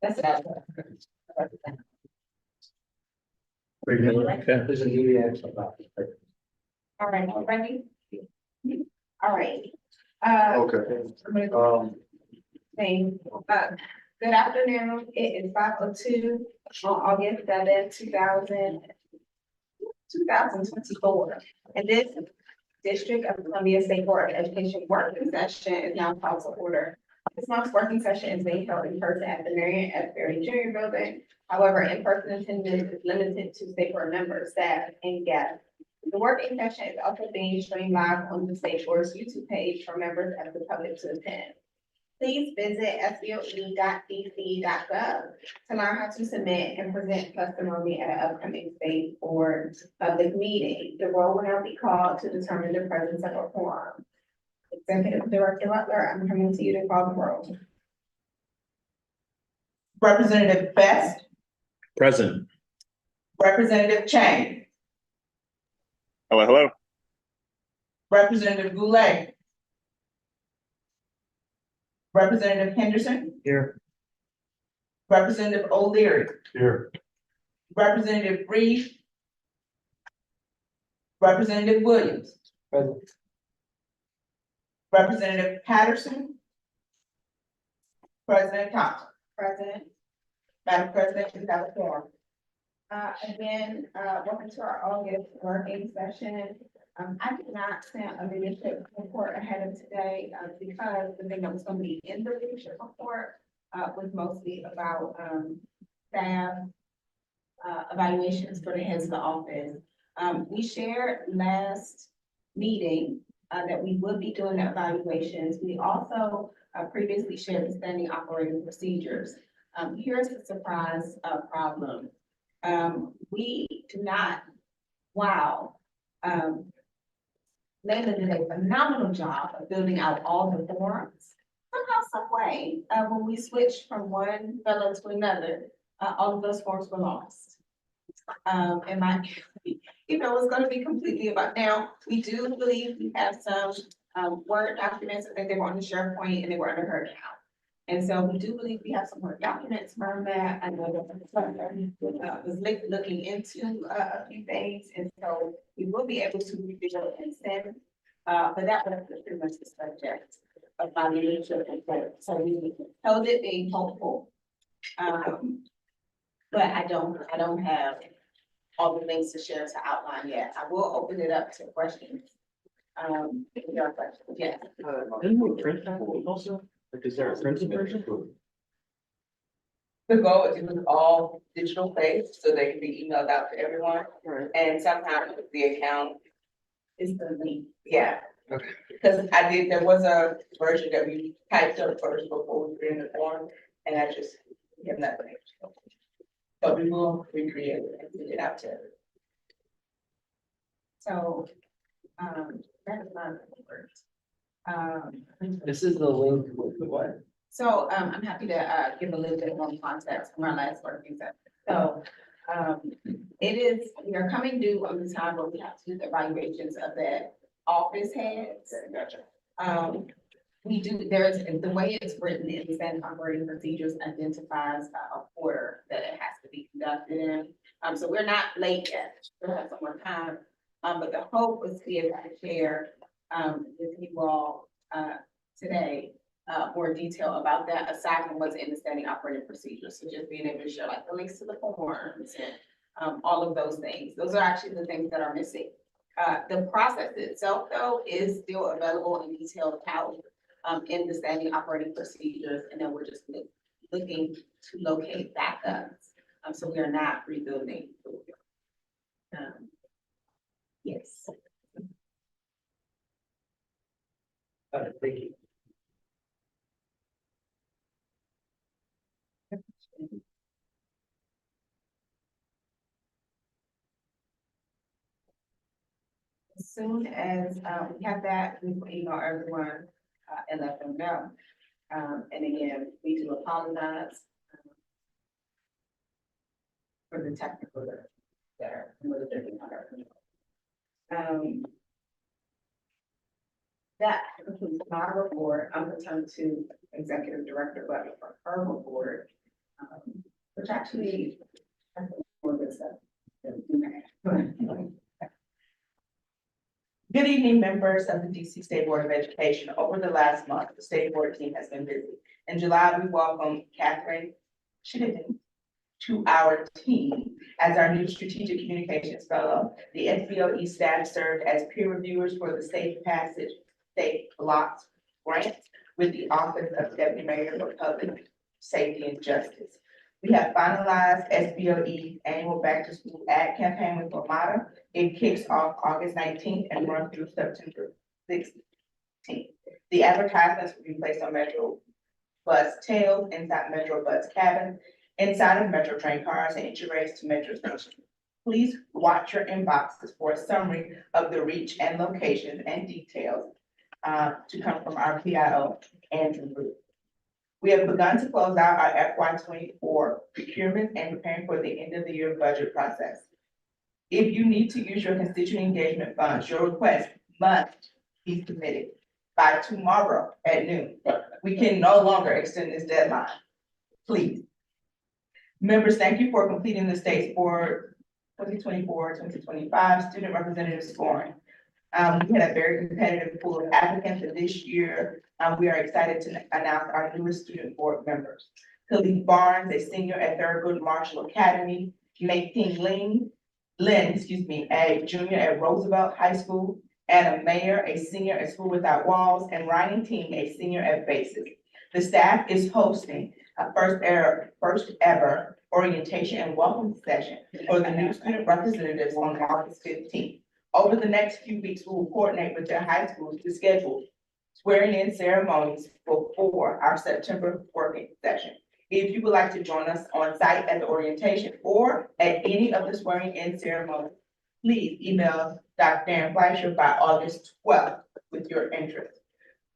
That's that. Okay. There's a new action about it. All right, ready? All right. Okay. I'm gonna say, good afternoon. It is 5:02 on August 7th, 2024. And this District of Columbia State Board of Education working session is now called to order. This month's working session is being held in person at the Marion F. Berry Junior Building. However, in-person attendance is limited to state board members, staff, and guests. The working session is also being streamed live on the State Board's YouTube page for members of the public to attend. Please visit SBOE.dc.gov to learn how to submit and present testimony at an upcoming state board public meeting. The roll will now be called to determine the presence of a quorum. Executive Director Butler, I'm coming to you to call the roll. Representative Best, Present. Representative Chang, Hello, hello. Representative Goulet. Representative Henderson, Here. Representative O'Leary, Here. Representative Reed, Representative Williams, Present. Representative Patterson, President Thompson. President. Madam President, you have a quorum. Again, welcome to our August working session. I did not send a leadership report ahead of today, because the thing that was going to be in the leadership report, was mostly about, staff, evaluations for the heads of the office. We shared last meeting, that we would be doing the evaluations. We also, previously shared the standing operating procedures. Here's the surprise, problem. We do not, wow, Layla did a phenomenal job of building out all the forms. Somehow, some way, when we switched from one fellow to another, all of those forms were lost. And my, you know, it's gonna be completely about now. We do believe we have some, Word documents. I think they were on the SharePoint and they were under her account. And so we do believe we have some Word documents from that. I know that was looking into a few things, and so we will be able to review and send. But that was pretty much the subject of my leadership report. So we held it being hopeful. But I don't have all the things to share to outline yet. I will open it up to questions. If there are questions, yes. Isn't there a print also? Like, is there a printed version? The goal is all digital based, so they can be emailed out to everyone, and sometimes the account, Is the link. yeah. Okay. Because there was a version that we typed up first before we put in the form, and I just have nothing. So we will recreate it and send it out to everyone. So, that is not words. This is the link with what? So, I'm happy to, give a little bit more context from our last working session. So, we are coming due on the time where we have to do the evaluations of the office heads. Gotcha. We do, the way it's written in the standard operating procedures identifies a quarter that it has to be conducted in. So we're not late yet, we'll have some more time. But the hope was to be able to share, with you all, today, more detail about that, aside from what's in the standing operating procedures. So just being able to share like the links to the forms and, all of those things. Those are actually the things that are missing. The process itself, though, is still available in detailed out, in the standing operating procedures, and then we're just looking to locate backups. So we are not rebuilding. Yes. Thank you. As soon as, we have that, we will email everyone, and let them know. And again, we do apologize, for the technical that are a little bit under. That concludes my report. I'm going to turn to Executive Director Butler for her report. Which actually. More good stuff. Good evening, members of the DC State Board of Education. Over the last month, the state board team has been busy. In July, we welcomed Catherine Chittenden to our team as our new strategic communications fellow. The SBOE staff served as peer reviewers for the Safe Passage State Blocks grant with the Office of Deputy Mayor for Public Safety and Justice. We have finalized SBOE's annual back to school ad campaign with Ramada. It kicks off August 19th and runs through September 16th. The advertisements will be placed on Metro Bus tails, inside Metro Bus cabins, inside of Metro train cars, and entryways to Metro stations. Please watch your inboxes for a summary of the reach and locations and details to come from our PIO, Andrew Root. We have begun to close out our FY 24 procurement and preparing for the end of the year budget process. If you need to use your constituent engagement funds, your request must be submitted by tomorrow at noon. We can no longer extend this deadline. Please. Members, thank you for completing the state's board 2024-2025 student representative scoring. We had a very competitive pool of applicants, and this year, we are excited to announce our newest student board members. Khalid Barnes, a senior at Thurgood Marshall Academy, Mayteen Lynn, a junior at Roosevelt High School, Anna Mayer, a senior at School Without Walls, and Ryan Ting, a senior at Basis. The staff is hosting a first ever orientation and welcome session for the new student representatives on August 15th. Over the next few weeks, we will coordinate with their high schools to schedule swearing-in ceremonies before our September working session. If you would like to join us on site at the orientation or at any of the swearing-in ceremonies, please email Dr. Darren Fleischer by August 12th with your interest.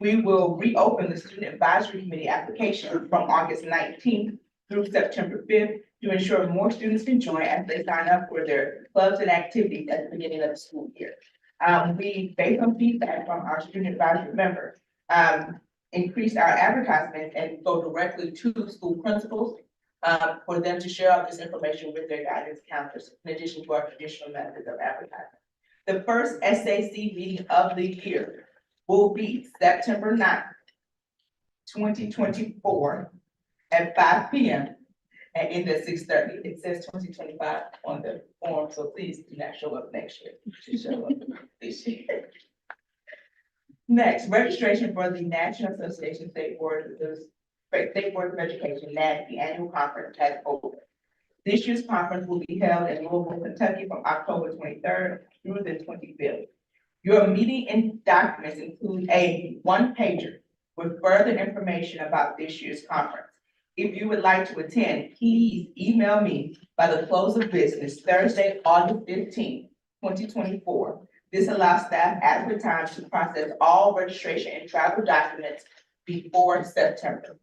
We will reopen the Student Advisory Committee application from August 19th through September 5th to ensure more students can join as they sign up for their clubs and activities at the beginning of the school year. We, based on feedback from our student advisory members, increased our advertisement and go directly to school principals for them to share out this information with their guidance counselors, in addition to our traditional methods of advertising. The first SAC meeting of the year will be September 9th, 2024 at 5 p.m. and end at 6:30. It says 2025 on the form, so please do not show up next year. You should show up this year. Next, registration for the National Association of State Boards of Education, NASB annual conference has opened. This year's conference will be held in Louisville, Kentucky from October 23rd through the 25th. Your meeting and documents include a one-pager with further information about this year's conference. If you would like to attend, please email me by the close of business Thursday, August 15th, 2024. This allows staff adequate time to process all registration and travel documents before September.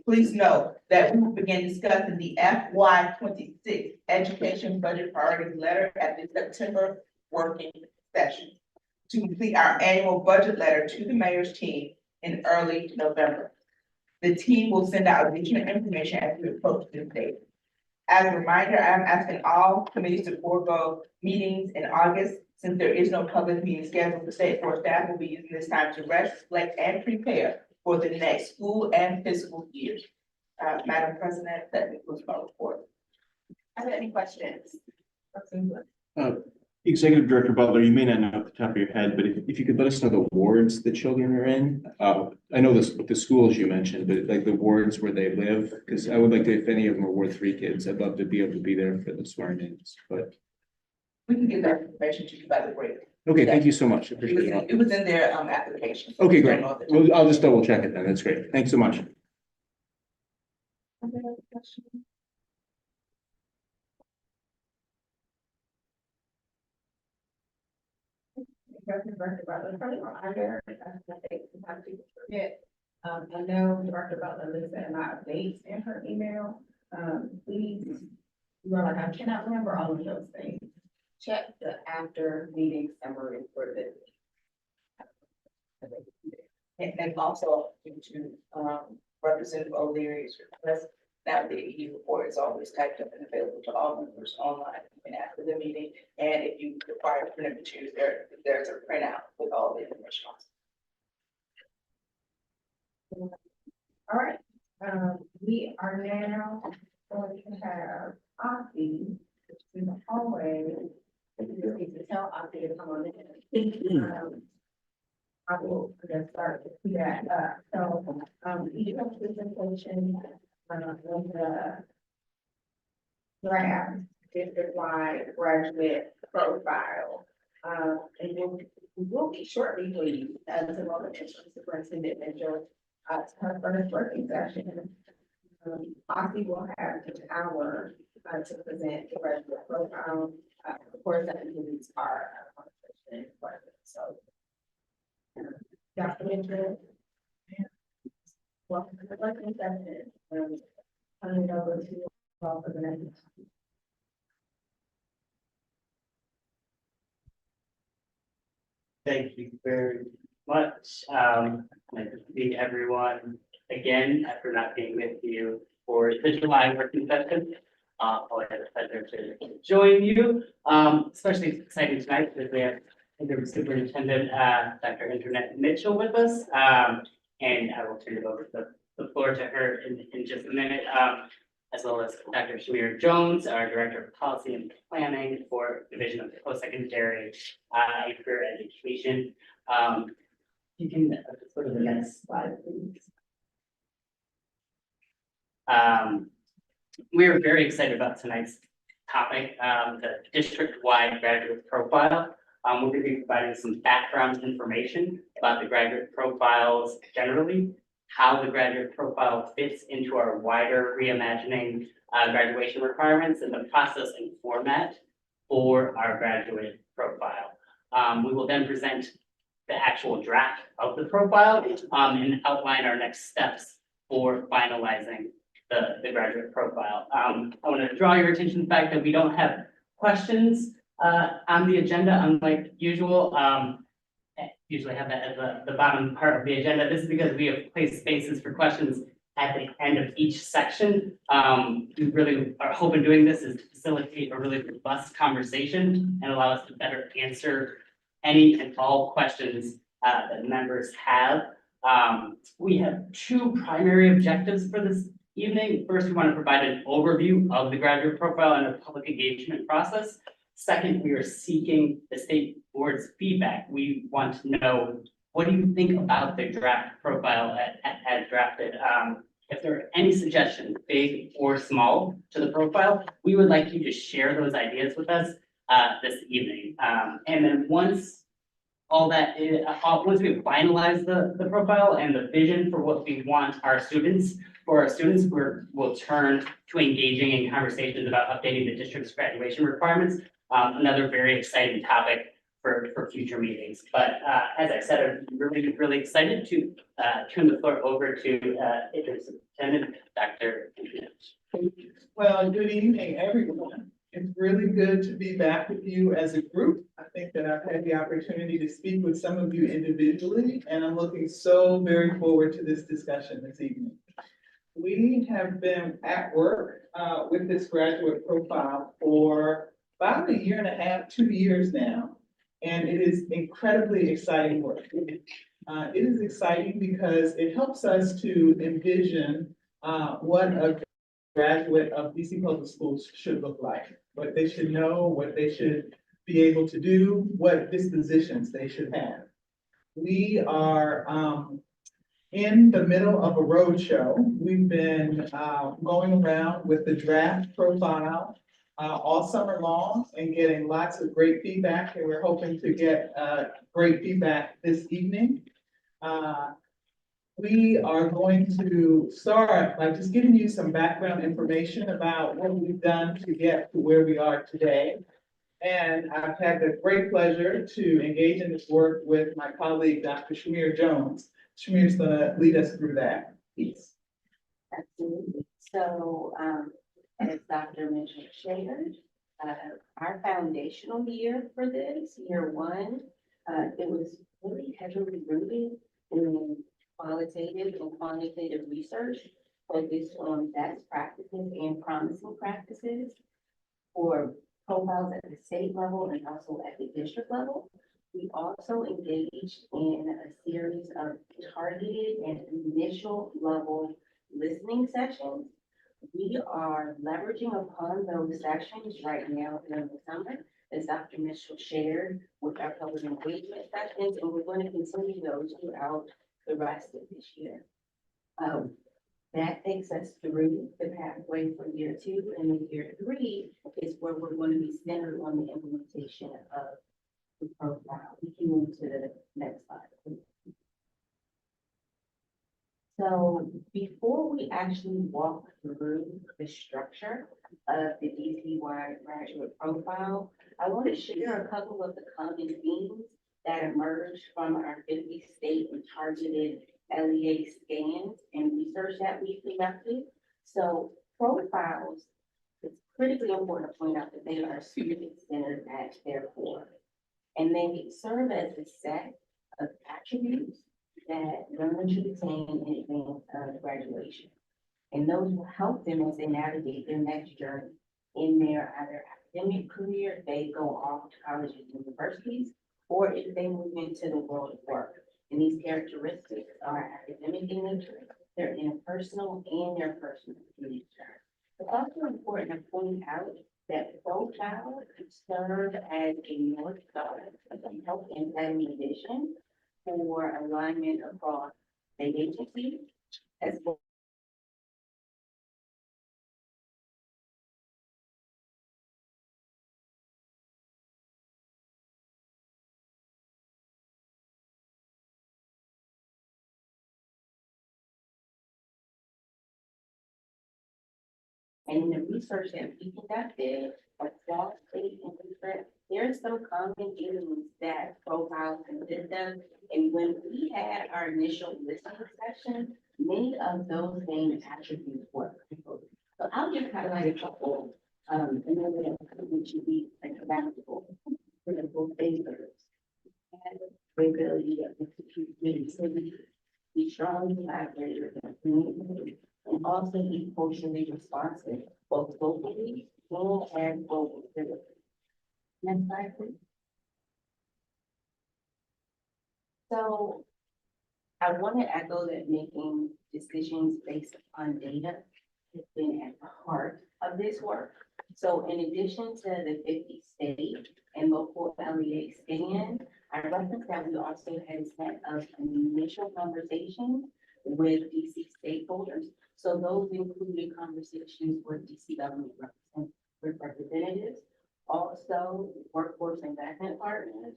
Please note that we will begin discussing the FY 26 education budget priorities letter at the September working session to complete our annual budget letter to the mayor's team in early November. The team will send out additional information as we approach this date. As a reminder, I am asking all committees to forego meetings in August since there is no public meeting scheduled. The state board staff will be using this time to rest, reflect, and prepare for the next school and fiscal year. Madam President, that concludes my report. Are there any questions? Executive Director Butler, you may not know off the top of your head, but if you could let us know the wards the children are in. I know this with the schools you mentioned, but like the wards where they live, because I would like to, if any of them are Ward 3 kids, I'd love to be able to be there for the swearing-ins, but. We can get that information to you by the break. Okay, thank you so much. I It appreciate it. was in their application. Okay, great. Well, I'll just double check it then. That's great. Thanks so much. I know Director Butler lives at my updates in her email. Please, I cannot remember all of those things. Check the after meeting summary for this. And also to Representative O'Leary's request, Now, the AED report is always typed up and available to all members online and after the meeting. And if you require to print materials, there's a printout with all the information. All right, we are now going to have Auntie in the hallway. You just need to tell Auntie to come on in. I will get started with that. Each of the presentation, on the draft district-wide graduate profile. And we will be shortly, please, as a moment, Superintendent Mitchell, to her first working session. Ozzy will have an hour to present the graduate profile. Of course, that includes our conversation. So, Dr. Mitchell, welcome to the working session. Turn it over to you all for the next. Thank you very much. Nice to see everyone again after not being with you for the July working session. Always a pleasure to join you. Especially exciting tonight because we have Interim Superintendent Dr. Internet Mitchell with us. And I will turn it over the floor to her in just a minute. As well as Dr. Shamir Jones, our Director of Policy and Planning for Division of Post-Secondary and Career Education. You can just go to the next slide, please. We're very excited about tonight's topic, the district-wide graduate profile. We're going to be providing some background information about the graduate profiles generally, how the graduate profile fits into our wider reimagining graduation requirements, and the process and format for our graduate profile. We will then present the actual draft of the profile and outline our next steps for finalizing the graduate profile. I want to draw your attention to the fact that we don't have questions on the agenda, unlike usual. Usually have that as the bottom part of the agenda. This is because we have placed spaces for questions at the end of each section. We really are hoping doing this is to facilitate a really robust conversation and allow us to better answer any and all questions that members have. We have two primary objectives for this evening. First, we want to provide an overview of the graduate profile and the public engagement process. Second, we are seeking the state board's feedback. We want to know, what do you think about the draft profile as drafted? If there are any suggestions, big or small, to the profile, we would like you to share those ideas with us this evening. And then once all that is, once we've finalized the profile and the vision for what we want our students, we'll turn to engaging in conversations about updating the district's graduation requirements. Another very exciting topic for future meetings. But as I said, I'm really excited to turn the floor over to Interim Superintendent Dr. Well, good evening, everyone. It's really good to be back with you as a group. I think that I've had the opportunity to speak with some of you individually, and I'm looking so very forward to this discussion this evening. We have been at work with this graduate profile for about 1.5 years, 2 years now, and it is incredibly exciting work. It is exciting because it helps us to envision what a graduate of DC Public Schools should look like, what they should know, what they should be able to do, what dispositions they should have. We are in the middle of a roadshow. We've been going around with the draft profile all summer long and getting lots of great feedback, and we're hoping to get great feedback this evening. We are going to start by just giving you some background information about what we've done to get to where we are today. And I've had the great pleasure to engage in this work with my colleague, Dr. Shamir Jones. Shamir's going to lead us through that piece. Absolutely. So, as Dr. Mitchell shared, our foundational year for this, year one, it was really heavily rooted in qualitative and quantitative research focused on best practices and promising practices for profiles at the state level and also at the district level. We also engaged in a series of targeted and initial level listening sessions. We are leveraging upon those sessions right now during the summer, as Dr. Mitchell shared with our public engagement sessions, and we're going to continue those throughout the rest of this year. That takes us through the pathway for year 2, and then year 3 is where we're going to be centered on the implementation of the profile. We can move to the next slide, please. So before we actually walk through the structure of the DC-wide graduate profile, I want to share a couple of the common themes that emerged from our 50 state and targeted LEA scans and research that we conducted. So profiles, it's critically important to point out that they are student-centered at their core. And they serve as a set of attributes that learners should attain in advance of graduation. And those will help them as they navigate their next journey in their either academic career, if they go off to colleges and universities, or if they move into the world of work. And these characteristics are academic in nature, they're interpersonal, and they're personal in nature. It's also important to point out that profiles serve as a North Star to help in setting vision for alignment across state agencies as well. And in the research that we conducted across state and district, there are some common themes that profiles consist of. And when we had our initial listening session, many of those same attributes were. So I'll just highlight a couple, and then we'll should be adaptable, critical thinkers, and the ability to execute creativity, be strong collaborators and communicators, and also be culturally responsive, both locally and globally. Next slide, please. So I want to echo that making decisions based on data has been at the heart of this work. So in addition to the 50 state and local LEA scan, I referenced that we also had a set of initial conversations with DC stakeholders. So those included conversations with DC government representatives, also workforce investment partners,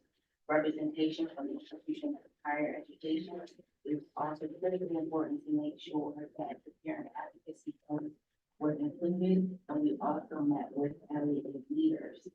representation from the institutions of higher education. It's also critically important to make sure that the parent advocacy points were included, and we also met with LEA leaders.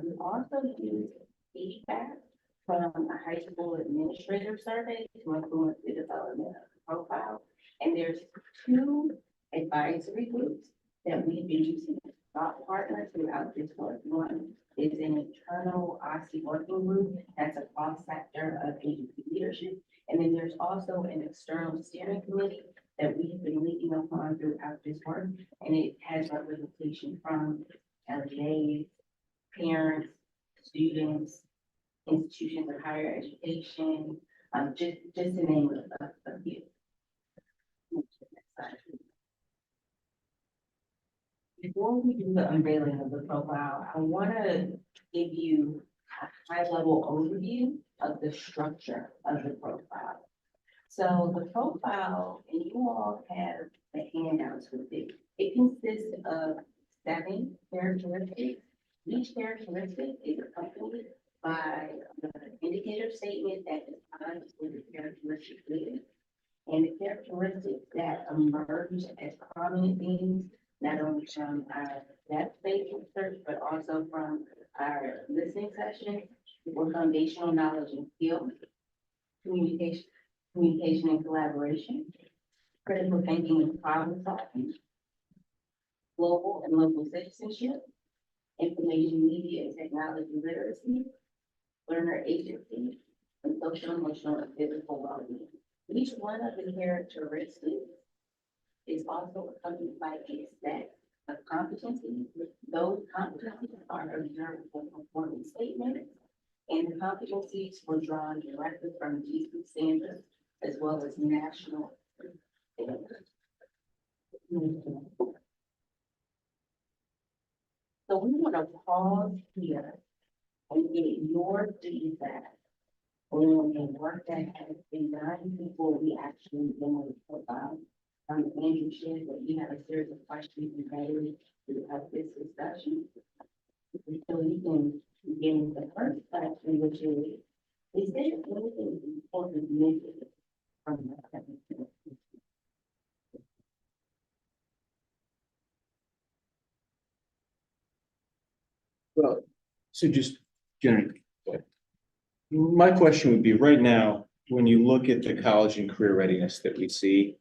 We also used feedback from a high school administrator survey to influence the development of the profile. And there's 2 advisory groups that we've been using as thought partners throughout this work. One is an internal OSCE working group that's a cross-sector of agency leadership. And then there's also an external steering committee that we have been leading upon throughout this work. And it has representation from LEAs, parents, students, institutions of higher education, just to name a few. Before we do the unveiling of the profile, I want to give you a high-level overview of the structure of the profile. So the profile, and you all have the handouts with it, it consists of 7 characteristics. Each characteristic is accompanied by the indicator statement that defines what the characteristic is. And the characteristics that emerge as prominent themes, not only from our depth-based research, but also from our listening sessions, were foundational knowledge and skills, communication and collaboration, critical thinking and problem solving, global and local citizenship, information media and technology literacy, learner agency, and social, emotional, and physical well-being. Each one of the characteristics is also accompanied by a set of competencies. Those competencies are observed for performance statements, and the competencies were drawn directly from GC standards as well as national standards. So we want to pause here and get your feedback on the work that has been done before we actually go about. Andrew shared that we have a series of questions embedded throughout this discussion. So we can begin with the first question, which is there anything important missing from the presentation? Well, so just generally, my question would be, right now, when you look at the college and career readiness that we see,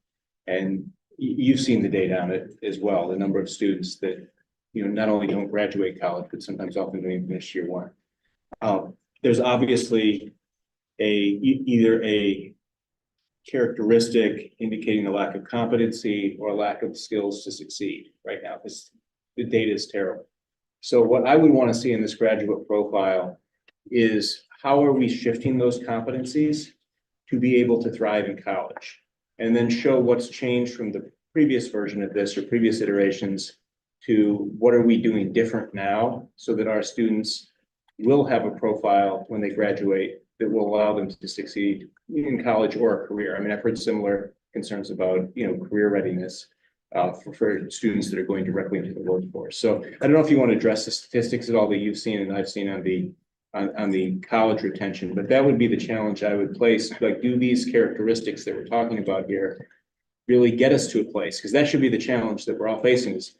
and you've seen the data on it as well, the number of students that, not only don't graduate college, but sometimes often don't even finish year one. There's obviously either a characteristic indicating a lack of competency or a lack of skills to succeed right now, because the data is terrible. So what I would want to see in this graduate profile is, how are we shifting those competencies to be able to thrive in college? And then show what's changed from the previous version of this or previous iterations to what are we doing different now, so that our students will have a profile when they graduate that will allow them to succeed in college or a career. I mean, I've heard similar concerns about, career readiness for students that are going directly into the workforce. So I don't know if you want to address the statistics at all that you've seen and I've seen on the college retention, but that would be the challenge I would place. Like, do these characteristics that we're talking about here really get us to a place? Because that should be the challenge that we're all facing, is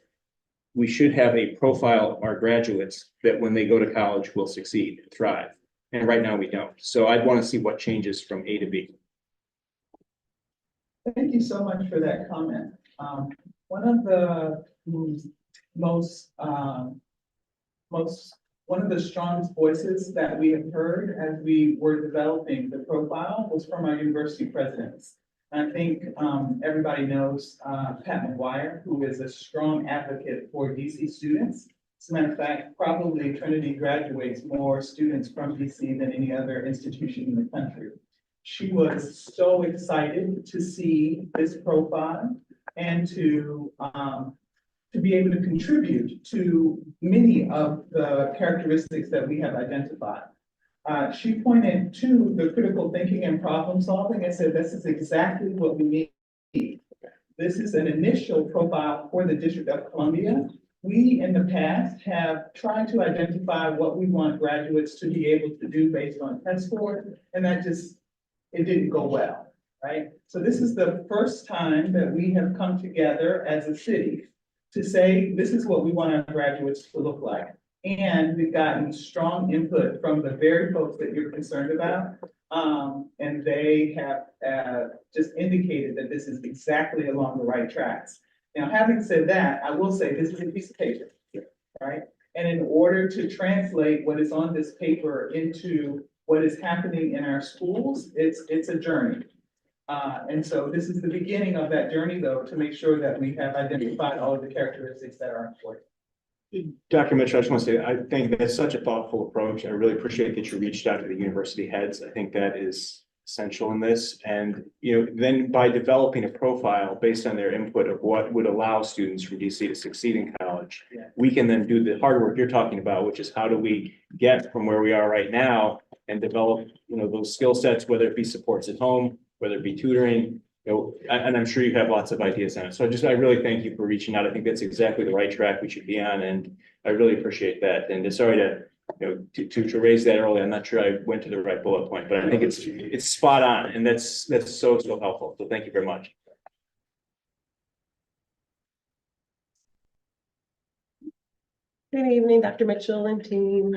we should have a profile of our graduates that when they go to college will succeed, thrive. And right now we don't. So I'd want to see what changes from A to B. Thank you so much for that comment. One of the one of the strongest voices that we have heard as we were developing the profile was from our university presidents. I think everybody knows Pat McGuire, who is a strong advocate for DC students. As a matter of fact, probably Trinity graduates more students from DC than any other institution in the country. She was so excited to see this profile and to be able to contribute to many of the characteristics that we have identified. She pointed to the critical thinking and problem solving and said, this is exactly what we need. This is an initial profile for the District of Columbia. We, in the past, have tried to identify what we want graduates to be able to do based on test scores, and it didn't go well, right? So this is the first time that we have come together as a city to say, this is what we want our graduates to look like. And we've gotten strong input from the very folks that you're concerned about. And they have just indicated that this is exactly along the right tracks. Now, having said that, I will say this is a piece of paper, right? And in order to translate what is on this paper into what is happening in our schools, it's a journey. And so this is the beginning of that journey, though, to make sure that we have identified all of the characteristics that are important. Dr. Mitchell, I just want to say, I think that's such a thoughtful approach. I really appreciate that you reached out to the university heads. I think that is essential in this. And, then by developing a profile based on their input of what would allow students from DC to succeed in college, we can then do the hard work you're talking about, which is how do we get from where we are right now and develop, those skill sets, whether it be supports at home, whether it be tutoring, and I'm sure you have lots of ideas on it. So I really thank you for reaching out. I think that's exactly the right track we should be on, and I really appreciate that. And sorry to raise that early. I'm not sure I went to the right bullet point, but I think it's spot on, and that's so helpful. So thank you very much. Good evening, Dr. Mitchell and team.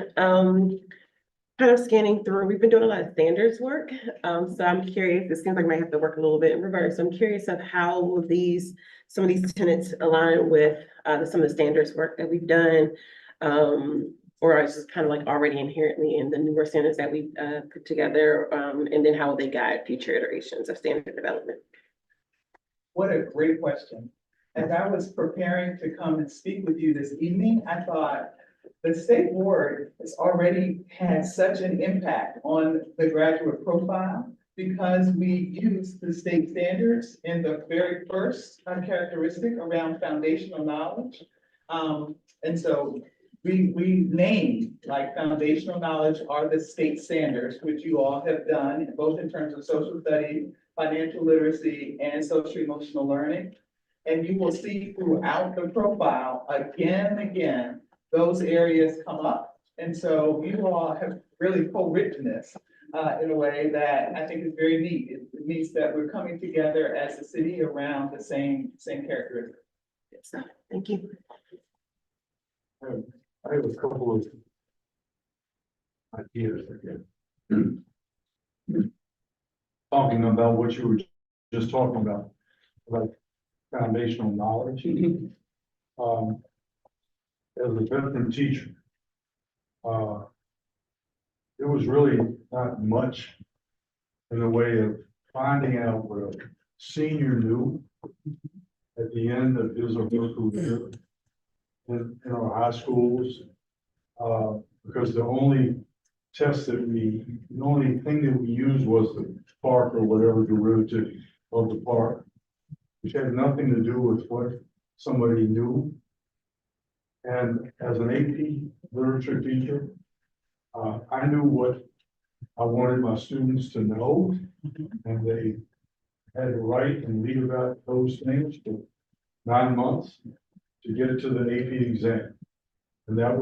Kind of scanning through, we've been doing a lot of standards work. So I'm curious, it seems like I might have to work a little bit in reverse. I'm curious of how will some of these tenets align with some of the standards work that we've done, or is this kind of like already inherently in the newer standards that we put together, and then how will they guide future iterations of standard development? What a great question. as I was preparing to come and speak with you this evening, I thought the state board has already had such an impact on the graduate profile because we use the state standards in the very first characteristic around foundational knowledge. And so we name like foundational knowledge are the state standards, which you all have done, both in terms of social studies, financial literacy, and social emotional learning. And you will see throughout the profile, again and again, those areas come up. And so you all have really co-written this in a way that I think is very neat. It means that we're coming together as a city around the same characteristics. So, thank you. I have a couple of ideas again. Talking about what you were just talking about foundational knowledge. As a veteran teacher, there was really not much in the way of finding out what a senior knew at the end of his or her career in our high schools. Because the only thing that we used was the PARC or whatever derivative of the PARC, which had nothing to do with what somebody knew. And as an AP literature teacher, I knew what I wanted my students to know, and they had to write and read about those things for 9 months to get to the AP exam. And that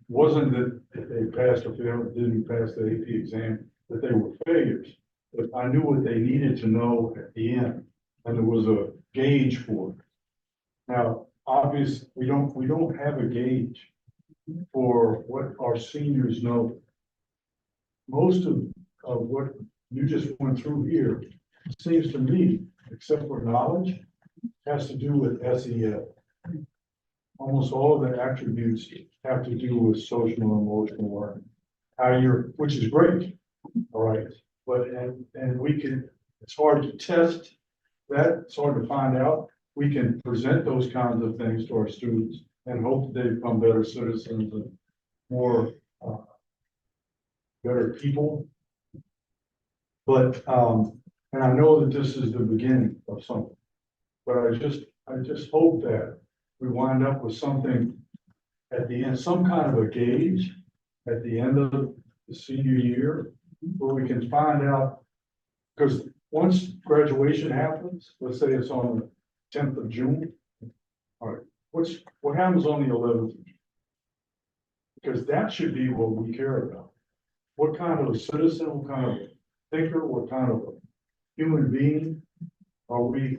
wasn't that if they passed or failed, didn't pass the AP exam, that they were failures. But I knew what they needed to know at the end, and there was a gauge for it. Now, obviously, we don't have a gauge for what our seniors know. Most of what you just went through here seems to me, except for knowledge, has to do with SEL. Almost all of the attributes have to do with social and emotional learning. Which is great, all right, but and we can, it's hard to test that, it's hard to find out. We can present those kinds of things to our students and hope that they become better citizens and more better people. But and I know that this is the beginning of something, but I just hope that we wind up with something at the end, some kind of a gauge at the end of the senior year, where we can find out, because once graduation happens, let's say it's on the 10th of June. All right, what happens on the 11th? Because that should be what we care about. What kind of a citizen, what kind of thinker, what kind of a human being are we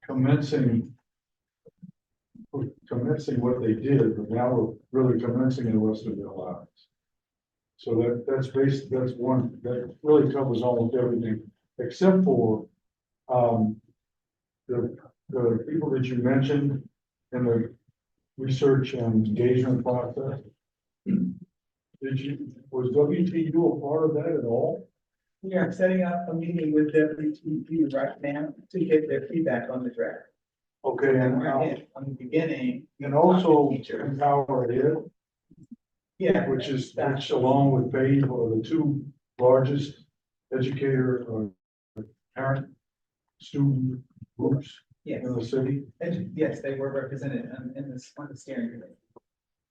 commencing what they did, but now we're really commencing the rest of their lives. So that's one that really covers almost everything, except for the people that you mentioned in the research and engagement process. Was WTU a part of that at all? We are setting up a meeting with WTU right now to get their feedback on the draft. Okay, And we're in on the beginning. and also Empower Ed, Yeah. which along with Page are the two largest educator or parent student groups Yes, in the city. yes, they were represented in this, on the steering committee.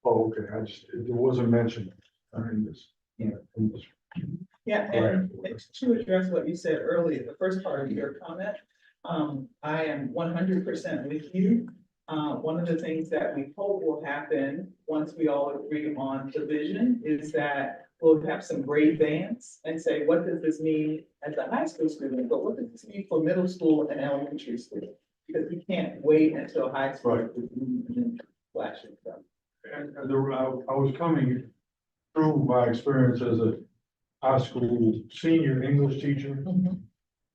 Oh, okay, it wasn't mentioned in this. Yeah. In this. Yeah, and to address what you said earlier, the first part of your comment, I am 100% with you. One of the things that we hope will happen once we all agree on the vision is that we'll have some grade bands and say, what does this mean as a high school student? But what does this mean for middle school and elementary school? Because we can't wait until high school to move and flash it. And I was coming through my experience as a high school senior English teacher,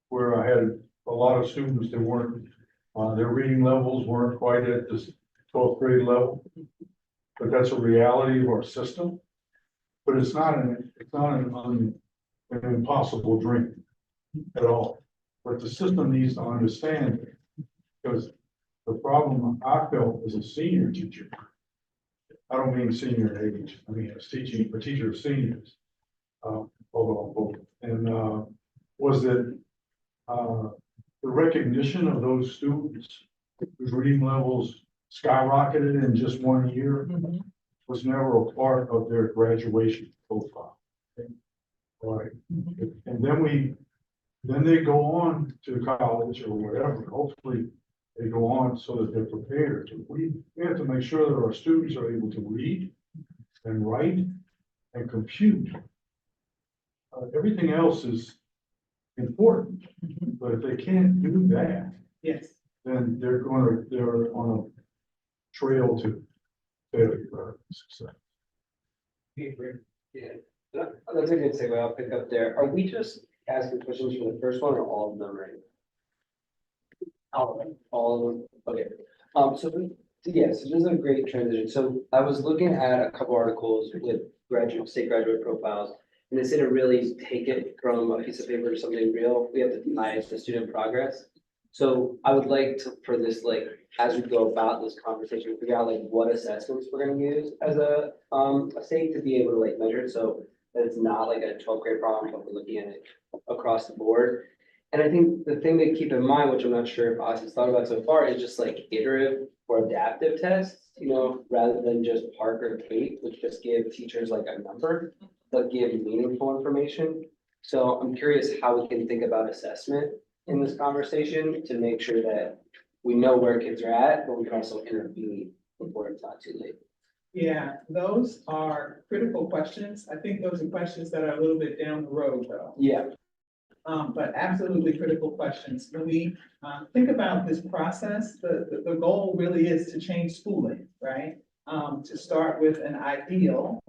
where I had a lot of students that weren't, their reading levels weren't quite at this 12th grade level. But that's a reality of our system. But it's not an impossible dream at all. But the system needs to understand it, because The problem I felt as a senior teacher, I don't mean senior age, I mean, as teaching, a teacher of seniors. Was that, the recognition of those students whose reading levels skyrocketed in just 1 year was never a part of their graduation profile. Right, and then they go on to college or whatever, hopefully they go on so that they're prepared. We have to make sure that our students are able to read and write and compute. Everything else is important, but if they can't do that, Yes. then they're on a trail to failure rather than success. Yeah, that's a good segue. I'll pick up there. Are we just asking questions for the first one or all of them, right? All of them. All of them, okay. So this is a great transition. So I was looking at a couple articles with state graduate profiles. And they say to really take it from a piece of paper to something real, we have to tie it to student progress. So I would like to, for this, like, as we go about this conversation, figure out like what assessments we're gonna use as a state to be able to like measure it. So that it's not like a 12th grade problem, but we're looking at it across the board. And I think the thing to keep in mind, which I'm not sure if Oz has thought about so far, is just like iterative or adaptive tests, you know, rather than just Park or Kate, which just give teachers like a number, but give meaningful information. So I'm curious how we can think about assessment in this conversation to make sure that we know where kids are at, but we can also intervene before it's not too late. Yeah, those are critical questions. I think those are questions that are a little bit down the road though. Yeah. But absolutely critical questions. When we think about this process, the goal really is to change schooling, right? To start with an ideal,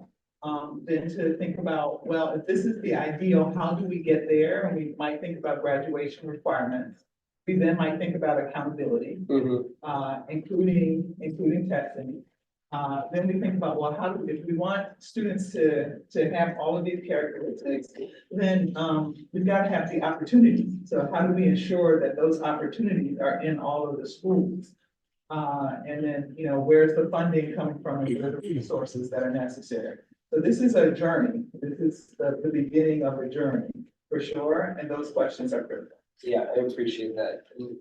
then to think about, well, if this is the ideal, how do we get there? And we might think about graduation requirements. We then might think about accountability, including testing. Then we think about, well, if we want students to have all of these characteristics, then we've got to have the opportunities. So how do we ensure that those opportunities are in all of the schools? And then, you know, where's the funding coming from and what are the resources that are necessary? So this is a journey. This is the beginning of a journey for sure. And those questions are critical. Yeah, I appreciate that. And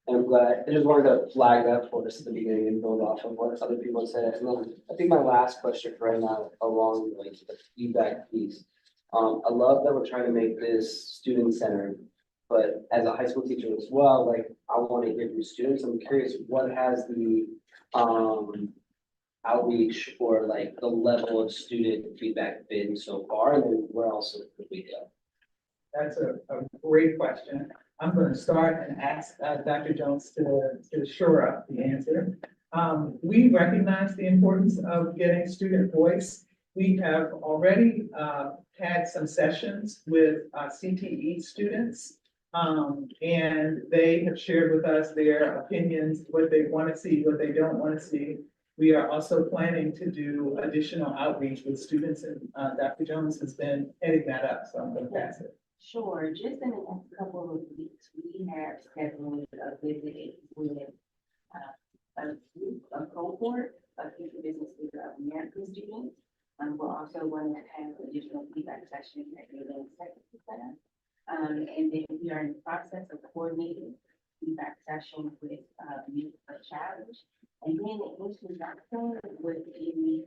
I'm glad, I just wanted to flag that for us at the beginning and build off of what other people said. And then I think my last question for right now, along like the feedback piece. I love that we're trying to make this student centered, but as a high school teacher as well, like I want to hear from students. I'm curious, what has the outreach or like the level of student feedback been so far, and then where else could we go? That's a great question. I'm going to start and ask Dr. Jones to shore up the answer. We recognize the importance of getting student voice. We have already had some sessions with CTE students, and they have shared with us their opinions, what they want to see, what they don't want to see. We are also planning to do additional outreach with students, and Dr. Jones has been heading that up, so I'm going to pass it. Sure, just in the next couple of weeks, we have scheduled a visit with a cohort of future business leader of American students. We're also going to have additional feedback sessions at the event technical center. And then we are in the process of coordinating feedback sessions with Youth for Challenge. And then the introduction would be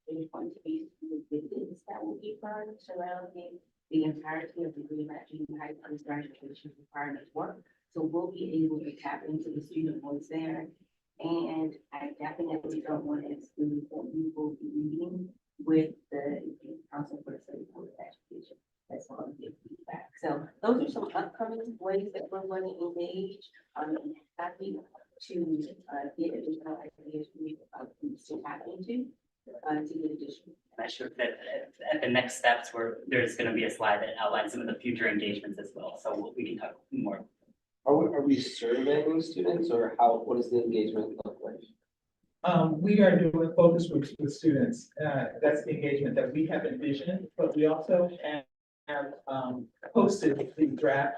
there's going to be visits that will be run surrounding the entirety of the Green Mountain High School graduation requirements work. So we'll be able to tap into the student voice there. And I definitely don't want to exclude that we will be meeting with the Council for the Study of Education. That's all the feedback. So those are some upcoming ways that we're going to engage. I'm happy to get additional ideas to tap into to get additional. I'm sure that at the next steps where there's going to be a slide that outlines some of the future engagements as well. So we can talk more. Are we surveying students or what does the engagement look like? We are doing focus groups with students. That's the engagement that we have envisioned, but we also have have, posted the draft,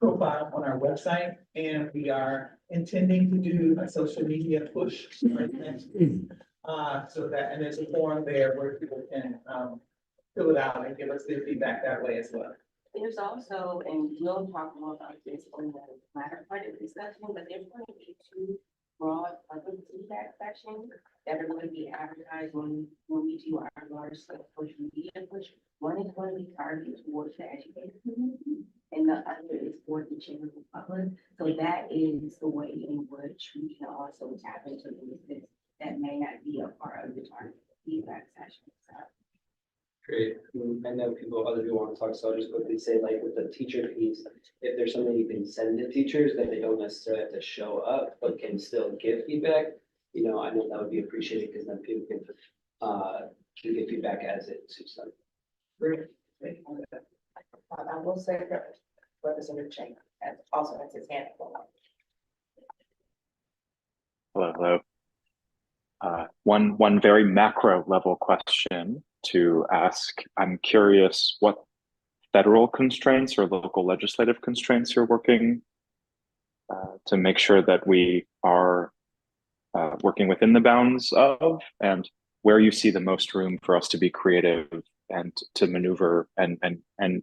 profile on our website, and we are intending to do a social media push right next week. So that, and there's a forum there where people can, fill it out and give us their feedback that way as well. There's also, and we'll talk more about this on the latter part of the discussion, but there's going to be two broad public feedback sections that are going to be advertised when we do our large social media push. One is going to be targeted towards the educated community, and the other is for the general public. So that is the way in which we can also tap into this that may not be a part of the target feedback session. So. Great. I know other people want to talk, so I'll just quickly say, like, with the teacher piece, if there's something you can send to teachers that they don't necessarily have to show up, but can still give feedback, I know that would be appreciated, because then people can give feedback as it suits them. Great. I will say that Representative Chang has also has his hand up. Hello, hello. One very macro level question to ask. I'm curious what federal constraints or local legislative constraints you're working to make sure that we are working within the bounds of, and where you see the most room for us to be creative and to maneuver and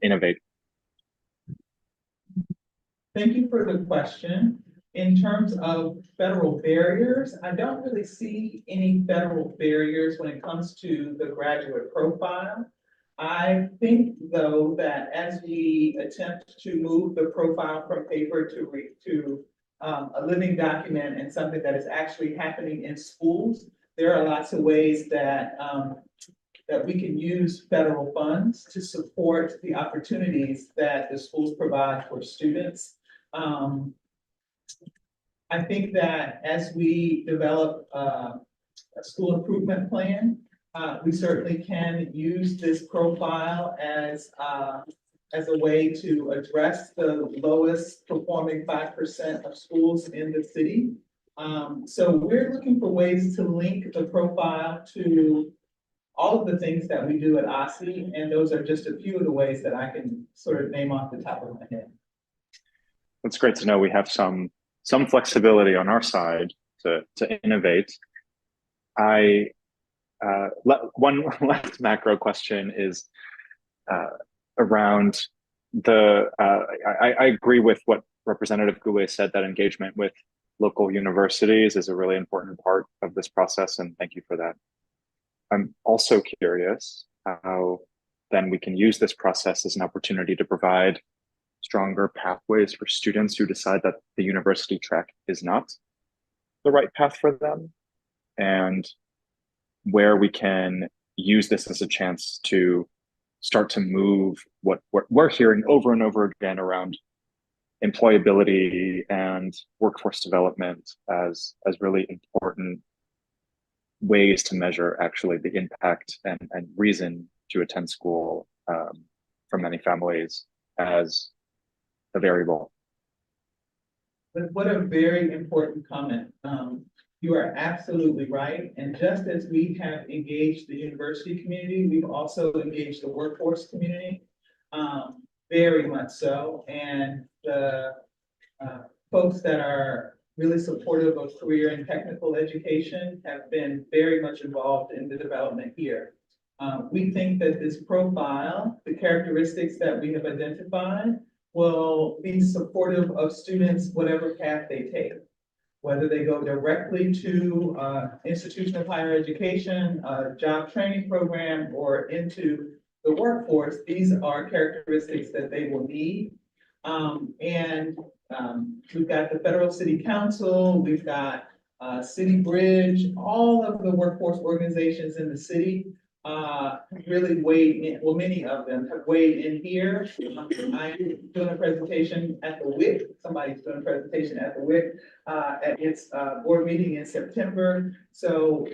innovate. Thank you for the question. In terms of federal barriers, I don't really see any federal barriers when it comes to the graduate profile. I think, though, that as we attempt to move the profile from paper to a living document and something that is actually happening in schools, there are lots of ways that that we can use federal funds to support the opportunities that the schools provide for students. I think that as we develop a school improvement plan, we certainly can use this profile as a way to address the lowest performing 5% of schools in the city. So we're looking for ways to link the profile to all of the things that we do at OSSI, and those are just a few of the ways that I can sort of name off the top of my head. It's great to know we have some flexibility on our side to innovate. One last macro question is around I agree with what Representative Goulet said, that engagement with local universities is a really important part of this process, and thank you for that. I'm also curious how then we can use this process as an opportunity to provide stronger pathways for students who decide that the university track is not the right path for them, and where we can use this as a chance to start to move what we're hearing over and over again around employability and workforce development as really important ways to measure actually the impact and reason to attend school for many families as a variable. But what a very important comment. You are absolutely right. And just as we have engaged the university community, we've also engaged the workforce community, very much so. And the folks that are really supportive of career and technical education have been very much involved in the development here. We think that this profile, the characteristics that we have identified, will be supportive of students, whatever path they take. Whether they go directly to institution of higher education, a job training program, or into the workforce, these are characteristics that they will need. We've got the Federal City Council, we've got City Bridge, all of the workforce organizations in the city really weighed in, well, many of them have weighed in here. I'm doing a presentation at the WIC, somebody's doing a presentation at the WIC at its board meeting in September. So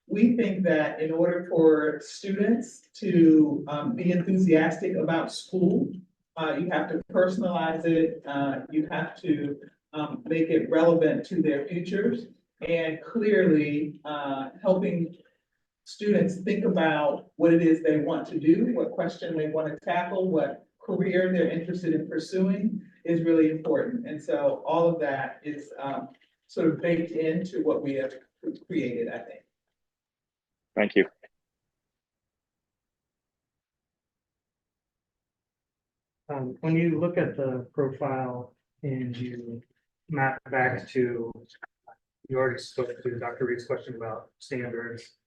we think that in order for students to be enthusiastic about school, you have to personalize it, you have to make it relevant to their futures, and clearly helping students think about what it is they want to do, what question they want to tackle, what career they're interested in pursuing is really important. And so all of that is sort of baked into what we have created, I think. Thank you. When you look at the profile and you map back to, you already spoke to Dr. Reed's question about standards.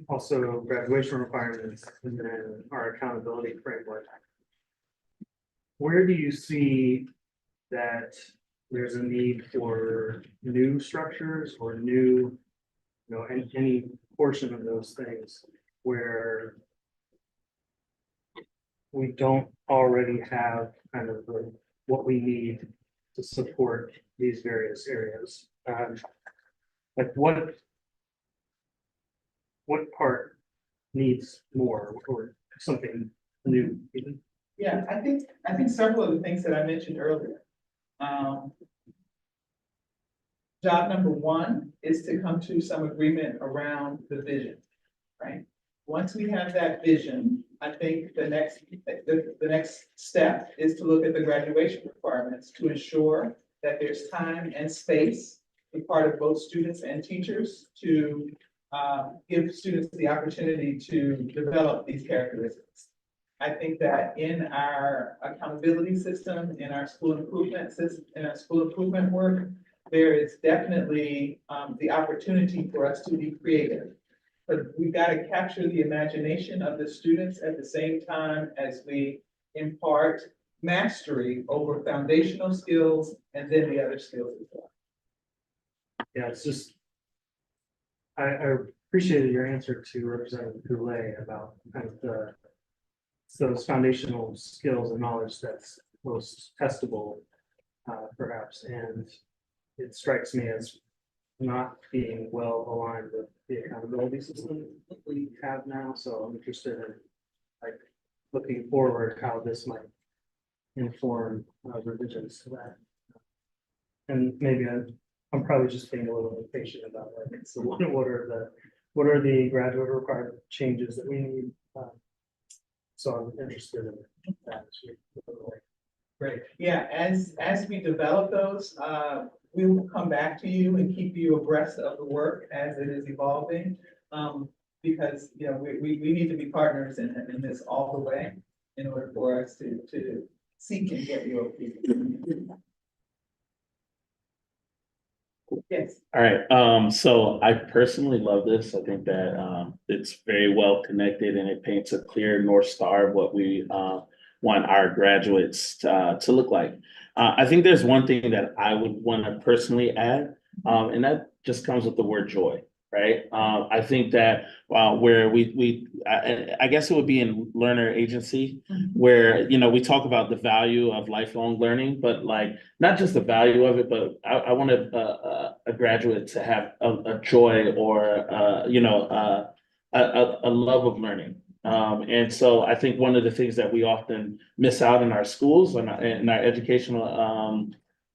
Also graduation requirements and then our accountability framework. Where do you see that there's a need for new structures or new, any portion of those things where we don't already have kind of what we need to support these various areas? Like what part needs more or something new? Yeah, I think several of the things that I mentioned earlier. Job number one is to come to some agreement around the vision, right? Once we have that vision, I think the next step is to look at the graduation requirements to ensure that there's time and space for part of both students and teachers to give students the opportunity to develop these characteristics. I think that in our accountability system, in our school improvement system, in our school improvement work, there is definitely the opportunity for us to be creative. But we've got to capture the imagination of the students at the same time as we impart mastery over foundational skills and then the other skills as well. Yeah, it's just, I appreciated your answer to Representative Goulet about kind of those foundational skills and knowledge that's most testable, perhaps, and it strikes me as not being well aligned with the accountability system that we have now. So I'm interested in like looking forward how this might inform revisions to that. And maybe I'm probably just being a little impatient about like, so what are the graduate required changes that we need? So I'm interested in that. Great. Yeah, as we develop those, we will come back to you and keep you abreast of the work as it is evolving. Because, we need to be partners in this all the way in order for us to seek and get your opinion. Yes. All right, so I personally love this. I think that it's very well connected and it paints a clear North Star of what we want our graduates to look like. I think there's one thing that I would want to personally add, and that just comes with the word joy, right? I think that where I guess it would be in learner agency, where we talk about the value of lifelong learning, but like not just the value of it, but I want a graduate to have a joy or a love of learning. And so I think one of the things that we often miss out in our schools and in our educational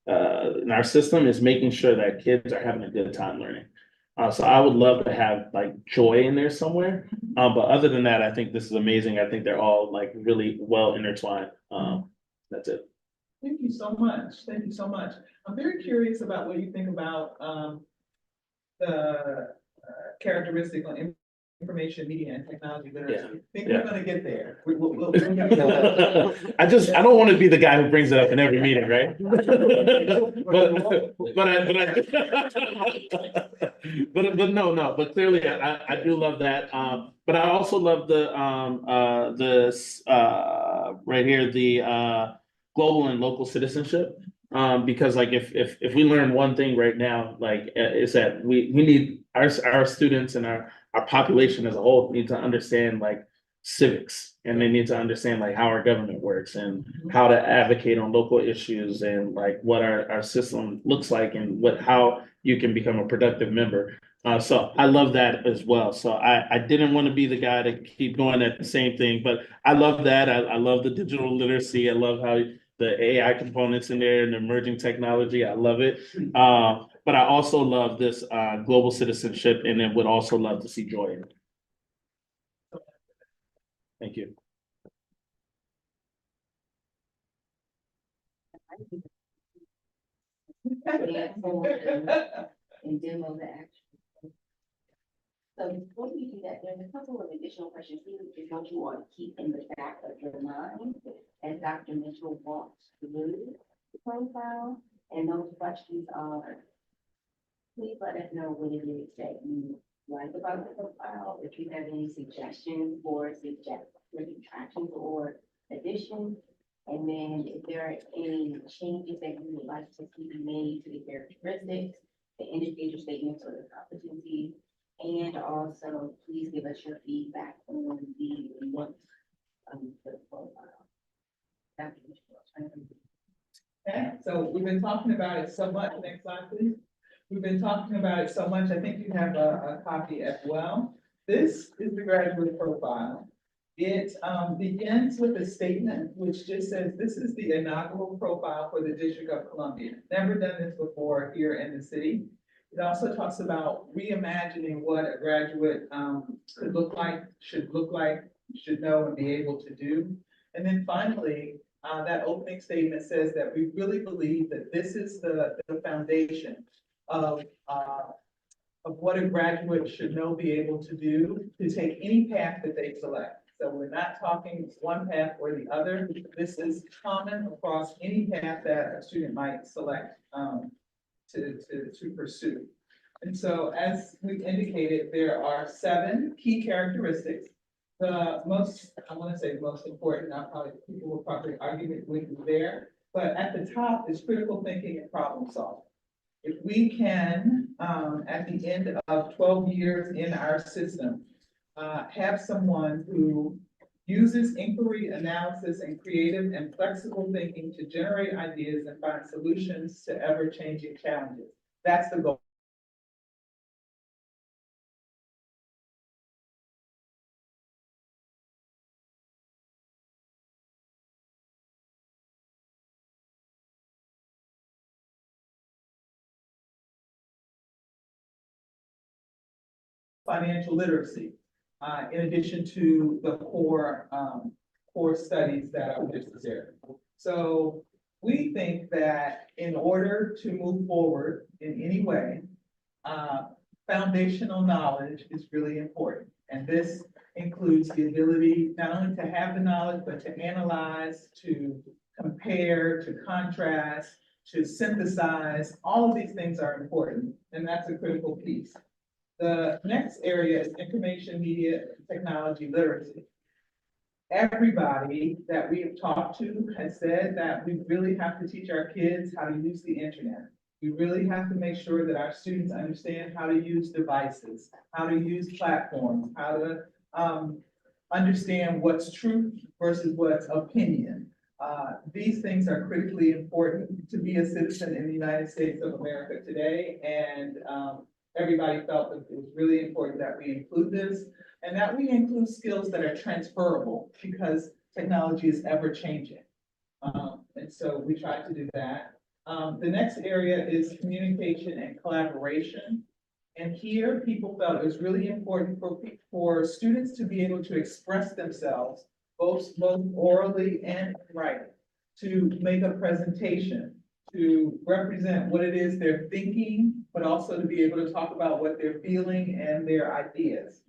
in our system is making sure that kids are having a good time learning. So I would love to have like joy in there somewhere. But other than that, I think this is amazing. I think they're all like really well intertwined. That's it. Thank you so much. Thank you so much. I'm very curious about what you think about the characteristic on information, media, and technology literacy. I think we're gonna get there. We'll I don't want to be the guy who brings it up in every meeting, right? But clearly I do love that. But I also love the right here, the global and local citizenship. Because like if we learn one thing right now, like is that we need our students and our population as a whole need to understand like civics, and they need to understand like how our government works and how to advocate on local issues and like what our system looks like and how you can become a productive member. So I love that as well. So I didn't want to be the guy to keep going at the same thing, but I love that. I love the digital literacy. I love how the AI components in there and the emerging technology. I love it. but I also love this global citizenship and then would also love to see joy in it. Thank you. And demo the action. So before we do that, there's a couple of additional questions we just want you all to keep in the back of your mind as Dr. Mitchell walks through the profile. And those questions are, please let us know what it is that you like about the profile, if you have any suggestions or subtractions or additions. And then if there are any changes that you would like to see made to the characteristics, the indicator statements or the competencies. And also, please give us your feedback on the look for the profile. Okay, so we've been talking about it so much. Next slide, please. We've been talking about it so much. I think you have a copy as well. This is the graduate profile. It begins with a statement which just says, this is the inaugural profile for the District of Columbia. Never done this before here in the city. It also talks about reimagining what a graduate could look like, should know and be able to do. And then finally, that opening statement says that we really believe that this is the foundation of what a graduate should know, be able to do, to take any path that they select. So we're not talking one path or the other. This is common across any path that a student might select to pursue. And so as we've indicated, there are 7 key characteristics. The most, I want to say the most important, people will probably argue with me there, but at the top is critical thinking and problem solving. If we can, at the end of 12 years in our system, have someone who uses inquiry, analysis, and creative and flexible thinking to generate ideas and find solutions to ever-changing challenges. That's the goal. Financial literacy, in addition to the core studies that are necessary. So we think that in order to move forward in any way, foundational knowledge is really important. And this includes the ability not only to have the knowledge, but to analyze, to compare, to contrast, to synthesize. All of these things are important, and that's a critical piece. The next area is information media technology literacy. Everybody that we have talked to has said that we really have to teach our kids how to use the internet. We really have to make sure that our students understand how to use devices, how to use platforms, how to understand what's truth versus what's opinion. These things are critically important to be a citizen in the United States of America today, and everybody felt that it was really important that we include this and that we include skills that are transferable because technology is ever changing. And so we tried to do that. The next area is communication and collaboration. And here people felt it was really important for students to be able to express themselves both orally and in writing, to make a presentation, to represent what it is they're thinking, but also to be able to talk about what they're feeling and their ideas.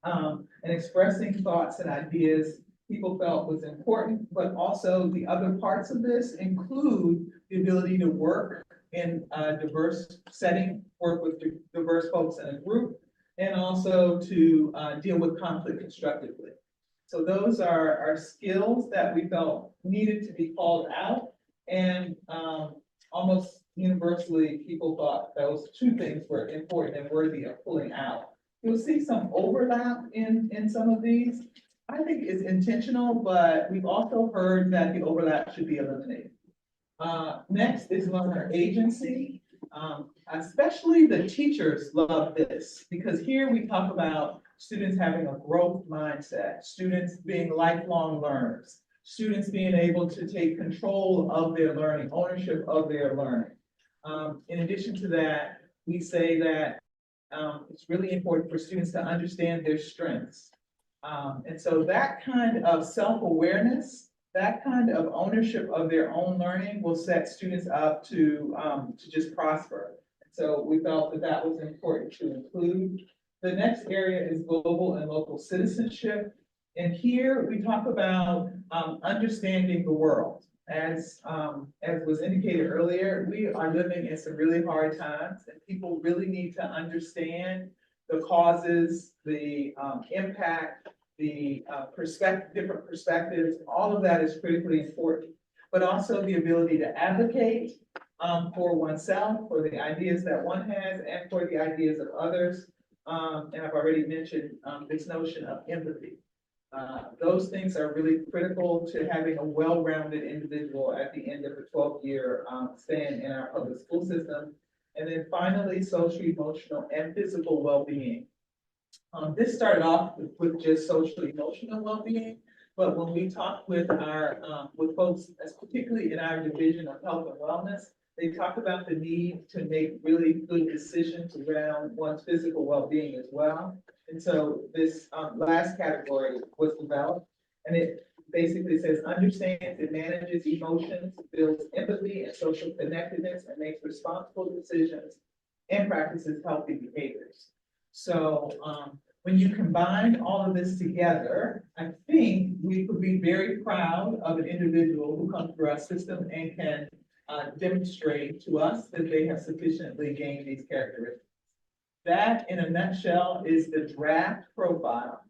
And expressing thoughts and ideas people felt was important, but also the other parts of this include the ability to work in a diverse setting, work with diverse folks in a group, and also to deal with conflict constructively. So those are skills that we felt needed to be called out, and almost universally, people thought those 2 things were important and worthy of pulling out. You'll see some overlap in some of these. I think it's intentional, but we've also heard that the overlap should be eliminated. Next is learner agency. Especially the teachers love this, because here we talk about students having a growth mindset, students being lifelong learners, students being able to take control of their learning, ownership of their learning. In addition to that, we say that it's really important for students to understand their strengths. And so that kind of self-awareness, that kind of ownership of their own learning will set students up to just prosper. So we felt that that was important to include. The next area is global and local citizenship. And here we talk about understanding the world. As was indicated earlier, we are living in some really hard times, and people really need to understand the causes, the impact, the different perspectives. All of that is critically important, but also the ability to advocate for oneself, for the ideas that one has, and for the ideas of others. And I've already mentioned this notion of empathy. Those things are really critical to having a well-rounded individual at the end of a 12-year span in our public school system. And then finally, social, emotional, and physical well-being. This started off with just social, emotional well-being, but when we talked with our with folks, particularly in our division of health and wellness, they talked about the need to make really good decisions around one's physical well-being as well. And so this last category was developed, and it basically says understands and manages emotions, builds empathy and social connectedness, and makes responsible decisions and practices healthy behaviors. So when you combine all of this together, I think we could be very proud of an individual who comes through our system and can demonstrate to us that they have sufficiently gained these characteristics. That, in a nutshell, is the draft profile.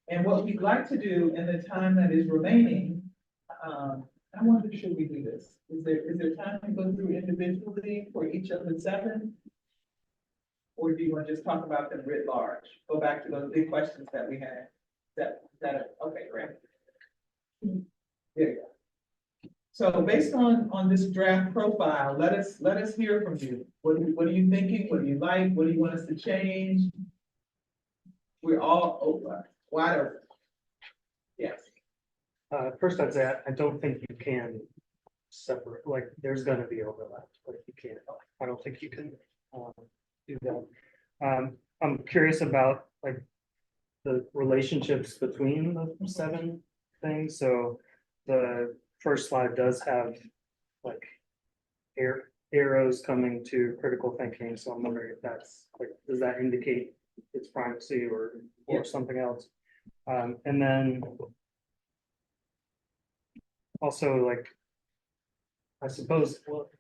And what we'd like to do in the time that is remaining, I wonder, should we do this? Is there time to go through individually for each of the 7? Or do you want to just talk about them writ large? Go back to those big questions that we had. Okay, great. There you go. So based on this draft profile, let us hear from you. What are you thinking? What do you like? What do you want us to change? We're all open, wide open. Yes. First I'd say, I don't think you can separate, like, there's gonna be overlap, but you can't, I don't think you can, do that. I'm curious about, like, the relationships between the 7 things, so the first slide does have, like, arrows coming to critical thinking, so I'm wondering if that's, like, does that indicate it's primacy or something else? And then also, like, I suppose, well,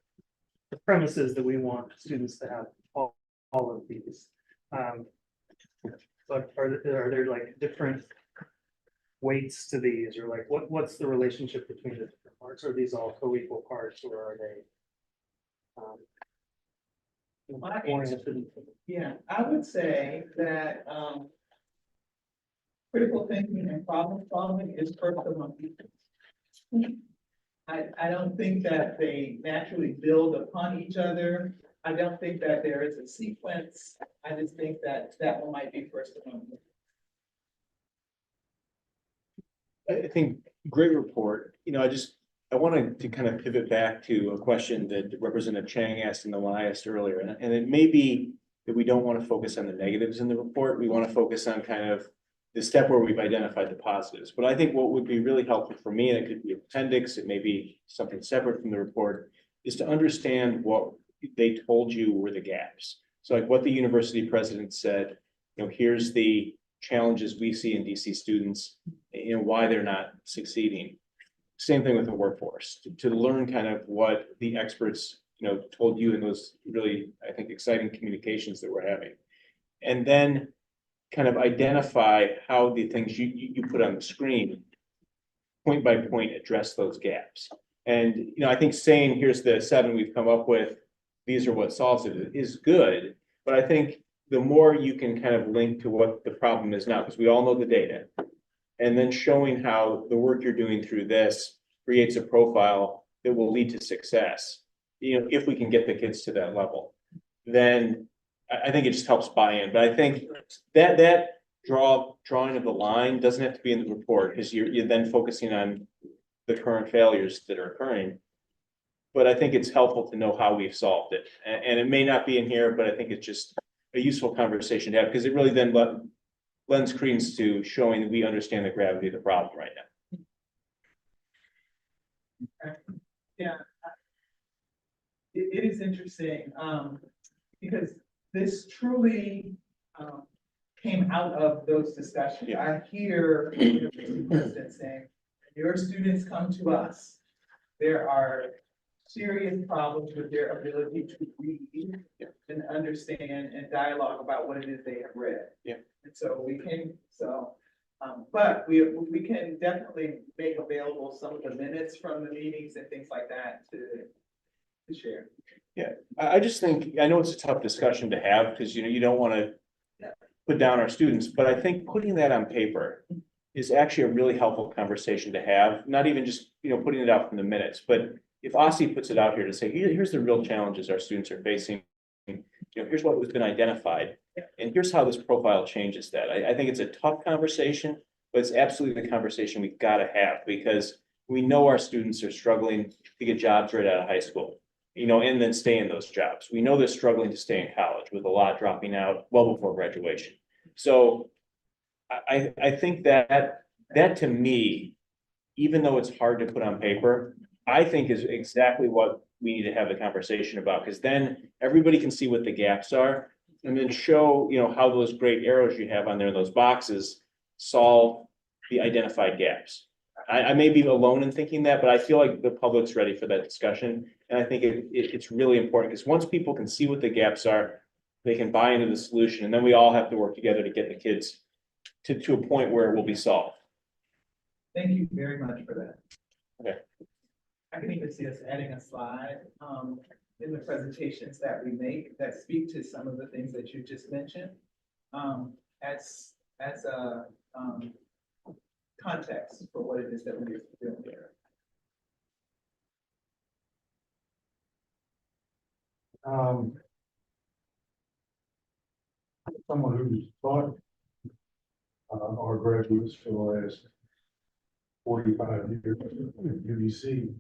the premise is that we want students to have all of these. But are there like different weights to these, or like what's the relationship between the different parts? Are these all co-equal parts, or are they oriented? Yeah, I would say that critical thinking and problem solving is first among people. I don't think that they naturally build upon each other. I don't think that there is a sequence. I just think that that one might be first among them. I think great report. I wanted to kind of pivot back to a question that Representative Chang asked and the one I asked earlier. And it may be that we don't want to focus on the negatives in the report. We want to focus on kind of the step where we've identified the positives. But I think what would be really helpful for me, and it could be appendix, it may be something separate from the report, is to understand what they told you were the gaps. So like what the university president said, here's the challenges we see in DC students, why they're not succeeding. Same thing with the workforce, to learn kind of what the experts, told you in those really, I think, exciting communications that we're having. And then kind of identify how the things you put on the screen, point by point, address those gaps. And, I think saying, here's the 7 we've come up with, these are what solves it, is good. But I think the more you can kind of link to what the problem is now, because we all know the data, and then showing how the work you're doing through this creates a profile that will lead to success, if we can get the kids to that level, then I think it just helps buy in. But I think that drawing of the line doesn't have to be in the report, because you're then focusing on the current failures that are occurring. but I think it's helpful to know how we've solved it. And it may not be in here, but I think it's just a useful conversation to have, because it really then lends credence to showing that we understand the gravity of the problem right now. Yeah. It is interesting, because this truly, came out of those discussions. Yeah. I hear the president saying, your students come to us. There are serious problems with their ability to read and understand and dialogue about what it is they have read. Yeah. And so but we can definitely make available some of the minutes from the meetings and things like that to share. I just think, I know it's a tough discussion to have, because, you don't want to put down our students, but I think putting that on paper is actually a really helpful conversation to have, not even just, putting it out from the minutes, but if OSSI puts it out here to say, here's the real challenges our students are facing, here's what has been identified, and here's how this profile changes that. I think it's a tough conversation, but it's absolutely the conversation we've got to have, because we know our students are struggling to get jobs right out of high school, and then stay in those jobs. We know they're struggling to stay in college, with a lot dropping out well before graduation. So I think that to me, even though it's hard to put on paper, I think is exactly what we need to have the conversation about, because then everybody can see what the gaps are, and then show, how those great arrows you have on there in those boxes solve the identified gaps. I may be alone in thinking that, but I feel like the public's ready for that discussion. And I think it's really important, because once people can see what the gaps are, they can buy into the solution, and then we all have to work together to get the kids to a point where it will be solved. Thank you very much for that. Okay. I can even see us adding a slide, in the presentations that we make that speak to some of the things that you just mentioned, as a, context for what it is that we're doing here. Someone who's taught our graduates for the last 45 years at UBC,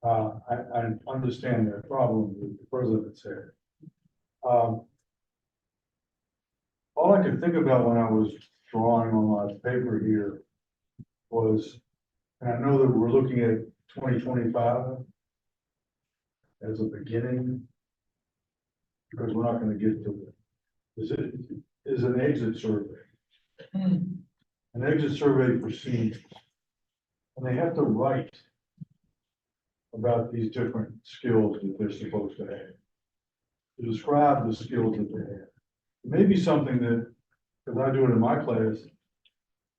I understand that problem that the president said. All I could think about when I was drawing on my paper here was, and I know that we're looking at 2025 as a beginning, because we're not going to get to it, is an exit survey. An exit survey proceeds, and they have to write about these different skills that they're supposed to have, to describe the skills that they have. It may be something that, because I do it in my class,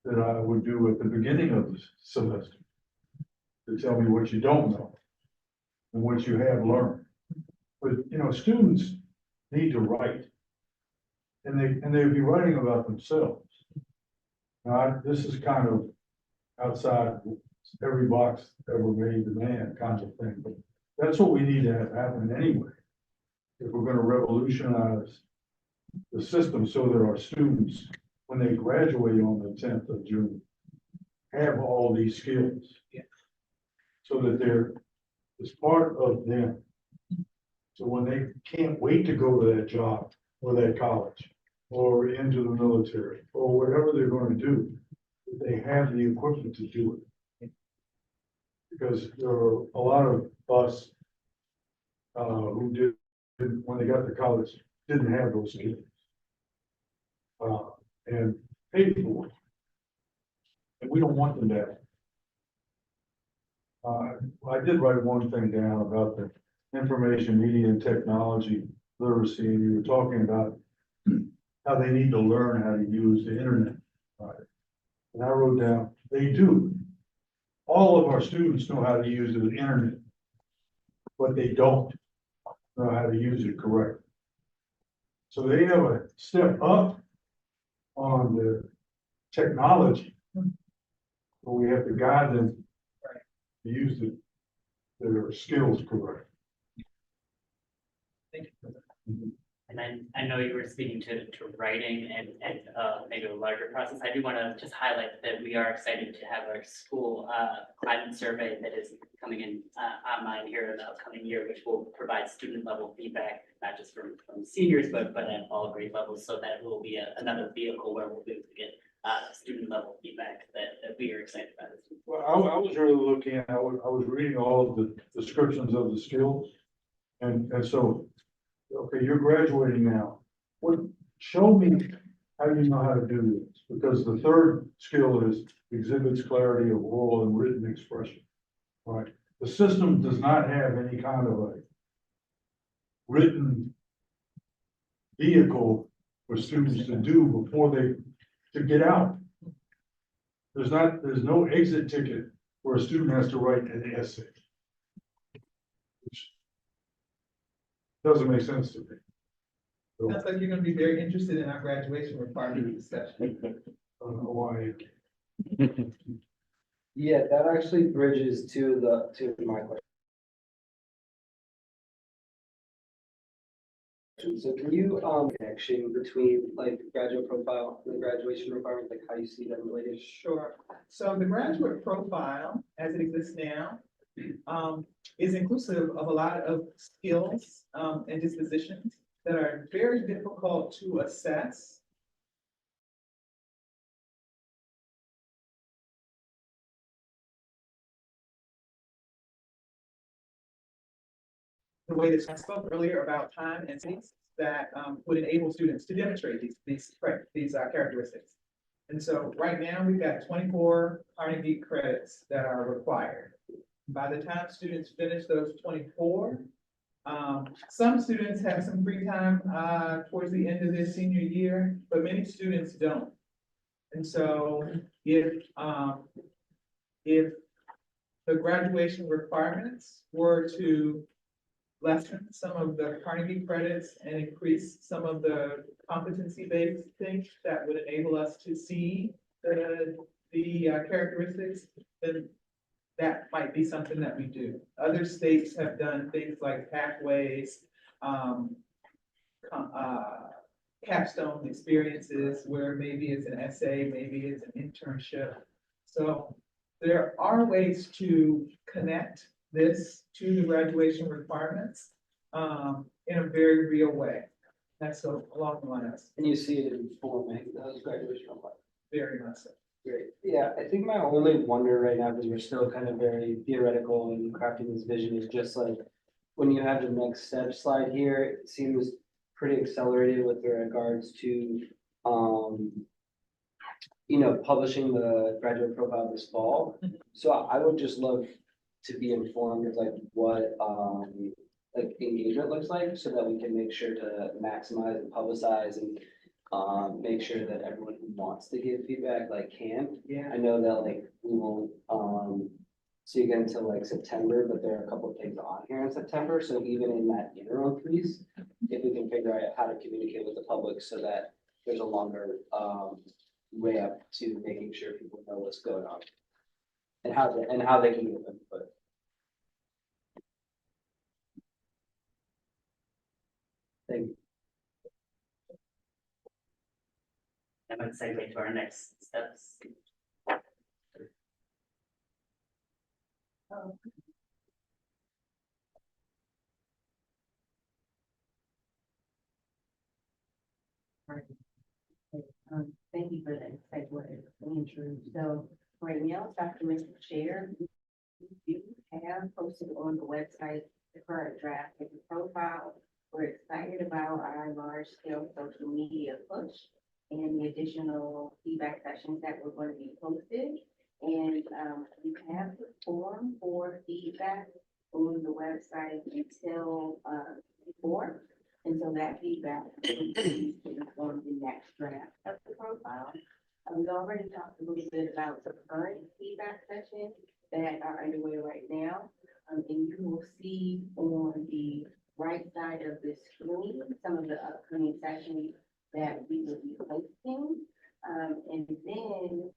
that I would do at the beginning of the semester, to tell me what you don't know and what you have learned. But, students need to write, and they'd be writing about themselves. Now, this is kind of outside every box ever made the man kind of thing, but that's what we need to have happen anyway. If we're going to revolutionize the system so that our students, when they graduate on the 10th of June, have all these skills. Yeah. So that it's part of them. So when they can't wait to go to that job or that college or into the military or whatever they're going to do, they have the equipment to do it. Because there are a lot of us who did, when they got to college, didn't have those skills. And paid for it. And we don't want them to have. I did write one thing down about the information, media, and technology literacy, and you were talking about how they need to learn how to use the internet. Right. And I wrote down, they do. All of our students know how to use the internet, but they don't know how to use it correctly. So they have a step up on the technology, but we have to guide them to use their skills correctly. Thank you for that. And I know you were speaking to writing and, maybe a larger process. I do want to just highlight that we are excited to have our school, climate survey that is coming in, online here in the upcoming year, which will provide student level feedback, not just from seniors, but at all grade levels. So that will be another vehicle where we'll be able to get, student level feedback that we are excited about. Well, I was really looking at, I was reading all of the descriptions of the skills. And so, okay, you're graduating now. Show me how you know how to do this, because the third skill is exhibits clarity of oral and written expression. Right? The system does not have any kind of a written vehicle for students to do before to get out. There's no exit ticket where a student has to write an essay. Which doesn't make sense to me. So, Sounds like you're gonna be very interested in our graduation requirement discussion. I don't know why. Yeah, that actually bridges to my question. So can you, connection between like graduate profile and the graduation requirements, like how you see them related? Sure. So the graduate profile, as it exists now, is inclusive of a lot of skills, and dispositions that are very difficult to assess. The way that I spoke earlier about time and things that, would enable students to demonstrate these characteristics. And so right now, we've got 24 Carnegie credits that are required. By the time students finish those 24, some students have some free time, towards the end of their senior year, but many students don't. And so if the graduation requirements were to lessen some of the Carnegie credits and increase some of the competency-based things that would enable us to see the characteristics, then that might be something that we do. Other states have done things like pathways, capstone experiences where maybe it's an essay, maybe it's an internship. So there are ways to connect this to the graduation requirements, in a very real way. That's along the lines, And you see it informing those graduation requirements. very much so. Great. Yeah, I think my only wonder right now, because we're still kind of very theoretical and crafting this vision, is just like, when you have the next step slide here, it seems pretty accelerated with regards to, publishing the graduate profile this fall. So I would just love to be informed of like what, like engagement looks like, so that we can make sure to maximize and publicize and make sure that everyone who wants to give feedback like can. Yeah. I know that like we won't see again until like September, but there are a couple of things on here in September. So even in that interim piece, if we can figure out how to communicate with the public so that there's a longer way up to making sure people know what's going on and how they can give input. Thank you. I'm going to segue to our next steps. Thank you for that segue, Andrew. So right now, Dr. Chair, you have posted on the website the current draft of the profile. We're excited about our large scale social media push and the additional feedback sessions that we're going to be posted. And you have the form for feedback on the website until before. And so that feedback will be informed in the next draft of the profile. We already talked a little bit about the current feedback sessions that are underway right now. And you will see on the right side of the screen some of the upcoming sessions that we will be hosting. And then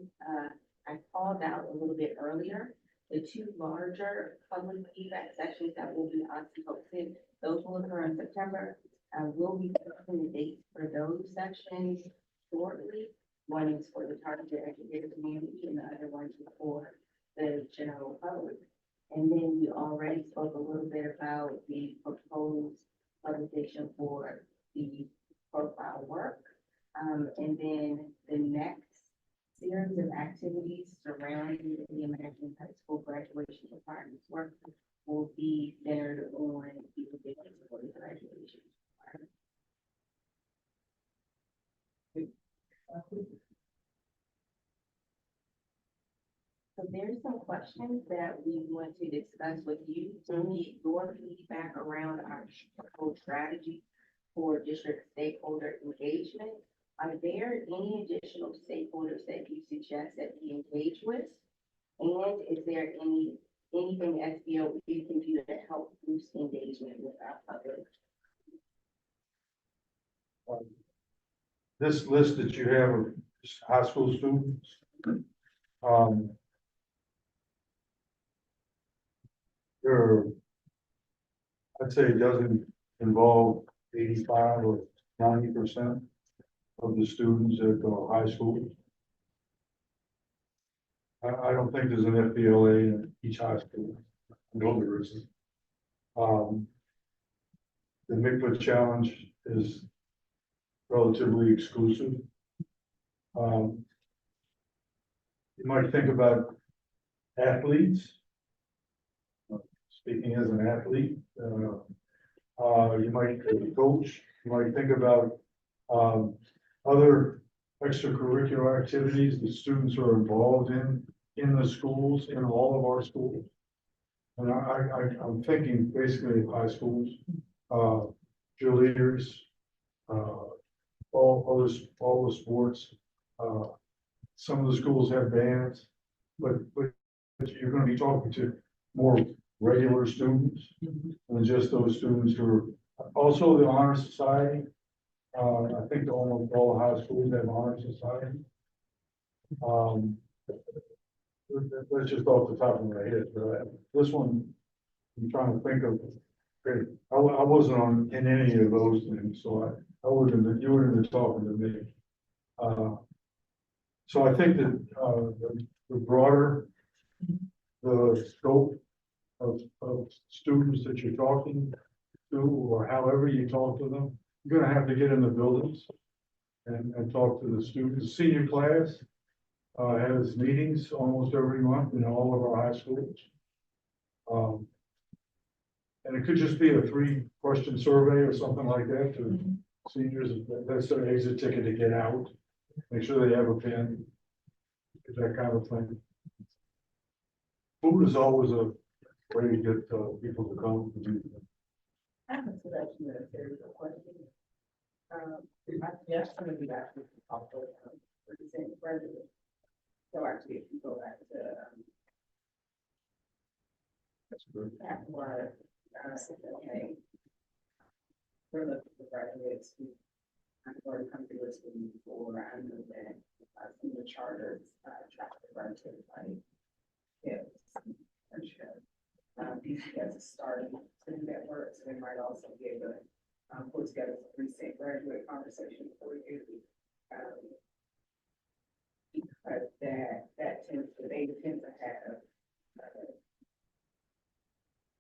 I called out a little bit earlier, the two larger public feedback sessions that will be hosted. Those will occur in September. We'll be posting the dates for those sections shortly. One is for the targeted educator community and the other one is for the general public. And then we already spoke a little bit about the proposed publication for the profile work. And then the next series of activities surrounding the American High School graduation requirements work will be centered on the predictions for the graduation. So there's some questions that we want to discuss with you to get your feedback around our whole strategy for district stakeholder engagement. Are there any additional stakeholders that you suggest that we engage with? And is there anything SBOE can do to help boost engagement with our public? This list that you have of high school students, I'd say it doesn't involve 85 or 90% of the students at the high school. I don't think there's an FBLA in each high school. I know there isn't. The MICVA challenge is relatively exclusive. You might think about athletes. Speaking as an athlete, you might coach, you might think about other extracurricular activities that students are involved in the schools, in all of our schools. And I'm thinking basically of high schools, cheerleaders, all the sports. Some of the schools have bands, but you're gonna be talking to more regular students than just those students who are also the honor society. I think almost all the high schools have honor society. That's just off the top of my head, but this one, I'm trying to think of. Okay, I wasn't in any of those things, so you wouldn't have been talking to me. So I think that the broader the scope of students that you're talking to, or however you talk to them, you're gonna have to get in the buildings and talk to the students. Senior class has meetings almost every month in all of our high schools. And it could just be a 3-question survey or something like that to seniors. That's their exit ticket to get out. Make sure they have a pen, that kind of thing. Food is always a way to get people to come to do that. I have a selection of a series of questions. Yes, some of you actually also represent president. So actually, if you go back to afterward, okay, we're looking for graduates who have already come through this before. I know that some of the charters track the graduate, like these as a start to do that work. So they might also be able to put together a recent graduate conversation for you. Because that tends to, they tend to have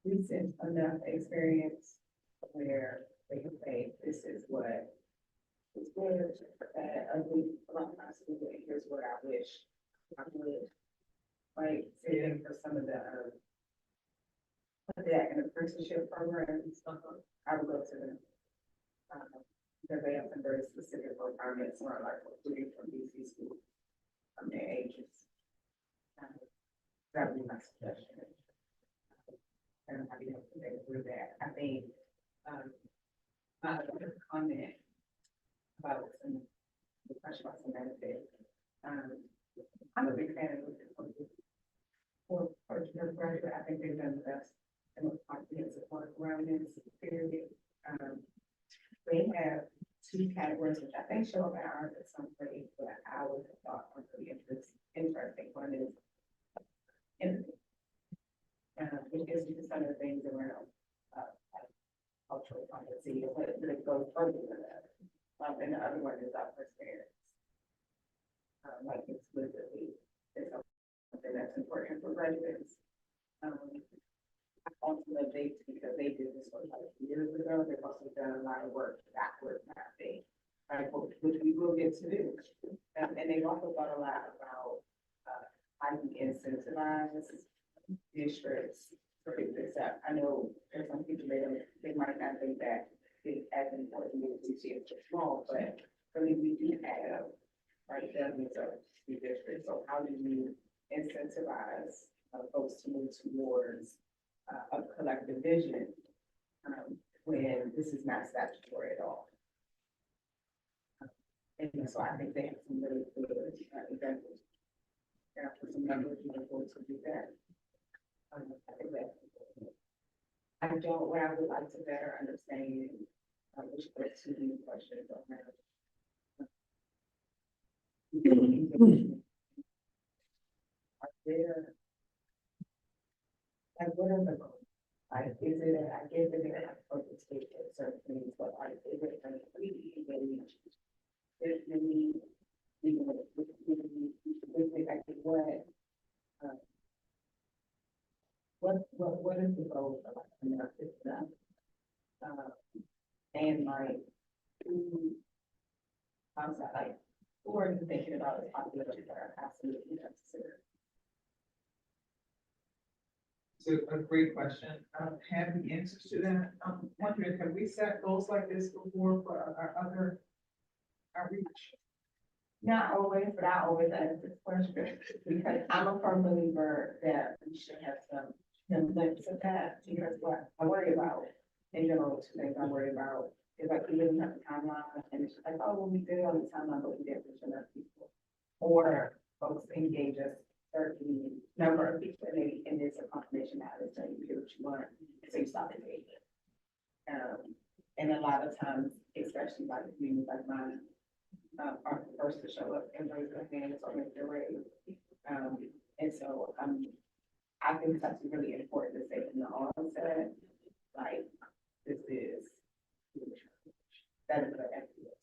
recent enough experience where they can say, this is what is good, ugly, about my school, and here's what I wish I would. Like, sitting for some of the that and apprenticeship programs, I would go to them. Because they have some very specific requirements or like recruiting from DC schools from their ages. That would be my suggestion. And how do you have to do that? I think my other comment about some the question about some benefits. I'm a big fan of for graduate. I think they've done the best and most comprehensive work around this period. They have 2 categories, which I think show up in ours at some point, but I would have thought were really interesting. One is empathy, which gives you some of the things around cultural competency, but it goes further than that. And the other one is our experience. Like explicitly, it's something that's important for graduates. I also love dates because they did this work like years ago. They've also done a lot of work backward mapping, right, which we will get to do. And they've also thought a lot about how you incentivize districts for people to accept. I know there's some people they might not think that it's as important as you see it's small, but really we do have right dozens of school districts. So how do you incentivize folks to move towards a collective vision when this is not statutory at all? And so I think they have some really good examples. For some numbers, you know, folks who do that. I think that's important. I don't, what I would like to better understand, which was two new questions on that. Are there, like, what are the goals? Like, is it, I guess they're gonna have to focus on certain things, but like, is it like really engaged? There's really, even with like what is the goal for like the nerve system? And like, who, outside, like, who are you thinking about as populations that are absolutely necessary? It's a great question. I don't have the answers to that. I'm wondering, have we set goals like this before for our other outreach? Not always, but I always ask this question because I'm a firm believer that we should have some semblance of that. Because what I worry about in general, two things I worry about is like we didn't have a timeline and it's just like, oh, well, we did on the timeline, but we didn't reach enough people. Or folks engage a certain number of people and maybe and there's a confirmation now that's saying you do what you want, so you stop engaging. And a lot of times, especially like communities like mine, are the first to show up and raise their hands or make their raise. And so I think that's really important to say from the onset, like, this is that is the excellence.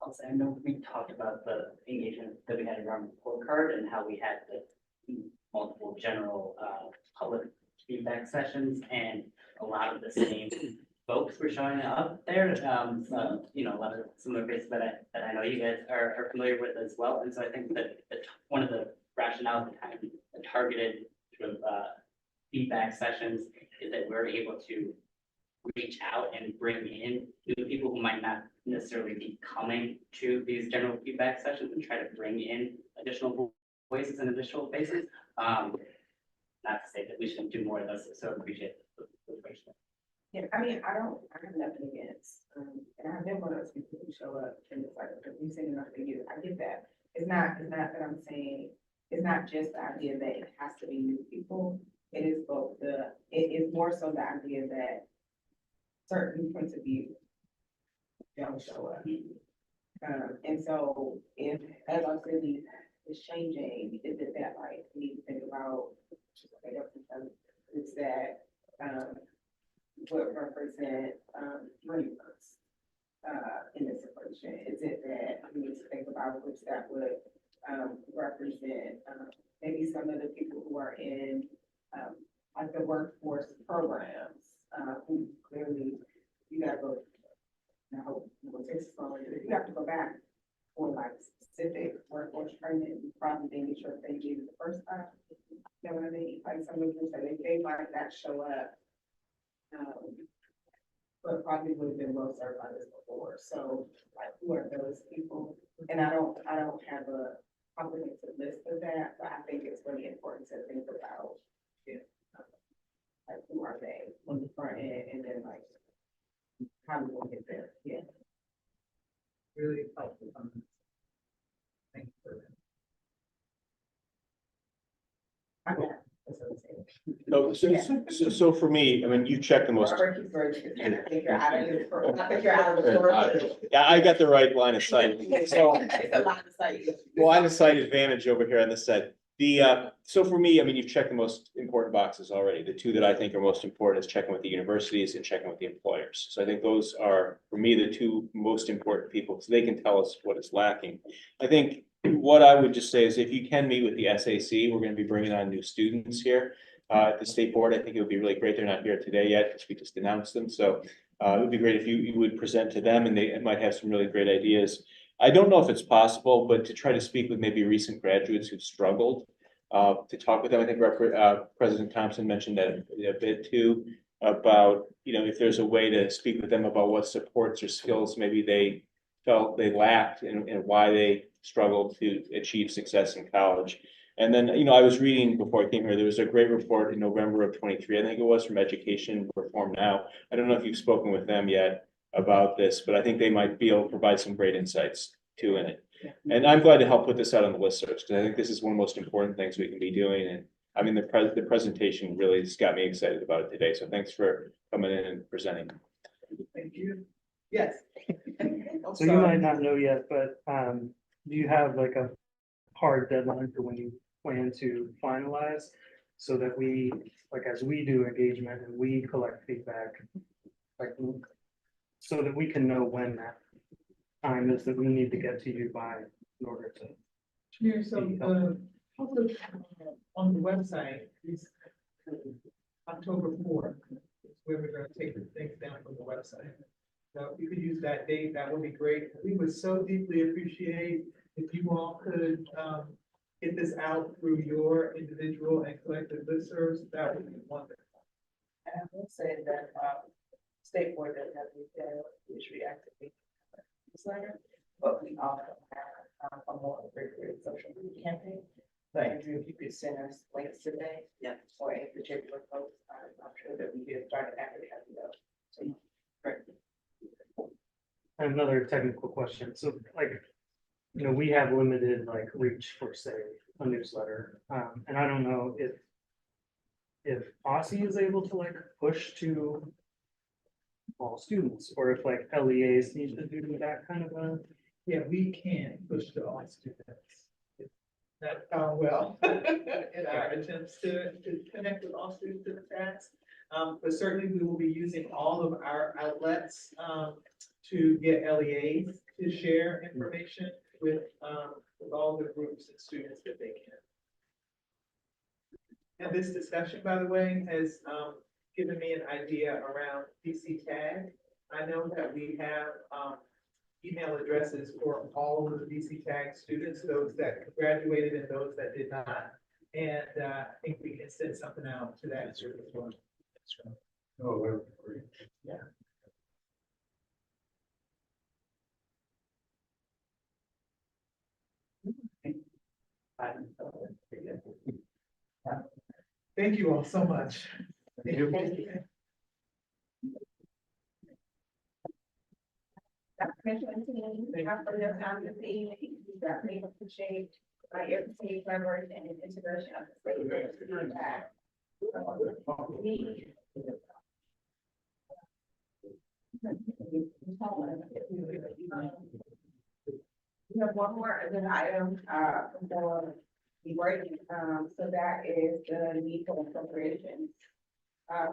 Also, I know we talked about the engagement that we had around the report card and how we had the multiple general public feedback sessions and a lot of the same folks were showing up there. So, you know, a lot of some of the faces that I know you guys are familiar with as well. And so I think that one of the rationale behind the targeted sort of feedback sessions is that we're able to reach out and bring in new people who might not necessarily be coming to these general feedback sessions and try to bring in additional voices and additional faces. Not to say that we shouldn't do more of those, so I appreciate the question. Yeah, I mean, I have nothing against, and I've been one of those people who show up and it's like, we've seen enough for you. I get that. It's not that I'm saying, it's not just the idea that it has to be new people. It is both it is more so the idea that certain points of view don't show up. And so if, as our city is changing, is it that like we need to think about, is that, what represent, dreamers, in this equation? Is it that we need to think about which that would, represent, maybe some of the people who are in, like the workforce programs, who clearly, you gotta go, I hope no one takes it from you, you have to go back for like specific workforce training, you probably didn't get sure if they did it the first time. You know what I mean? Like some of them say they might not show up. But probably would have been well served by this before. So like, who are those people? And I don't have a comprehensive list of that, but I think it's really important to think about, you know, like, who are they on the front end, and then like, how do we get there? Yeah. Really helpful. Thank you for that. Okay. That's what I'm saying. No, so for me, I mean, you check the most. Robert keeps writing, I think you're out of his, I think you're out of the story. Yeah, I got the right line of sight. So, It's a line of sight. line of sight advantage over here on this side. So for me, I mean, you've checked the most important boxes already. The two that I think are most important is checking with the universities and checking with the employers. So I think those are, for me, the two most important people, because they can tell us what is lacking. I think what I would just say is if you can meet with the SAC, we're gonna be bringing on new students here. At the state board, I think it would be really great. They're not here today yet, because we just announced them. So it would be great if you would present to them, and they might have some really great ideas. I don't know if it's possible, but to try to speak with maybe recent graduates who've struggled, to talk with them. I think President Thompson mentioned that a bit too, about, if there's a way to speak with them about what supports or skills maybe they felt they lacked and why they struggled to achieve success in college. And then, I was reading before I came here, there was a great report in November of 23, I think it was, from Education Reform Now. I don't know if you've spoken with them yet about this, but I think they might be able to provide some great insights too in it. And I'm glad to help put this out on the listservs, because I think this is one of the most important things we can be doing. And I mean, the presentation really just got me excited about it today. So thanks for coming in and presenting. Thank you. Yes. So you might not know yet, but do you have like a hard deadline for when you plan to finalize? So that we, like, as we do engagement and we collect feedback, like, so that we can know when that time is that we need to get to you by in order to. Here, so the public on the website is October 4th, is where we're gonna take the things down from the website. So if you could use that date, that would be great. We would so deeply appreciate if you all could get this out through your individual and collective listservs, that would be wonderful. And I will say that, state board doesn't have to issue actively newsletter, but we also have a more rigorous social media campaign. But Andrew, if you could send us links today. Yeah. Or a particular post, I'm sure that we did start advertising those. So, great. Another technical question. So like, we have limited like reach for, say, a newsletter. And I don't know if OSSI is able to like push to all students, or if like LEAs need to do that kind of a. Yeah, we can push to all students. That well in our attempts to connect with all students in the past. But certainly we will be using all of our outlets to get LEAs to share information with all the groups and students that they can. And this discussion, by the way, has given me an idea around DC tag. I know that we have email addresses for all of the DC tag students, those that graduated and those that did not. And I think we can send something out to that group as well. Oh, that would be great. Yeah. Thank you all so much. Thank you. Thank you for your time this evening. We definitely appreciate your continued collaboration and integration of the state. We have one more agenda item for the break, so that is the need for appropriations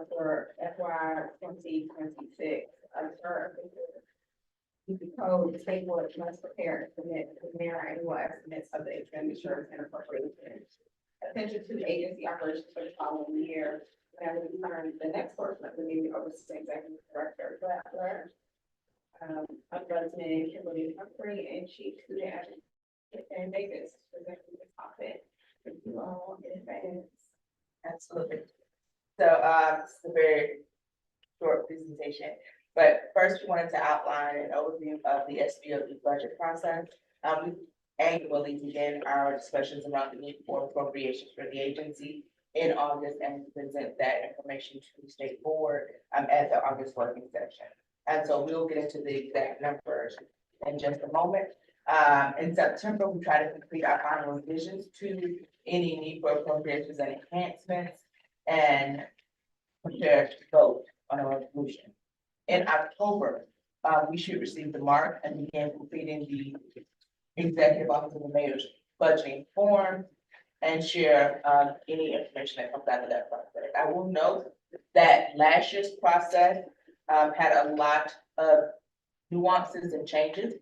for FY 2026. Code, the state board must prepare and submit the mayor annual estimates of the expenditures and appropriations. Attention to agency operations for the following year. And we turn the next portion of the meeting over to the Executive Director, Butler, Ombudsman Kimberly Humphrey, and Chief Student Advocate Dan Davis, presenting the topic. Thank you all in advance. Absolutely. So, it's a very short presentation, but first we wanted to outline an overview of the SBOE budget process. We annually begin our discussions around the need for appropriations for the agency in August and present that information to the state board at the August working session. And so we'll get into the exact numbers in just a moment. In September, we try to complete our final revisions to any need for appropriations and enhancements and prepare to vote on a resolution. In October, we should receive the mark and begin completing the Executive Office of the Mayor's budgeting form. and share, any information that comes out of that process. I will note that last year's process, had a lot of nuances and changes.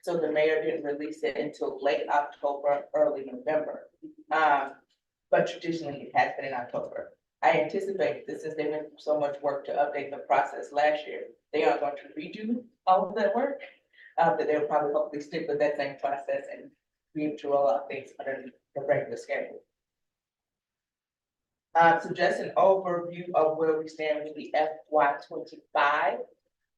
So the mayor didn't release it until late October, early November. But traditionally it has been in October. I anticipate that since they went through so much work to update the process last year, they are going to redo all of that work. That they'll probably hopefully stick with that same process and be able to roll out things under the regular schedule. So just an overview of where we stand with the FY 25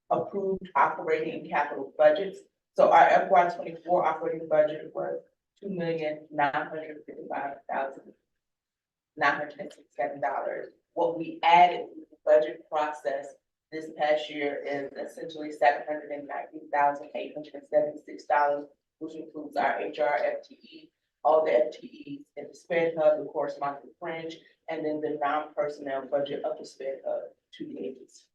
approved operating and capital budgets. So our FY 24 operating budget was $2,955,967. What we added to the budget process this past year is essentially $790,876, which includes our HR FTE, all the FTEs in the sped hub, the corresponding fringe, and then the non-personnel budget of the sped hub to the agency.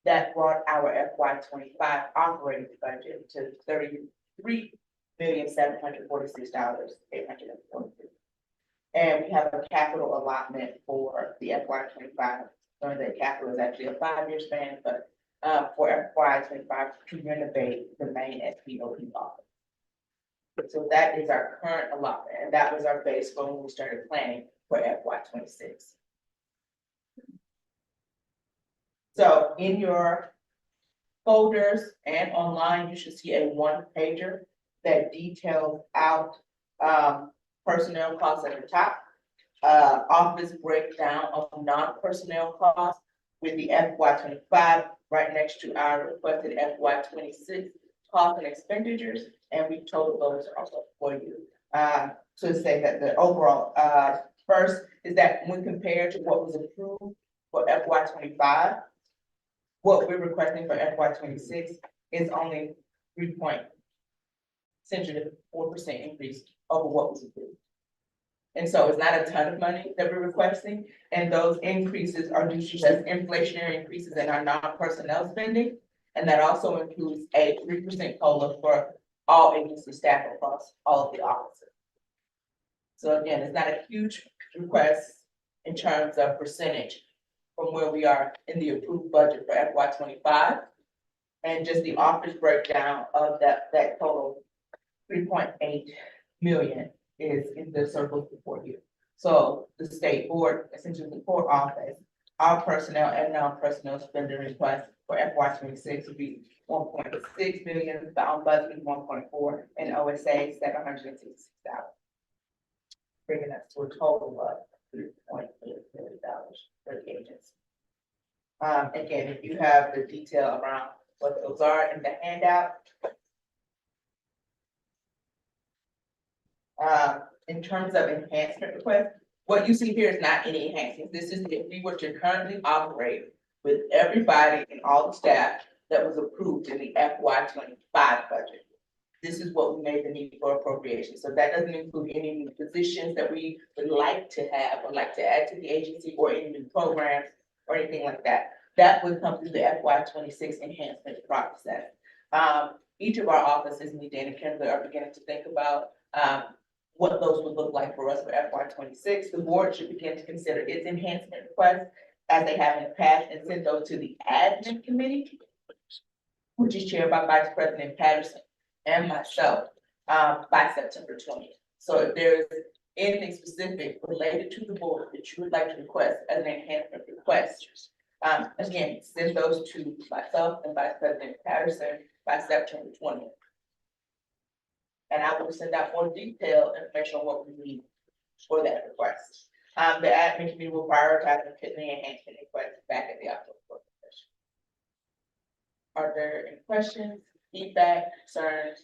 That brought our FY 25 operating budget to $33,746,843. And we have a capital allotment for the FY 25. So that capital is actually a 5-year span, but for FY 25, to renovate the main SBOE office. So that is our current allotment, and that was our base for when we started planning for FY 26. So in your folders and online, you should see a 1-pager that details out personnel costs at the top, office breakdown of non-personnel costs with the FY 25 right next to our requested FY 26 costs and expenditures, and we total those also for you. To say that the overall, first is that when compared to what was approved for FY 25, what we're requesting for FY 26 is only 4% increase over what was approved. And so it's not a ton of money that we're requesting, and those increases are due to just inflationary increases in our non-personnel spending. And that also includes a 3% COLA for all agency staff across all of the offices. So again, it's not a huge request in terms of percentage from where we are in the approved budget for FY 25. And just the office breakdown of that total 3.8 million is in the circle before you. So the state board, essentially the core office, our personnel and non-personnel spending request for FY 26 would be 1.6 million, the ombudsman 1.4, and OSA $766,000. Bringing us to a total of $3.8 million for the agency. Again, if you have the detail around what those are in the handout. In terms of enhancement requests, what you see here is not any enhancements. This is if we were to currently operate with everybody and all the staff that was approved in the FY 25 budget. This is what we made the need for appropriation. So that doesn't include any new positions that we would like to have or like to add to the agency, or any new programs or anything like that. That would come through the FY 26 enhancement process. Each of our offices, me, Dan, and Kimberly, are beginning to think about what those would look like for us for FY 26. The board should begin to consider its enhancement requests as they have in the past, and send those to the admin committee, which is chaired by Vice President Patterson and myself, by September 20th. So if there's anything specific related to the board that you would like to request as an enhancement request, again, send those to myself and Vice President Patterson by September 20th. And I will send out more detailed information on what we need for that request. The admin committee will prioritize and put the enhancement request back at the October session. Are there any questions, feedback, concerns?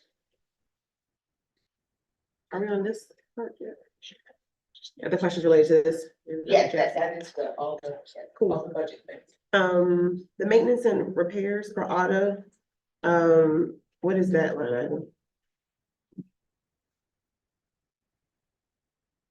Are we on this part yet? Are the questions related to this? Yes, that is the all the budget things. The maintenance and repairs for auto, what is that line item?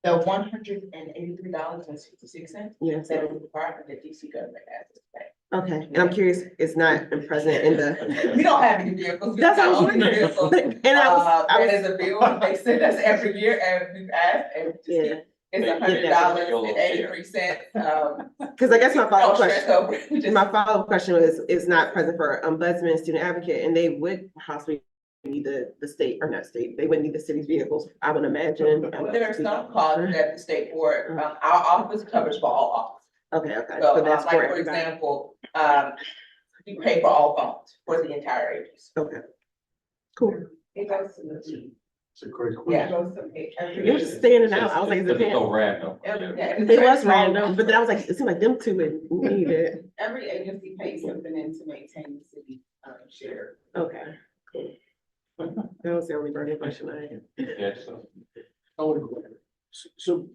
The $183.66. Yes. That is the department that DC government has to pay. Okay, and I'm curious, it's not present in the, We don't have any vehicles. We that's what I don't was own any wondering. vehicles. And I That was, is a bill they send us every year and we've asked and yeah, it's $100.83. because I guess my follow-up question, Over. it. my follow-up question was, is not present for ombudsman, student advocate, and they would possibly need the state, or not state, they would need the city's vehicles, I would imagine. Well, there are some costs that the state board, our office covers for all offices. Okay, So, so that's like, for for everybody. example, we pay for all phones for the entire agency. Okay, cool. It goes to the chief. It's a great Yeah. question. It goes to every. It was just standing out, I was like, is it so random. It was random, but then I was like, it seemed like them two would need it. Every agency pays something in to maintain the city, share. Okay, cool. That was the only burning question I had. Yes, so. So,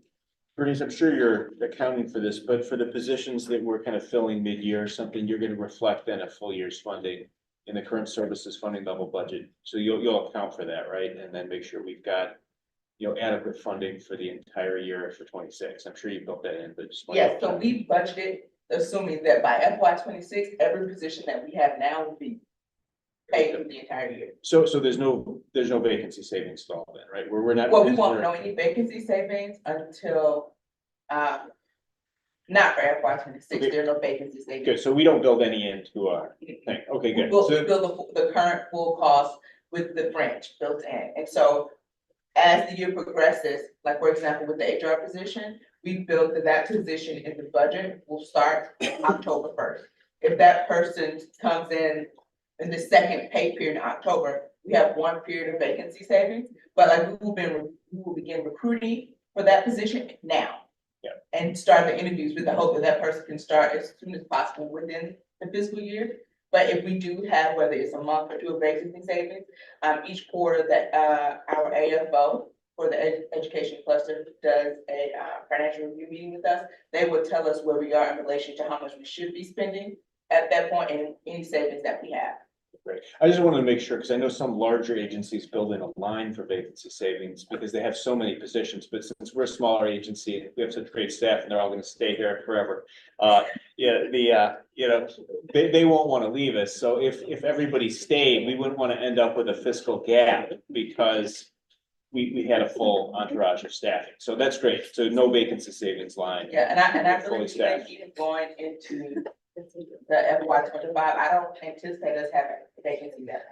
Bernice, I'm sure you're accounting for this, but for the positions that we're kind of filling mid-year or something, you're gonna reflect then a full year's funding in the current services funding level budget. So you'll account for that, right? And then make sure we've got, adequate funding for the entire year for 26. I'm sure you built that in, but just. Yes, so we budgeted, assuming that by FY 26, every position that we have now will be paid for the entire year. So there's no vacancy savings at all then, right? We're not. Well, we won't know any vacancy savings until, not for FY 26, there are no vacancy savings. Good, so we don't build any into our thing. Okay, good. We'll So- build the current full cost with the French built in. And so as the year progresses, like for example, with the HR position, we built that position in the budget will start October 1st. If that person comes in the second pay period in October, we have 1 period of vacancy savings, but like we will begin recruiting for that position now. Yeah. And start the interviews with the hope that that person can start as soon as possible within the fiscal year. But if we do have, whether it's a month or 2 of vacancy savings, each quarter that, our AFO for the education cluster does a, financial review meeting with us, they will tell us where we are in relation to how much we should be spending at that point and any savings that we have. Great. I just wanted to make sure, because I know some larger agencies build in a line for vacancy savings because they have so many positions, but since we're a smaller agency, we have such great staff and they're all gonna stay here forever. They won't want to leave us. So if everybody stayed, we wouldn't want to end up with a fiscal gap because we had a full entourage of staffing. So that's great. So no vacancy savings line. Yeah, and I Fully believe staffed. even going into the FY 25, I don't anticipate us having vacancy that.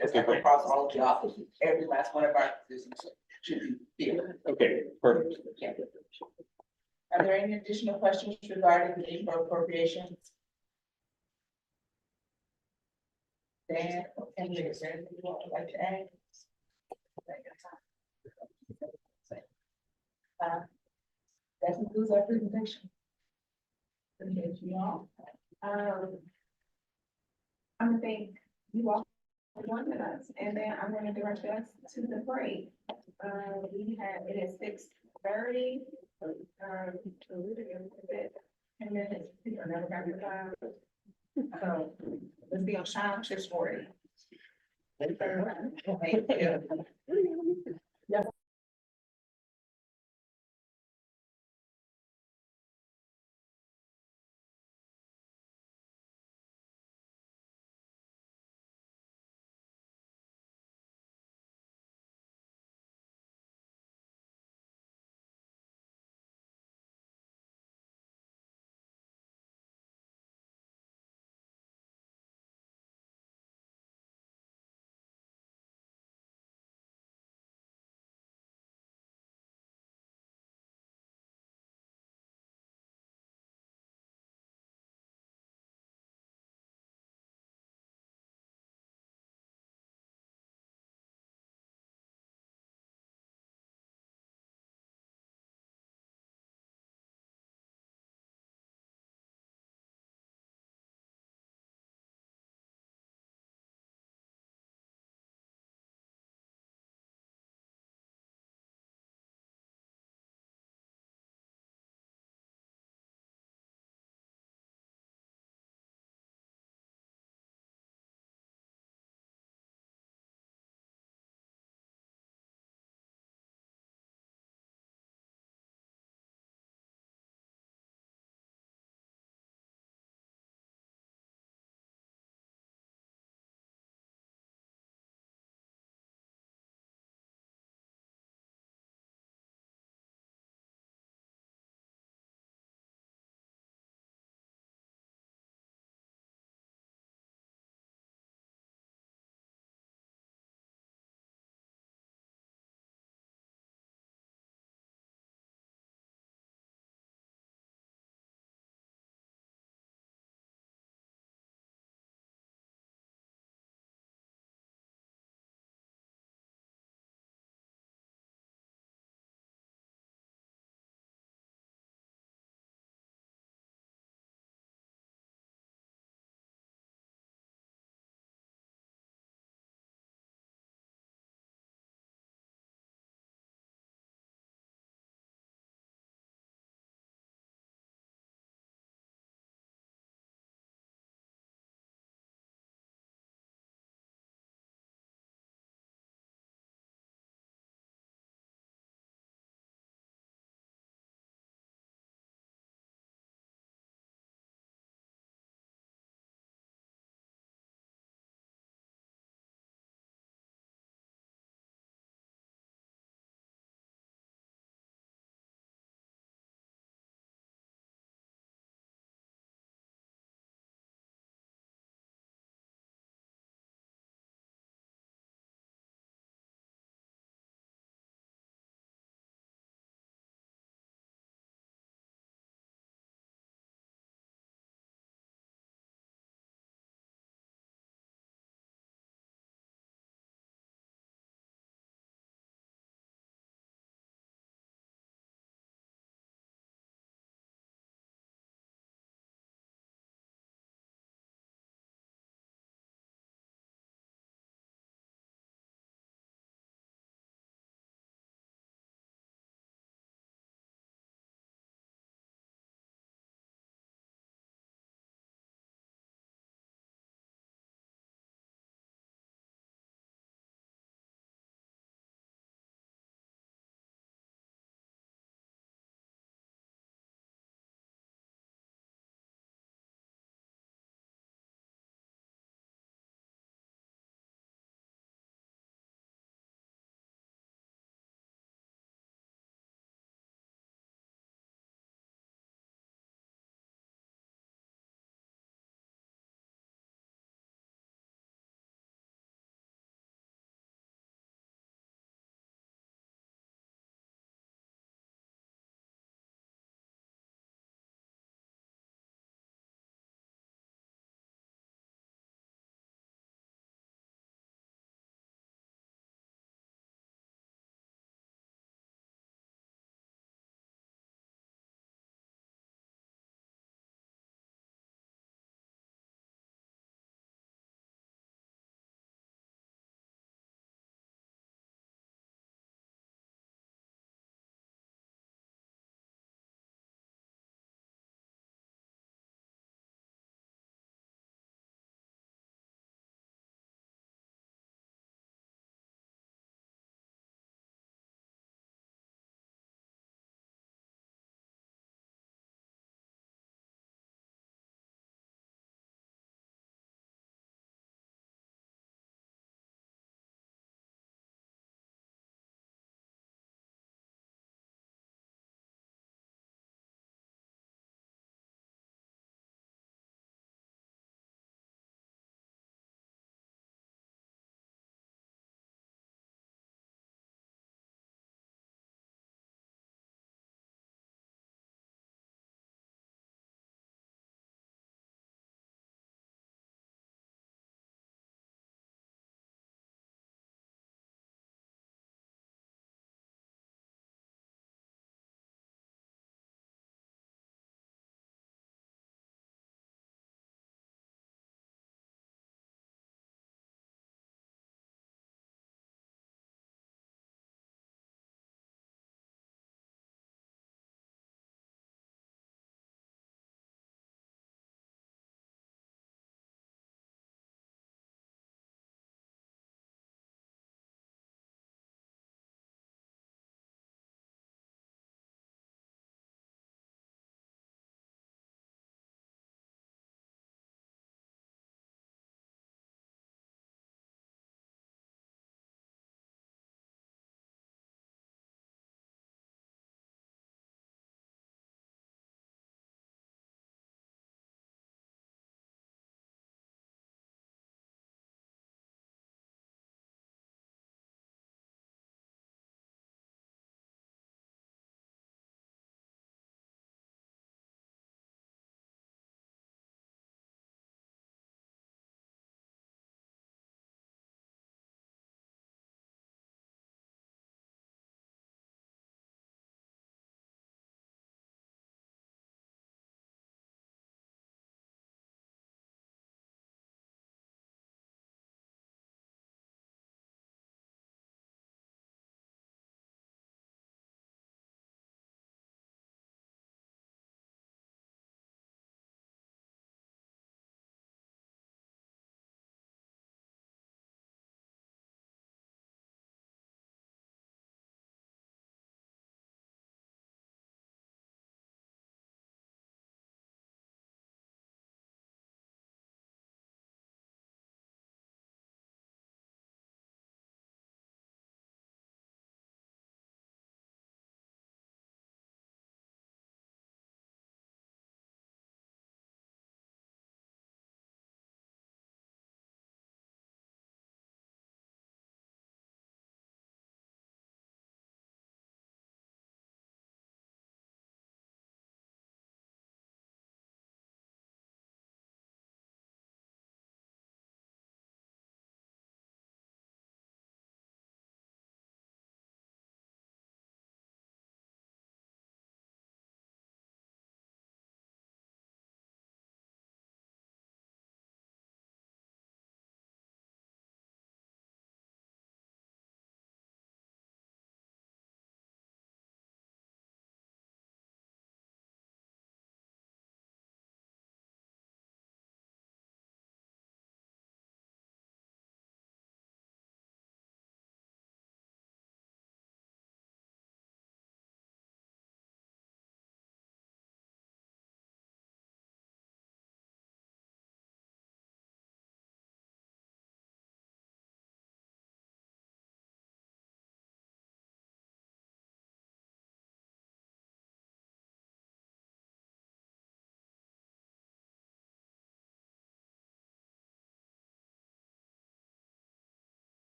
Just Okay, great. across all of the offices, every last one of our positions should be filled. Okay, perfect. Yeah. Are there any additional questions regarding the need for appropriations? Dan, any is there anything you would like to add? That concludes our presentation. Thank you all. I'm gonna thank you all for joining us, and then I'm gonna direct us to the break. We have, it is 6:30. So we're gonna put it 10 minutes, people are never got the time. So let's be on time, 6:40. Thank you.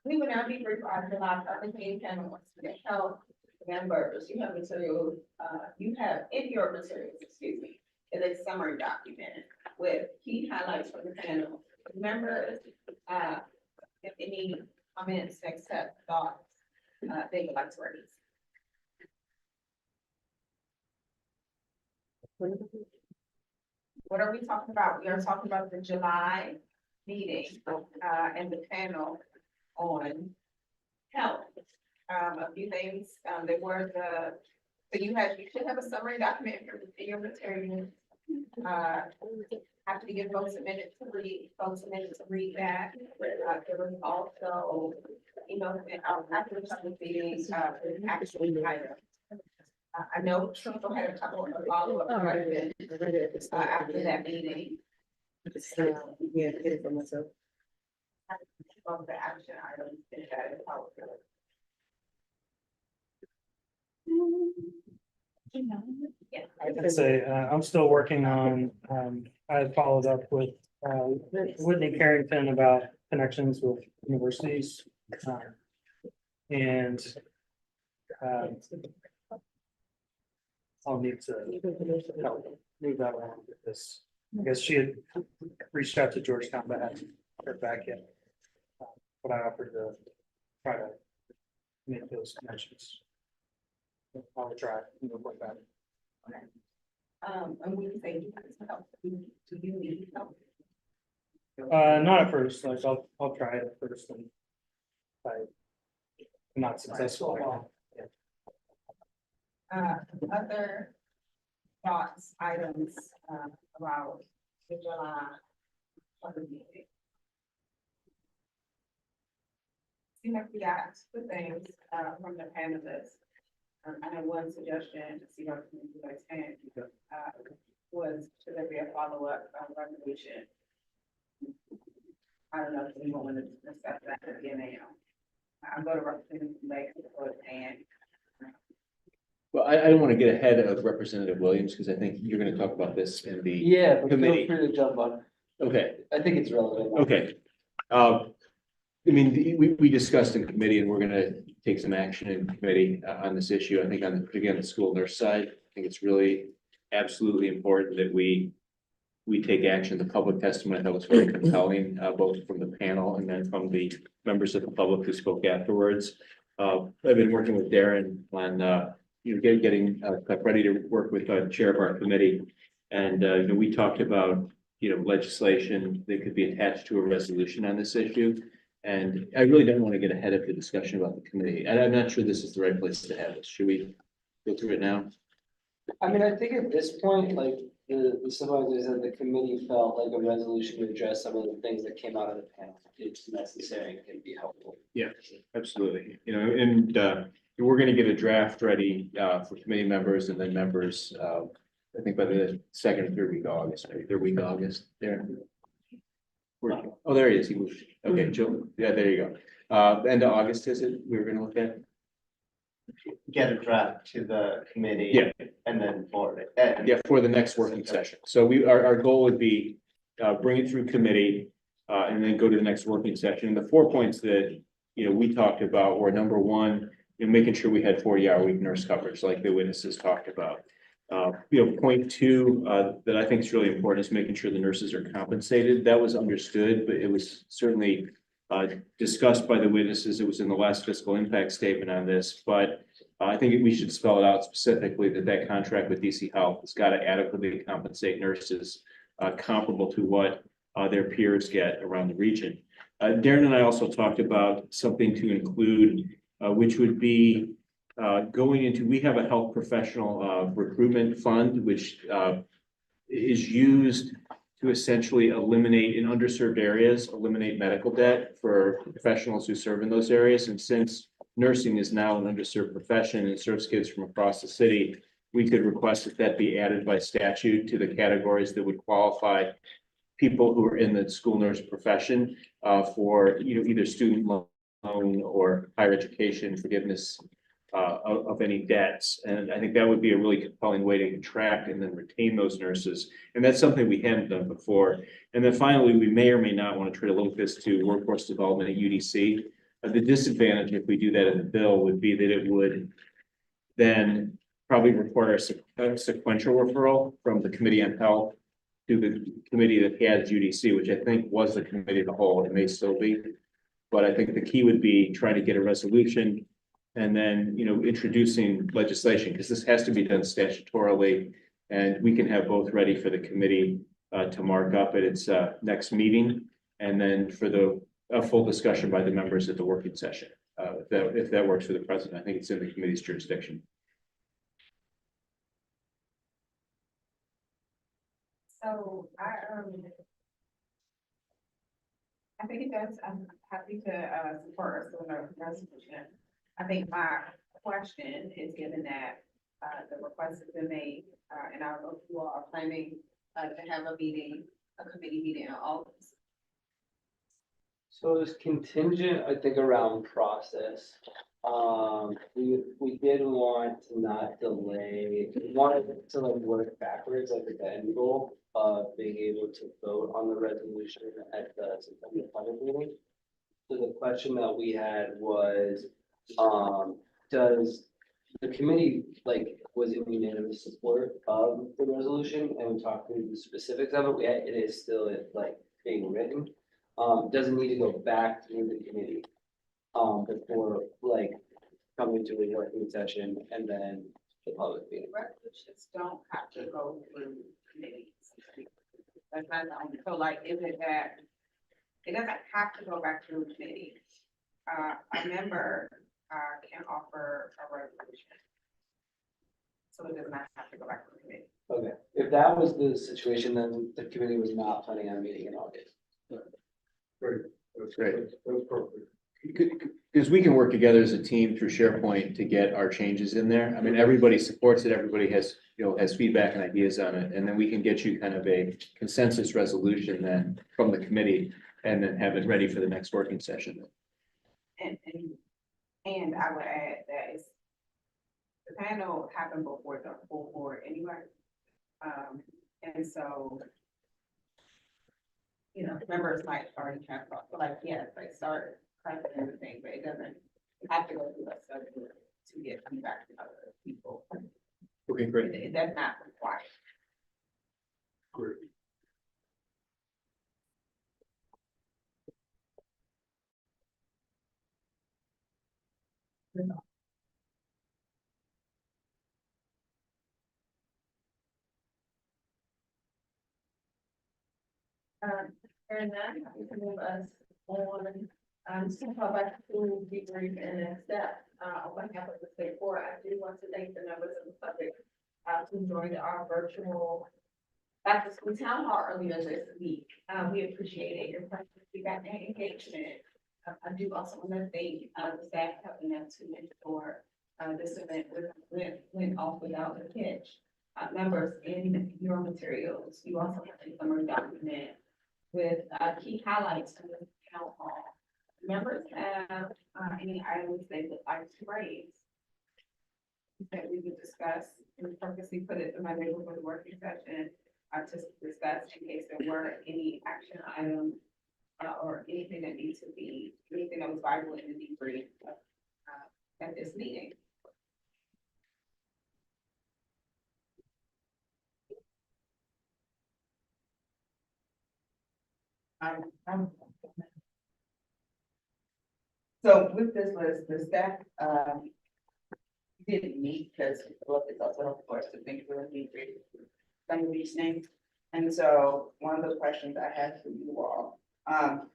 We will now be briefed on July meeting panel on student health members. You have materials, you have in your materials, excuse me, is a summary document with key highlights from the panel. Members, if any comments, next step, thoughts, they would like to raise. What are we talking about? We are talking about the July meeting, and the panel on health. A few things, there were so you should have a summary document in your material. Have to give folks a minute to read that. There was also, after the meeting, actually, I know Trump had a couple of follow-up questions, after that meeting. Yeah, get it from myself. Of the action items that is helpful. Yeah. I can say, I'm still working on, I followed up with, Whitney Carrington about connections with universities. And, I'll need to help move that along with this. I guess she had reached out to Georgetown, but hadn't heard back yet. But I offered to try to make those connections. I'll try and go like that. And we can say, help, do you need help? Not at first, like I'll try it first and if I'm not successful. Other thoughts, items, about the July meeting? Seems like we got two things, from the panelists. I know one suggestion, to see what you guys can, was should there be a follow-up resolution? I don't know if anyone wanted to discuss that again now. I'm going to represent and. Well, I don't want to get ahead of Representative Williams, because I think you're going to talk about this in the, Yeah, but feel Committee. free to jump on. okay, I think it's relevant. okay. I mean, we discussed in committee and we're gonna take some action in committee on this issue. I think again, the school nurse side, I think it's really absolutely important that we take action. The public testimony, I thought was very compelling, both from the panel and then from the members of the public who spoke afterwards. I've been working with Darren on, getting ready to work with chair of our committee. And, we talked about, legislation that could be attached to a resolution on this issue. And I really don't want to get ahead of the discussion about the committee. And I'm not sure this is the right place to have this. Should we go through it now? I mean, I think at this point, like the supervisors and the committee felt like a resolution to address some of the things that came out of the panel. It's necessary and can be helpful. Yeah, absolutely. And we're going to get a draft ready for committee members and then members, I think by the second or third week of August, maybe third week of August there. Oh, there he is. He moved. Okay, Joe. Yeah, there you go. End of August, is it? We were gonna look at? Get a draft to the committee. Yeah. And then forward it. Yeah, for the next working session. So our goal would be, bring it through committee, and then go to the next working session. And the 4 points that, we talked about were number one, making sure we had 40-hour week nurse coverage like the witnesses talked about. Point two, that I think is really important is making sure the nurses are compensated. That was understood, but it was certainly discussed by the witnesses. It was in the last fiscal impact statement on this, but I think we should spell it out specifically that contract with DC Health has got to adequately compensate nurses comparable to what their peers get around the region. Darren and I also talked about something to include, which would be going into, we have a health professional recruitment fund, which is used to essentially eliminate in underserved areas, eliminate medical debt for professionals who serve in those areas. And since nursing is now an underserved profession and serves kids from across the city, we could request that be added by statute to the categories that would qualify people who are in the school nurse profession for either student loan or higher education forgiveness of any debts. And I think that would be a really compelling way to attract and then retain those nurses. And that's something we hadn't done before. And then finally, we may or may not want to try to link this to workforce development at UDC. The disadvantage if we do that in the bill would be that it would then probably require a sequential referral from the Committee on Health to the committee that has UDC, which I think was the committee of the whole, it may still be. But I think the key would be trying to get a resolution and then, introducing legislation, because this has to be done statutorily. And we can have both ready for the committee to mark up at its next meeting. And then for a full discussion by the members at the working session, if that works for the president. I think it's in the committee's jurisdiction. So I think it does, I'm happy to support a resolution. I think my question is, given that the request has been made, and I don't know if you all are planning to have a committee meeting in August. So it's contingent, I think, around process. We did want to not delay, we wanted to like work backwards, like at the end goal of being able to vote on the resolution at the September public meeting. So the question that we had was, does the committee, was in unanimous support of the resolution? And we talked through the specifics of it. It is still being written. Doesn't need to go back through the committee before coming to a working session and then the public meeting. Resolutions don't have to go through committees. That's not the only, so it doesn't have to go back through committee. A member can offer a resolution. So it does not have to go back to the committee. Okay, if that was the situation, then the committee was not planning on meeting in August. Great. That's great. That's perfect. Because we can work together as a team through SharePoint to get our changes in there. I mean, everybody supports it. Everybody has feedback and ideas on it. And then we can get you kind of a consensus resolution then from the committee and then have it ready for the next working session. And I would add that the panel happened before the full board anyway. And so, members might already have thought, start typing everything, but it doesn't have to go through that study to get feedback from other people. Okay, great. It does not require. Great. And that we can move us on, to talk about school debrief and next step. On behalf of the state board, I do want to thank the members of the public who joined our virtual back to school town hall earlier this week. We appreciate your questions, feedback, and engagement. I do also want to thank the staff helping us to ensure this event went off without a hitch. Members, in your materials, you also have a summary document with key highlights from the town hall. Members have any items they would like to raise that we would discuss, and purposely put it in my neighborhood working session to discuss in case there were any action items or anything that was vital in the debrief at this meeting. So with this list, the staff, didn't meet because it's also helpful for us to think through and debrief some of these things. And so one of the questions I have for you all,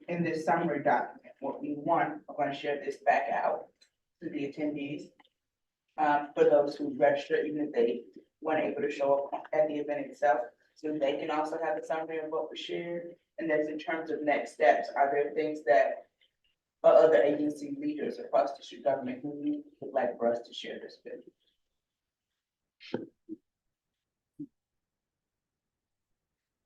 in this summary document, what we want, I'm going to share this back out to the attendees. For those who registered, even if they weren't able to show up at the event itself, so they can also have a summary of what was shared. And that's in terms of next steps. Are there things that other agency leaders across district government who you would like for us to share this with?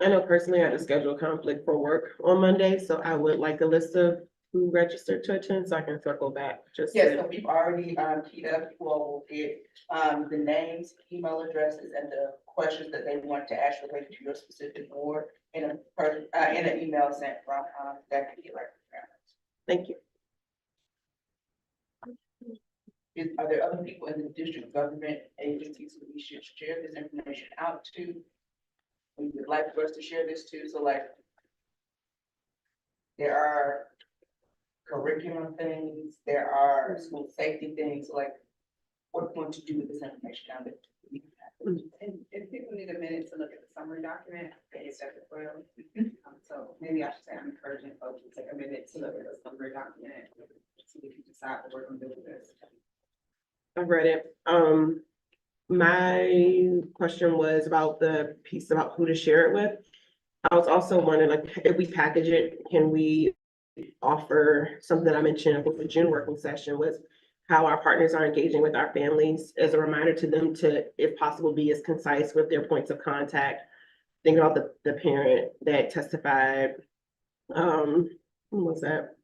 I know personally I had a schedule conflict for work on Monday, so I would like a list of who registered to attend, so I can circle back, just. Yes, so we've already, keyed up, you all will get, the names, email addresses, and the questions that they want to ask related to your specific board in in an email sent from, Deputy Director. Thank you. Are there other people in the district government agencies who we should share this information out to? We would like for us to share this to, so like, there are curriculum things, there are school safety things, like, what we want to do with this information now that we have. And if people need a minute to look at the summary document, it's separate for them. So maybe I should say I'm encouraging folks to take a minute to look at the summary document. So we can decide what we're gonna do with this. I've read it. My question was about the piece about who to share it with. I was also wondering, like, if we package it, can we offer something I mentioned, I think the June working session was how our partners are engaging with our families as a reminder to them to, if possible, be as concise with their points of contact. Think about the parent that testified, when was that?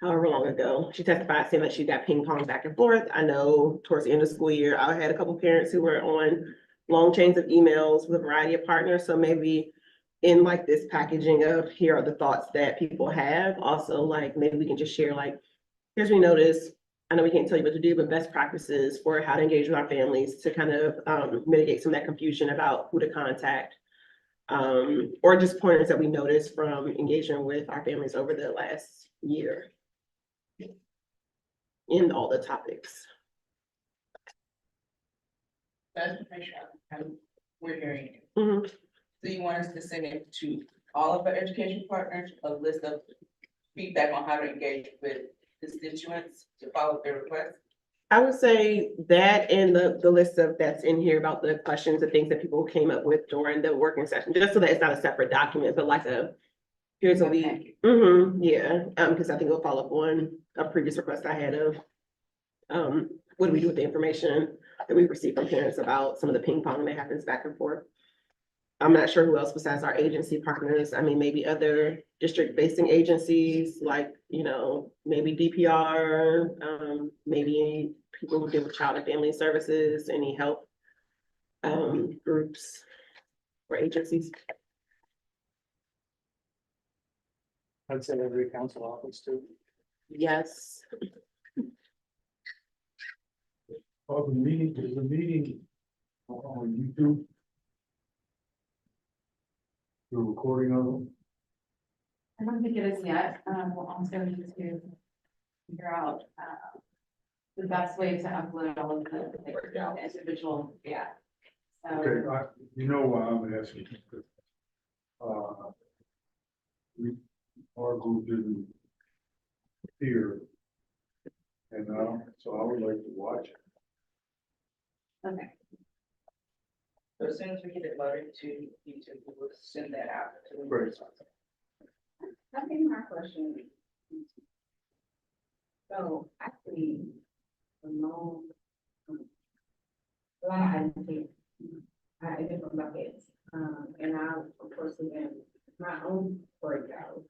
However long ago, she testified saying that she got ping pong back and forth. I know towards the end of school year, I had a couple parents who were on long chains of emails with a variety of partners, so maybe in like this packaging of here are the thoughts that people have, also like maybe we can just share like, here's what we noticed. I know we can't tell you what to do, but best practices for how to engage with our families to kind of mitigate some of that confusion about who to contact. Or just pointers that we noticed from engaging with our families over the last year in all the topics. That's information we're hearing. Mhm. So you want us to send it to all of our education partners, a list of feedback on how to engage with constituents to follow their requests? I would say that and the list of that's in here about the questions and things that people came up with during the working session, just so that it's not a separate document, but like here's what we, yeah, because I think it'll follow up on a previous request I had of, what do we do with the information that we received from parents about some of the ping pong that happens back and forth. I'm not sure who else besides our agency partners. I mean, maybe other district basing agencies like, maybe DPR, maybe people who deal with child and family services, any help groups or agencies. I'd say every council office too. Yes. Oh, is the meeting on YouTube? The recording of them? I don't think it is yet. We'll also need to figure out, the best way to upload all of the individual, yeah. Okay, you know why I'm asking. Our group didn't appear. And so I would like to watch it. Okay. So as soon as we get it loaded to YouTube, we'll send that out to the. Great. I think my question. So actually, alone, a lot of items here, in different buckets, and I, of course, again, my own breakout,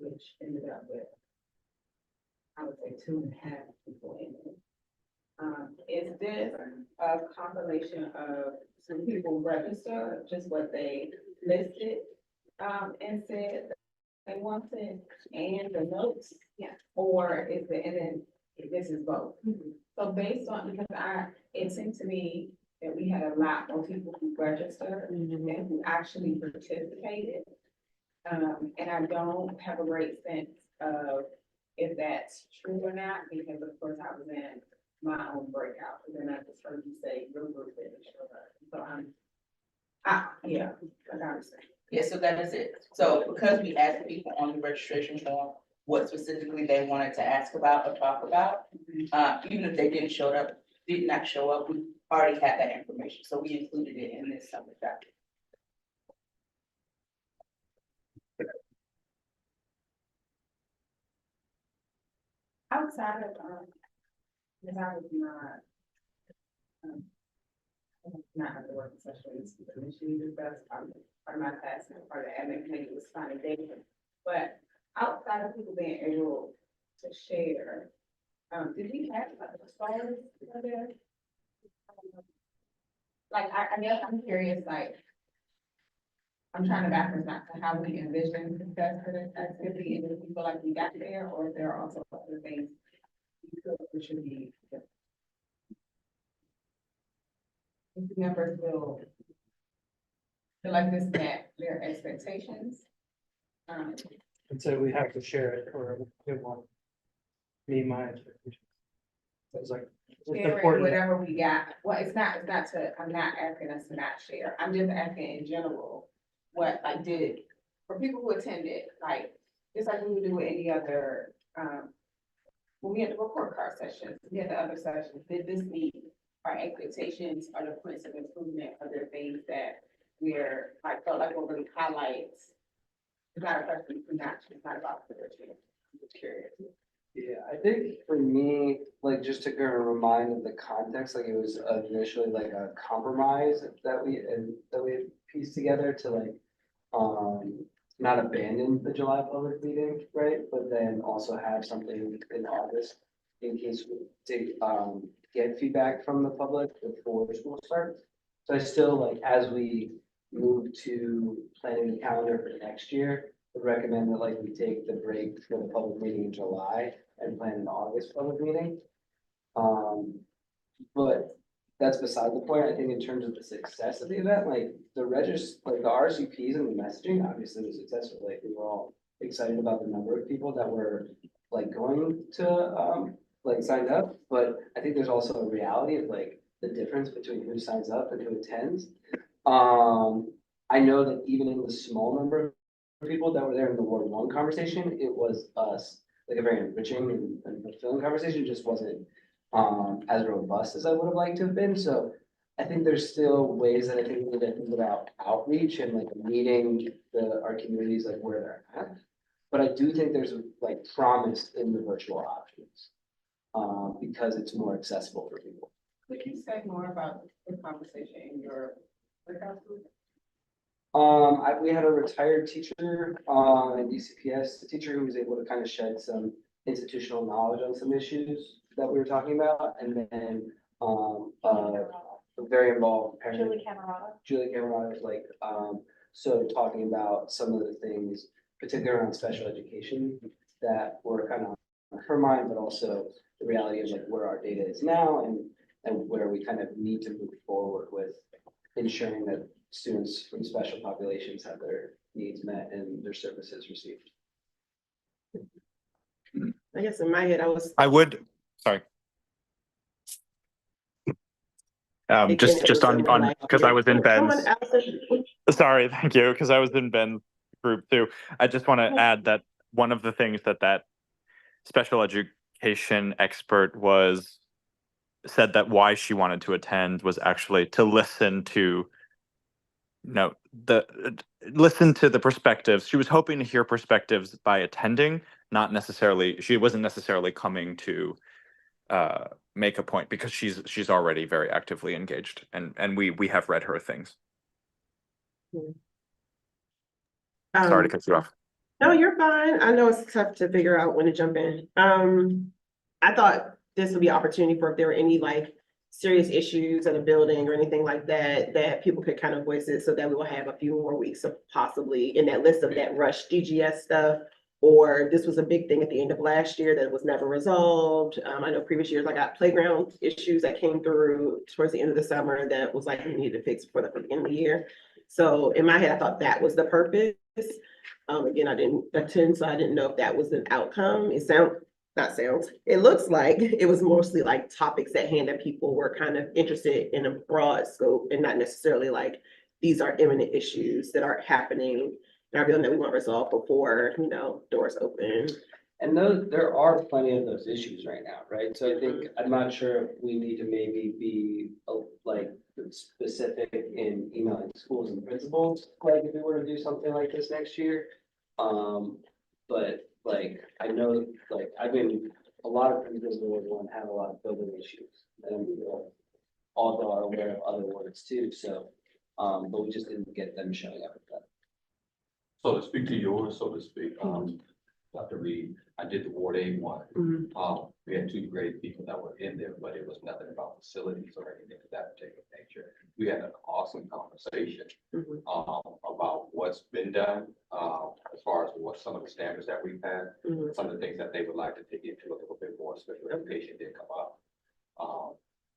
which ended up with, I would say 2.5 people in it. Is this a compilation of some people register, just what they listed, and said they wanted, and the notes? Yeah. Or is it, and then this is both? So based on, because it seemed to me that we had a lot more people who registered and who actually participated. And I don't have a great sense of if that's true or not, because of course I was in my own breakout, and then I just heard you say your group didn't show up. So yeah, I understand. Yeah, so that is it. So because we asked people on the registration form what specifically they wanted to ask about or talk about, even if they did not show up, we already had that information, so we included it in this summary document. Outside of, because I was not at the working sessions, initially discussed, part of my task and part of the admin committee was finding data. But outside of people being able to share, did we have like slides there? Like, I guess I'm curious, like, I'm trying to backwards map to how we envision success for this activity, and if we feel like we got there, or if there are also other things we feel we should be. If the members feel like this met their expectations. And so we have to share it or it won't meet my expectations. So it's like, it's Sharing important. whatever we got, well, I'm not asking us to not share, I'm just asking in general, what, like, for people who attended, like, just like we would do with any other, when we had the report card sessions, we had the other sessions, did this meet our expectations, are the points of improvement, are there things that we're, like, felt like were really highlights? It's not a question, it's not about the I'm just curious. Yeah, I think for me, like, just to kind of remind of the context, like, it was initially like a compromise that we pieced together to like, not abandon the July public meeting, right? But then also have something in August in case we get feedback from the public before school starts. So I still, like, as we move to planning the calendar for next year, would recommend that like we take the break for the public meeting in July and plan an August public meeting. But that's beside the point. I think in terms of the success of the event, like the like the RCPs and the messaging obviously was successful. Like we were all excited about the number of people that were like going to like signed up. But I think there's also a reality of like the difference between who signs up and who attends. I know that even in the small number of people that were there in the Ward 1 conversation, it was us, like a very enriching and fulfilling conversation, just wasn't as robust as I would have liked to have been. So I think there's still ways that I think we need to think about outreach and like meeting our communities like where they're at. But I do think there's like promise in the virtual options because it's more accessible for people. Could you say more about the conversation in your breakout group? We had a retired teacher, in DCPS, a teacher who was able to kind of shed some institutional knowledge on some issues that we were talking about, and then, a very involved parent. Julie Camerata was like, so talking about some of the things, particularly around special education, that were kind of on her mind, but also the reality of like where our data is now and where we kind of need to move forward with ensuring that students from special populations have their needs met and their services received. I guess in my head, Sorry. Again, Just it was on last because I year. was in Someone Ben's. else- Sorry, thank you, because I was in Ben's group too. I just want to add that one of the things that special education expert said that why she wanted to attend was actually to listen to listen to the perspectives. She was hoping to hear perspectives by attending, not necessarily, she wasn't necessarily coming to make a point because she's already very actively engaged and we have read her things. Sorry to cut you off. No, you're fine. I know it's tough to figure out when to jump in. I thought this would be an opportunity for if there were any like serious issues in a building or anything like that, that people could kind of voice it so that we will have a few more weeks of possibly in that list of that rush DGS stuff. Or this was a big thing at the end of last year that was never resolved. I know previous years I got playground issues that came through towards the end of the summer that was like we needed to fix for the end of the year. So in my head, I thought that was the purpose. Again, I didn't attend, so I didn't know if that was an outcome. It looks like it was mostly like topics at hand that people were kind of interested in a broad scope and not necessarily like these are imminent issues that are happening in our building that we want resolved before, doors open. And there are plenty of those issues right now, right? So I think, I'm not sure if we need to maybe be like specific in emailing schools and principals, like if we were to do something like this next year. But like, I know, like, a lot of principals in Ward 1 have a lot of building issues. And we all are aware of other wards too, so, but we just didn't get them showing up at that. So to speak to yours, so to speak, Dr. Reed. I did the Ward A one. Mhm. We had two great people that were in there, but it was nothing about facilities or anything of that particular nature. We had an awesome conversation, Mhm. about what's been done, as far as what some of the standards that we've had, Mhm. some of the things that they would like to dig into a little bit more, special education did come up.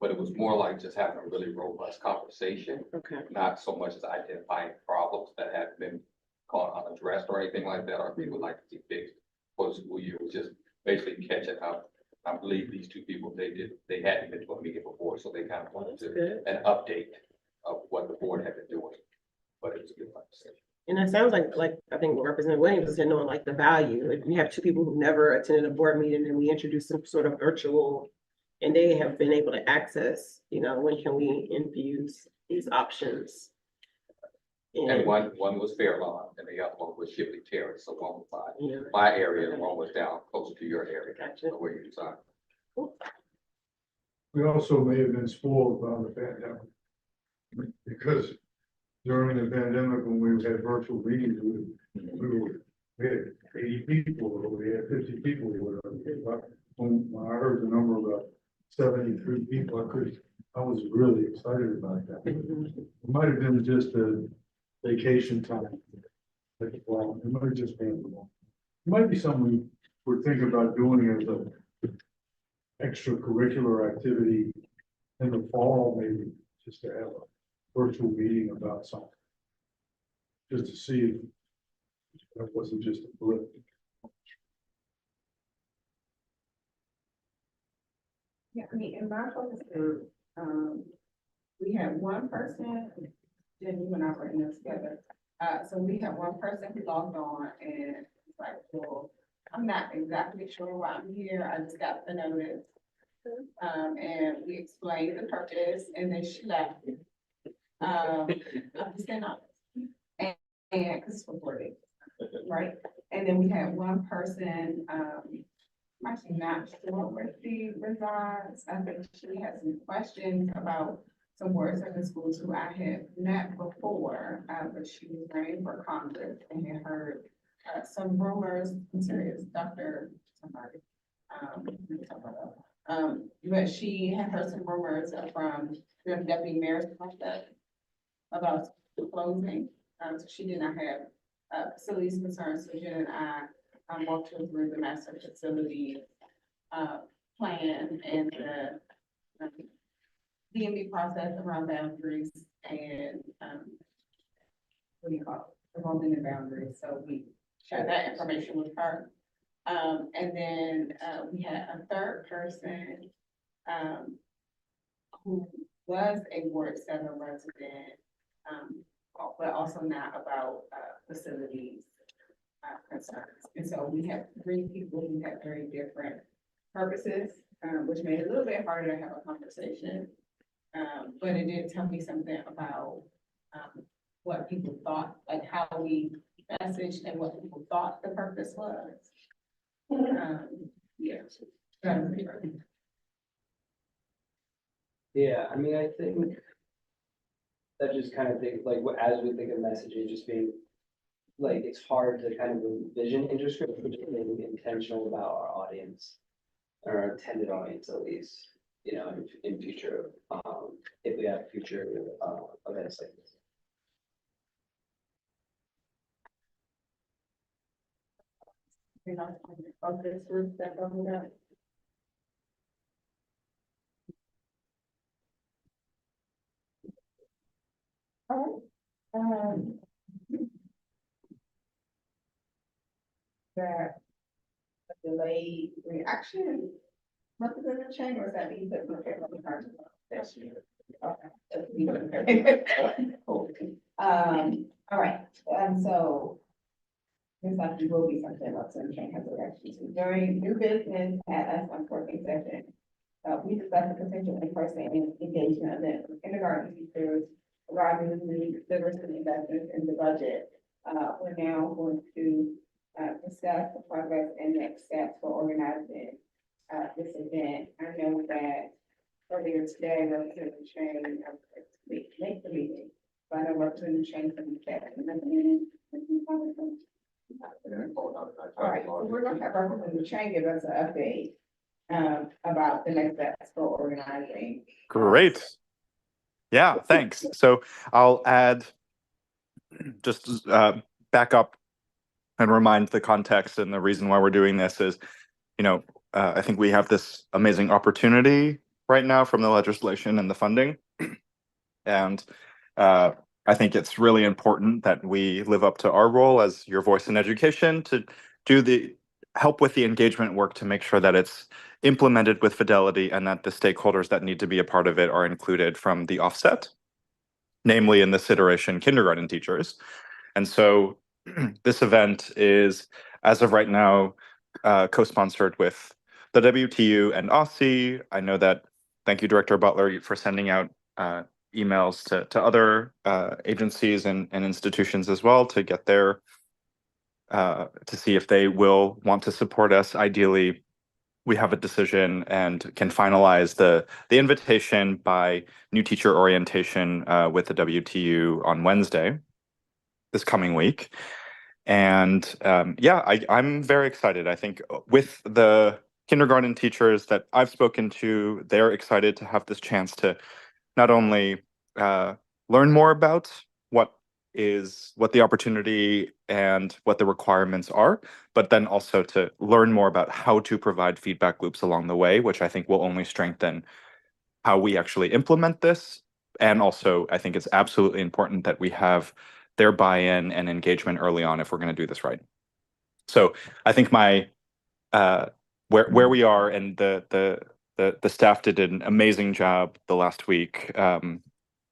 But it was more like just having a really robust conversation, Okay. not so much as identifying problems that have been caught unaddressed or anything like that, or people like to see fixed for the school year. It was just basically catching up. I believe these two people, they hadn't been to a meeting before, so they kind of wanted That's to, good. an update of what the board had been doing. But it was a good conversation. And it sounds like, I think what Representative Williams said, knowing like the value, like we have two people who never attended a board meeting and we introduced some sort of virtual. And they have been able to access, when can we infuse these options? And one was Fairlawn and the other one was Shipley Terrace. So one was Yeah. my area and one was down closer to your area. Gotcha. Where you reside. We also may have been spoiled by the pandemic. Because during the pandemic, when we had virtual meetings, we had 80 people, or we had 50 people, or whatever. But when I heard the number of 73 people, I was really excited about that. It might have been just a vacation time. Like, well, it might have just been, it might be something we're thinking about doing as a extracurricular activity in the fall, maybe, just to have a virtual meeting about something. Just to see if that wasn't just a blip. Yeah, I mean, in my focus group, we had one person, Jen, you and I were in there together. So we had one person who logged on and was like, well, I'm not exactly sure why I'm here. I just got the notice. And we explained the purpose and then she left. I'm just saying, and because it's recorded, right? And then we had one person, I'm actually not sure where she resides. I think she had some questions about some board service schools who I had met before, but she was running for Congress and had heard some rumors. I'm serious, Dr. Somebody. Let me talk about that. But she had heard some rumors from the deputy mayor's office about closing. So she did not have facilities concerns. So Jen and I walked her through the master facility plan and the DMV process around boundaries and what do you call it? Evolving the boundaries. So we shared that information with her. And then we had a third person who was a Ward 7 resident, but also not about facilities concerns. And so we had 3 people who had very different purposes, which made it a little bit harder to have a conversation. But it did tell me something about what people thought, like how we messaged and what people thought the purpose was. Yeah. Yeah, I mean, I think that just kind of think, like, as we think of messaging, just being, like, it's hard to kind of envision interest, but just being intentional about our audience, or our intended audience at least, in future, if we have future, events like this. Of this group that opened up. All right. That a delayed reaction, Representative Chang, or is that me that look at the card? That's you. Okay. Cool. All right, so this actually will be something Representative Chang has a reaction to. During new business at us on working session, we discussed the potential in-person engagement event with kindergarten teachers regarding the diversity investments in the budget. We're now going to discuss the progress and next steps for organizing this event. I know that earlier today, Representative Chang, make the meeting, but I know Representative Chang from the meeting. All right, so we're gonna have Representative Chang give us an update about the next steps for organizing. Great. Yeah, thanks. So I'll add just back up and remind the context, and the reason why we're doing this is, I think we have this amazing opportunity right now from the legislation and the funding. And I think it's really important that we live up to our role as your voice in education to help with the engagement work to make sure that it's implemented with fidelity and that the stakeholders that need to be a part of it are included from the offset, namely in this iteration, kindergarten teachers. And so this event is, as of right now, co-sponsored with the WTU and OSCE. I know that, thank you, Director Butler, for sending out emails to other agencies and institutions as well to get their, to see if they will want to support us. Ideally, we have a decision and can finalize the invitation by new teacher orientation with the WTU on Wednesday, this coming week. And I'm very excited. I think with the kindergarten teachers that I've spoken to, they're excited to have this chance to not only learn more about what the opportunity and what the requirements are, but then also to learn more about how to provide feedback loops along the way, which I think will only strengthen how we actually implement this. And also, I think it's absolutely important that we have their buy-in and engagement early on if we're going to do this right. So I think my where we are, and the staff did an amazing job the last week. And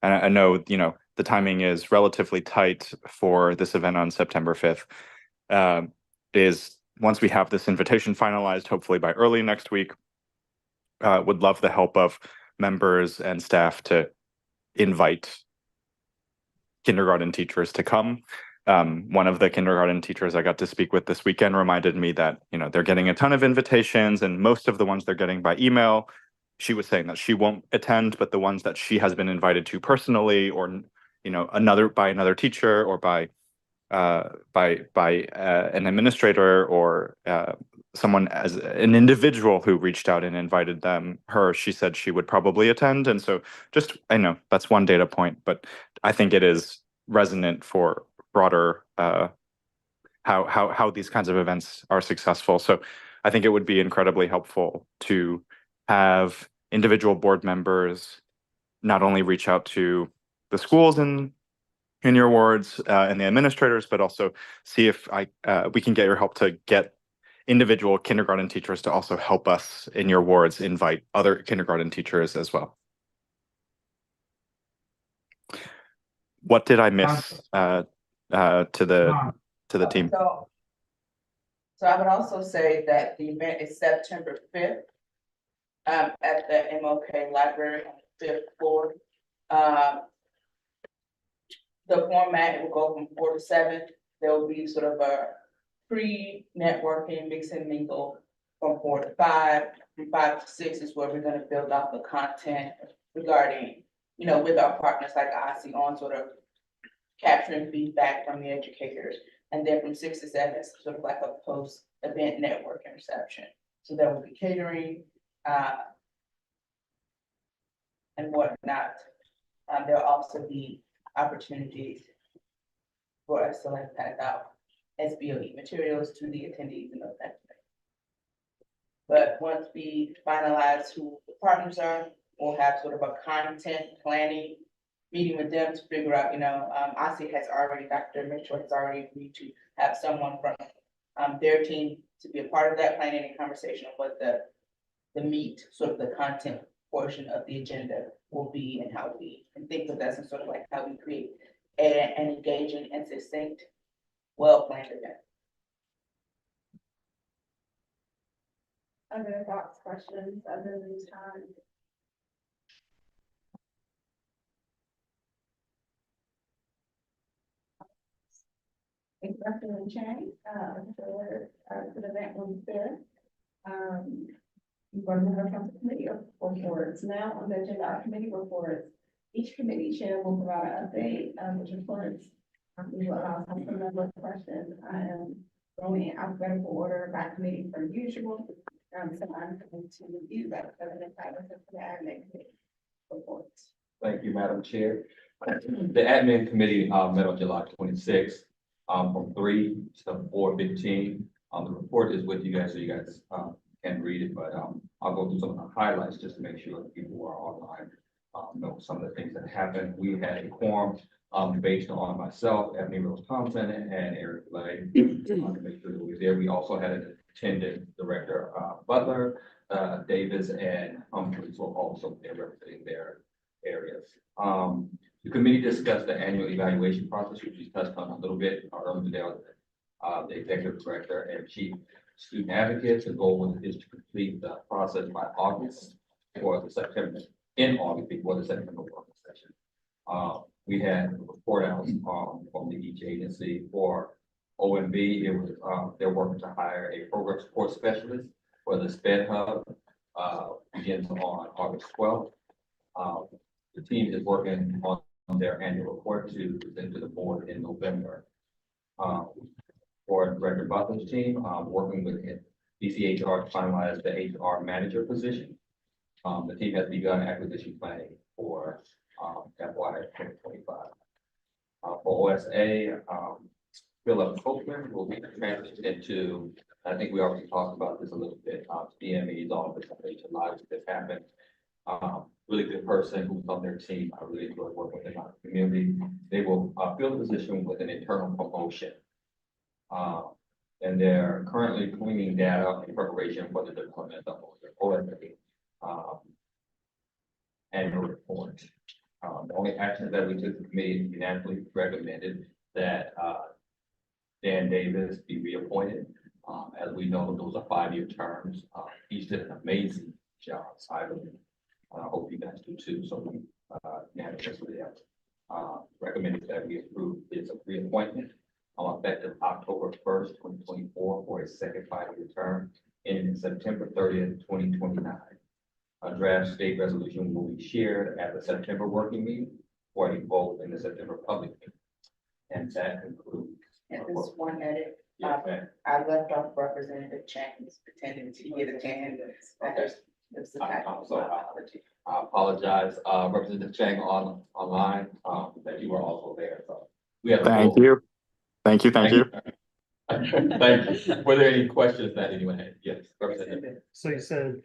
I know, the timing is relatively tight for this event on September 5th. Is once we have this invitation finalized, hopefully by early next week, would love the help of members and staff to invite kindergarten teachers to come. One of the kindergarten teachers I got to speak with this weekend reminded me that, they're getting a ton of invitations, and most of the ones they're getting by email. She was saying that she won't attend, but the ones that she has been invited to personally, or by another teacher, or by an administrator, or someone as an individual who reached out and invited her, she said she would probably attend. And so I know that's one data point, but I think it is resonant for broader how these kinds of events are successful. So I think it would be incredibly helpful to have individual board members not only reach out to the schools in your wards and the administrators, but also see if we can get your help to get individual kindergarten teachers to also help us in your wards invite other kindergarten teachers as well. What did I miss to the team? So I would also say that the event is September 5th at the MLK Library on the 5th floor. The format will go from 4 to 7. There will be sort of a pre-networking mix and mingle from 4 to 5. From 5 to 6 is where we're going to build out the content regarding, with our partners like OSCE on sort of capturing feedback from the educators. And then from 6 to 7, it's sort of like a post-event networking reception. So there will be catering and whatnot. There'll also be opportunities for us to pass out SBOE materials to the attendees and those types of things. But once we finalize who the partners are, we'll have sort of a content planning meeting with them to figure out, OSCE has already, Dr. Mitchell has already agreed to have someone from their team to be a part of that planning and conversation of what the meat, sort of the content portion of the agenda will be, and how we can think of that, and sort of how we create an engaging and succinct, well-planned event. Other thoughts, questions, other than time? Thank you, Dr. Chang, for the event on the 5th. We're going to move on to committee reports. Now on the agenda, our committee reports. Each committee chair will provide an update, which reports We will allow some number of questions. I am going in alphabetical order by committee per usual. So I'm going to review that, so that if I was to the admin committee reports. Thank you, Madam Chair. The admin committee met on July 26th from 3 to 4:15. The report is with you guys, so you guys can read it, but I'll go through some of the highlights just to make sure that people who are online know some of the things that happened. We had a quorum based on myself, Ebony Rose Thompson, and Eric Lay. To make sure that we were there. We also had an attendant director, Butler, Davis, and Humphreys were also there representing their areas. The committee discussed the annual evaluation process, which we touched on a little bit earlier today. The executive director and chief student advocate. The goal is to complete the process by August or the September, in August before the September working session. We had a report out from each agency. For OMB, it was they're working to hire a program support specialist for the SPED hub. Begins on August 12th. The team is working on their annual report to present to the board in November. For Director Butler's team, working with DCHR to finalize the HR manager position. The team has begun acquisition planning for FY 2025. For OSA, Philip Copeland will be transitioned into, I think we already talked about this a little bit, DME's office. I think a lot of this happened. Really good person who's on their team. I really enjoy working with them in the community. They will fill the position with an internal promotion. And they're currently cleaning data in preparation for the deployment of the OSA annual report. The only action that we took, the committee unanimously recommended that Dan Davis be reappointed. As we know, those are 5-year terms. He's did an amazing job. So I hope you guys do too. So we unanimously recommended that we approve his reappointment effective October 1st, 2024 for a second 5-year term ending September 30th, 2029. A draft state resolution will be shared at the September working meeting for a vote in the September public meeting. And that concludes. And this one edit, Yeah, I left off Representative Chang's pretending to get a hand. I'm sorry. I apologize, Representative Chang online, that you were also there, so. We have. Thank you. Thank you. Thank you. Were there any questions that anyone had? Yes, Representative. So you said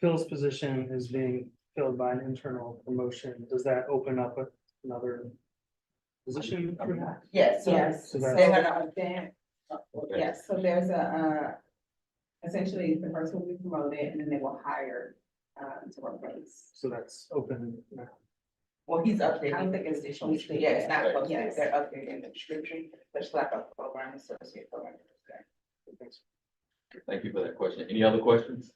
Phil's position is being filled by an internal promotion. Does that open up another position for that? Yes, Yes. So that's- they're gonna understand. Yes, so there's essentially the person will be promoted and then they will hire to replace. So that's open now. Well, he's updating. I don't think it's additional. Yeah, it's not, Yes. yes, they're updating the description, there's like a program, associate program. Thank you for that question. Any other questions?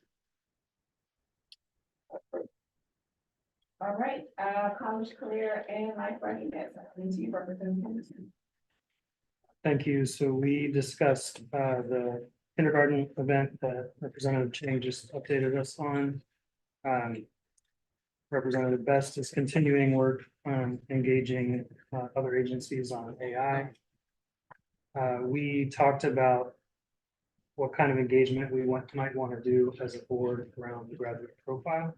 All right, college career and life readiness. To you, Representative Henderson. Thank you. So we discussed the kindergarten event that Representative Chang just updated us on. Representative Best is continuing work on engaging other agencies on AI. We talked about what kind of engagement we might want to do as a board around the graduate profile.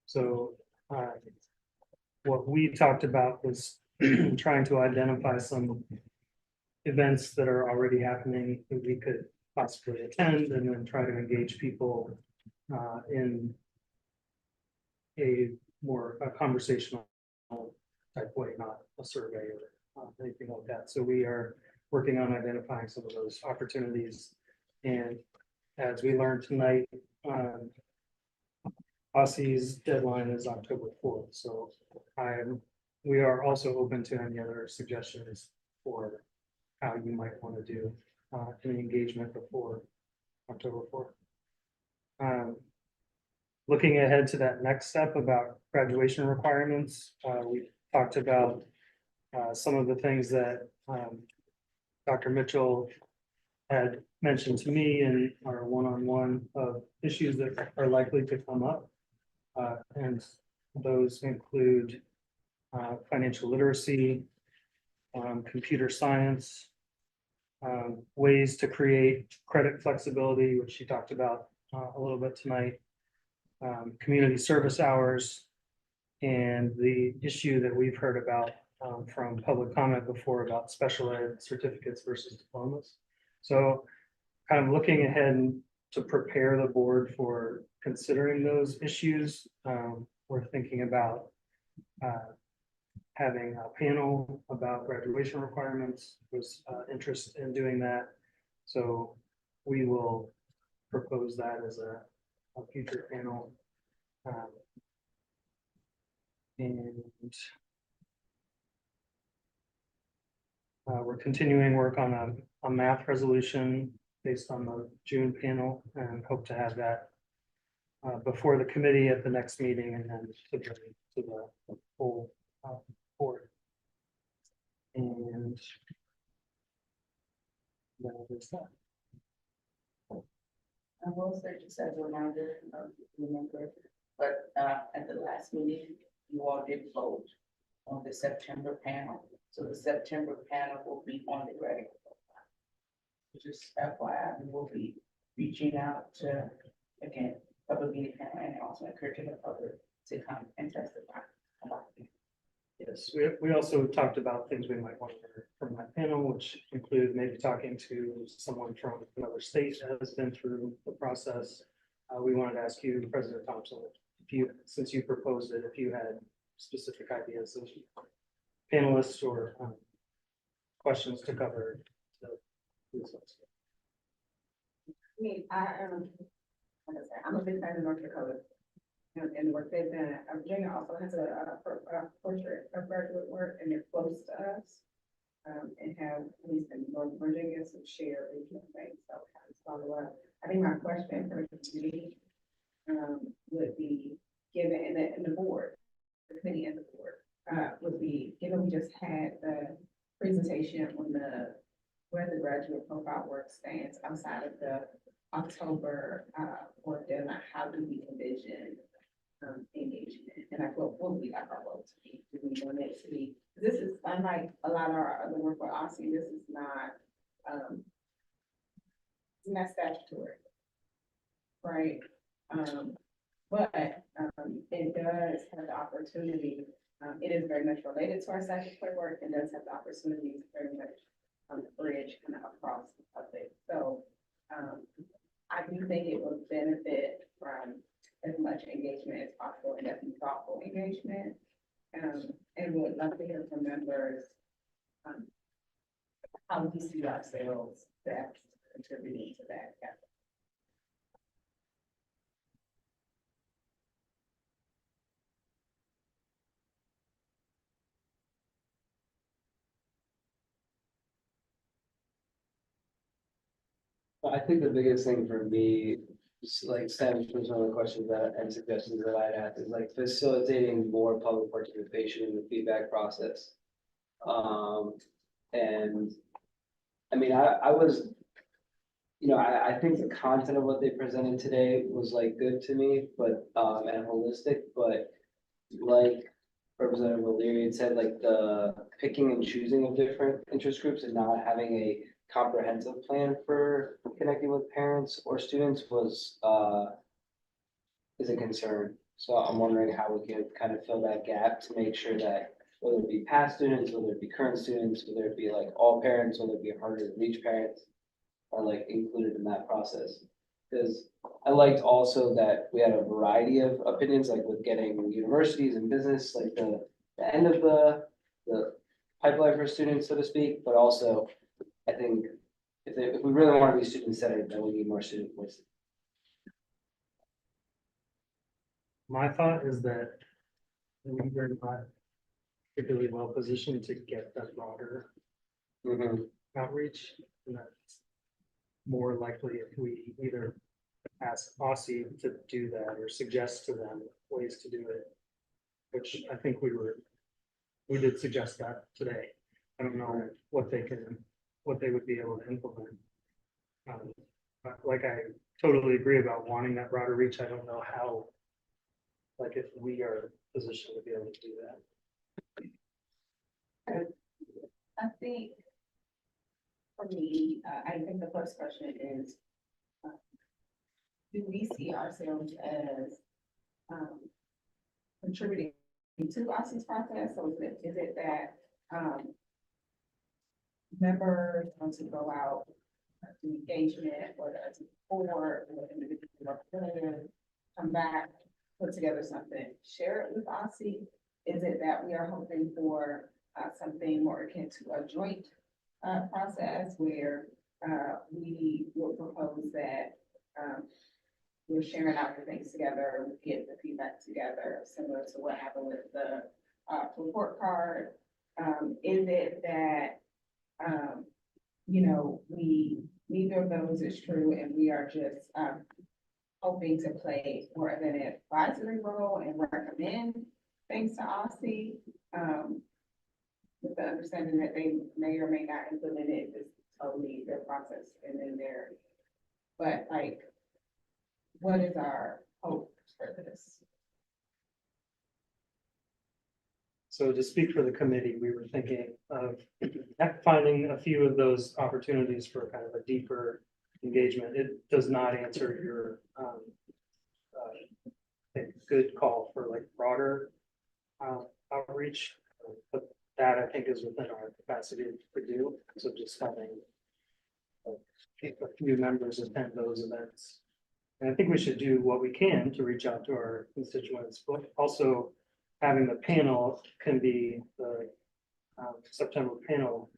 So what we talked about was trying to identify some events that are already happening that we could possibly attend and then try to engage people in a more conversational type way, not a survey or anything like that. So we are working on identifying some of those opportunities. And as we learned tonight, OSSE's deadline is October 4th. So we are also open to any other suggestions for how you might want to do an engagement before October 4th. Looking ahead to that next step about graduation requirements, we talked about some of the things that Dr. Mitchell had mentioned to me in our one-on-one of issues that are likely to come up. And those include financial literacy, computer science, ways to create credit flexibility, which she talked about a little bit tonight, community service hours, and the issue that we've heard about from public comment before about special ed certificates versus diplomas. So kind of looking ahead to prepare the board for considering those issues, we're thinking about having a panel about graduation requirements. There's interest in doing that. So we will propose that as a future panel. And we're continuing work on a math resolution based on the June panel and hope to have that before the committee at the next meeting and then to the full board. And that is that. I will say just as a reminder, remember, but at the last meeting, you all did vote on the September panel. So the September panel will be on the graduate profile. Just FYI, we will be reaching out to, again, public meeting panel and also encouraging the public to come and testify about it. Yes, we also talked about things we might want to hear from that panel, which include maybe talking to someone from another state that has been through the process. We wanted to ask you, President Thompson, if you, since you proposed it, if you had specific ideas of panelists or questions to cover. So, I mean, like I said, I'm a big fan of North Dakota. And the work they've done. Virginia also has a portrait of graduate work and they're close to us. And have, at least in North Virginia, some shared regional things, so it's follow up. I think my question for the committee would be given, and the board, the committee and the board, would be, given we just had the presentation on where the graduate profile work stands outside of the October work deadline, how do we envision engagement? And what will be our role to be? Do we want it to be? This is unlike a lot of our other work with OSCE. This is not statutory, right? But it does have the opportunity. It is very much related to our statutory work and does have the opportunity to very much bridge kind of across the public. So I do think it will benefit from as much engagement as possible and definitely thoughtful engagement. And would love to hear from members how we see ourselves best contributing to that. I think the biggest thing for me, just like stems from some of the questions that and suggestions that I'd asked, is like facilitating more public participation in the feedback process. And I mean, I was, you know, I think the content of what they presented today was like good to me, but and holistic, but like Representative O'Leary had said, like the picking and choosing of different interest groups and not having a comprehensive plan for connecting with parents or students was is a concern. So I'm wondering how we can kind of fill that gap to make sure that whether it be past students, whether it be current students, whether it be like all parents, whether it be harder to reach parents, are like included in that process. Because I liked also that we had a variety of opinions, like with getting universities and business, like the end of the pipeline for students, so to speak, but also I think if we really want to be student centered, then we need more student voices. My thought is that we were not particularly well positioned to get that broader outreach. And that's more likely if we either ask OSCE to do that or suggest to them ways to do it, which I think we did suggest that today. I don't know what they would be able to implement. But like I totally agree about wanting that broader reach. I don't know how, like if we are positioned to be able to do that. I think for me, I think the first question is, do we see ourselves as, contributing to OSCE's process? So is it that, members want to go out to engagement or to board or individual representative, come back, put together something, share it with OSCE? Is it that we are hoping for something more akin to a joint process where we will propose that we're sharing out the things together, we get the feedback together, similar to what happened with the report card? Is it that neither of those is true, and we are just hoping to play more of an advisory role and recommend things to OSCE, with the understanding that they may or may not implement it, it's totally their process and then but like, what is our hope for this? So to speak for the committee, we were thinking of finding a few of those opportunities for kind of a deeper engagement. It does not answer your a good call for like broader outreach, but that I think is within our capacity to do. So just having a few members attend those events. And I think we should do what we can to reach out to our constituents, but also having the panel can be the September panel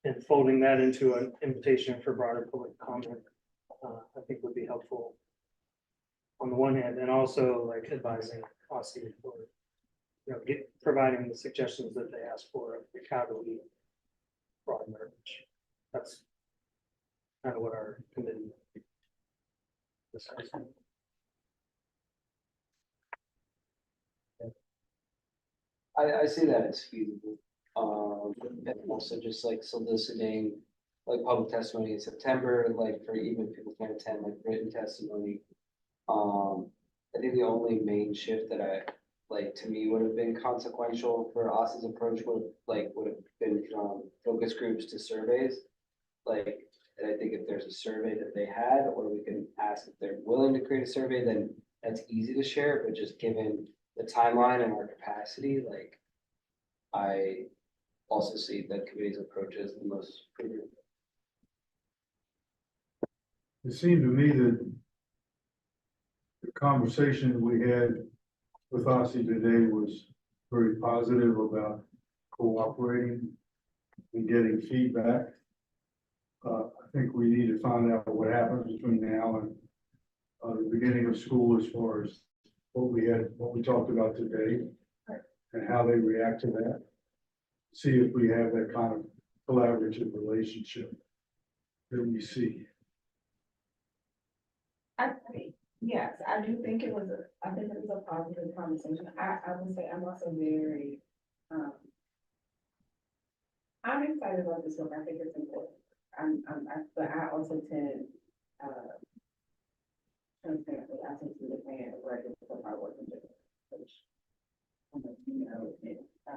and folding that into an invitation for broader public comment, I think would be helpful on the one hand, and also like advising OSCE for, providing the suggestions that they ask for, like how do we broaden our reach. That's kind of what our committee discussed. I see that as feasible. And also just like soliciting like public testimony in September, like for even if people can't attend, like written testimony. I think the only main shift that to me would have been consequential for OSCE's approach would have been from focus groups to surveys. And I think if there's a survey that they had, or we can ask if they're willing to create a survey, then that's easy to share, but just given the timeline and our capacity, I also see the committee's approach as the most prudent. It seemed to me that the conversation we had with OSCE today was very positive about cooperating and getting feedback. I think we need to find out what happens between now and the beginning of school as far as what we talked about today and how they react to that. See if we have that kind of collaborative relationship that we see. Yes, I do think it was a positive conversation. I would say I'm also very, I'm excited about this work. I think it's important. But I also tend, transparently, I tend to be a fan of regular profile work in general, which,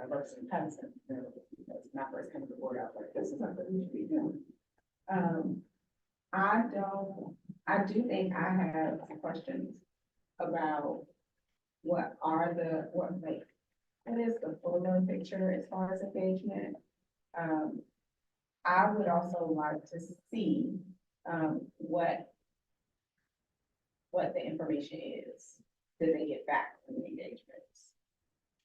versus Patterson, that's my first kind of the board out, like, this is something we should be doing. I do think I have some questions about what is the fuller picture as far as engagement? I would also like to see, what the information is that they get back from the engagements.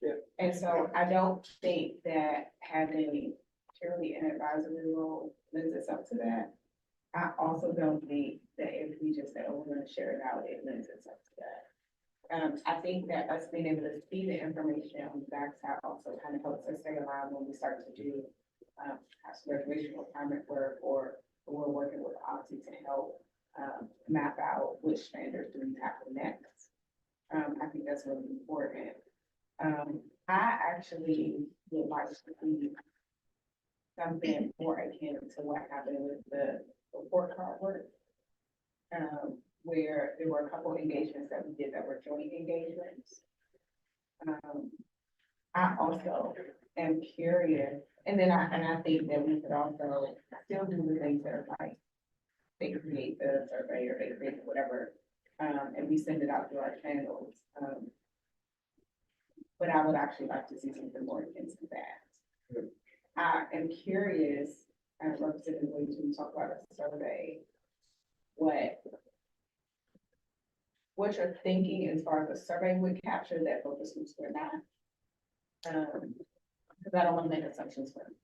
Yeah. And so I don't think that having purely an advisory role lends itself to that. I also don't think that if we just say, oh, we're gonna share it out, it lends itself to that. I think that us being able to see the information on the backside also kind of helps us stay aligned when we start to do graduation requirement work, or we're working with OSCE to help map out which standards do we tackle next. I think that's really important. I actually would like to see something more akin to what happened with the report card work, where there were a couple engagements that we did that were joint engagements. I also am curious And then I think that we could also still do the things that are like, they create the survey or they create whatever, and we send it out through our channels. But I would actually like to see something more into that. I am curious, as Representative Williams, when you talk about a survey, what you're thinking as far as a survey would capture that focus groups or not. Because I don't want to make assumptions for them.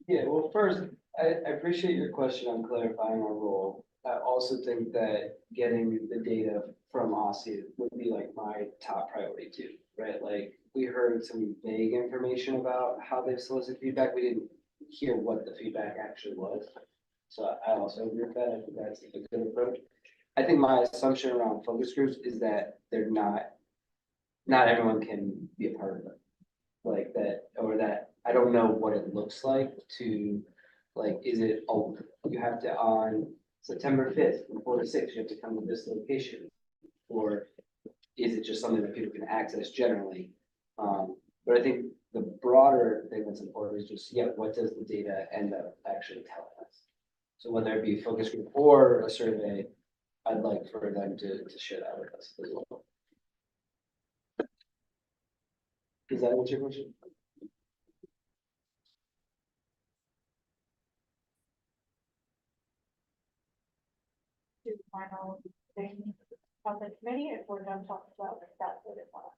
Yeah, well, first, I appreciate your question on clarifying our role. I also think that getting the data from OSSI would be like my top priority too, right? Like, we heard some vague information about how they've solicited feedback. We didn't hear what the feedback actually was. So I also agree with that. I think that's a good approach. I think my assumption around focus groups is that they're not everyone can be a part of them. Like that, or that, I don't know what it looks like to, like, is it, oh, you have to on September 5th from 4 to 6, you have to come to this location? Or is it just something that people can access generally? But I think the broader thing that's important is just, yeah, what does the data end up actually telling us? So whether it be a focus group or a survey, I'd like for them to share that with us as well. Does that answer your question? To the final thing of the committee, if we're done talking about it, that's what it was.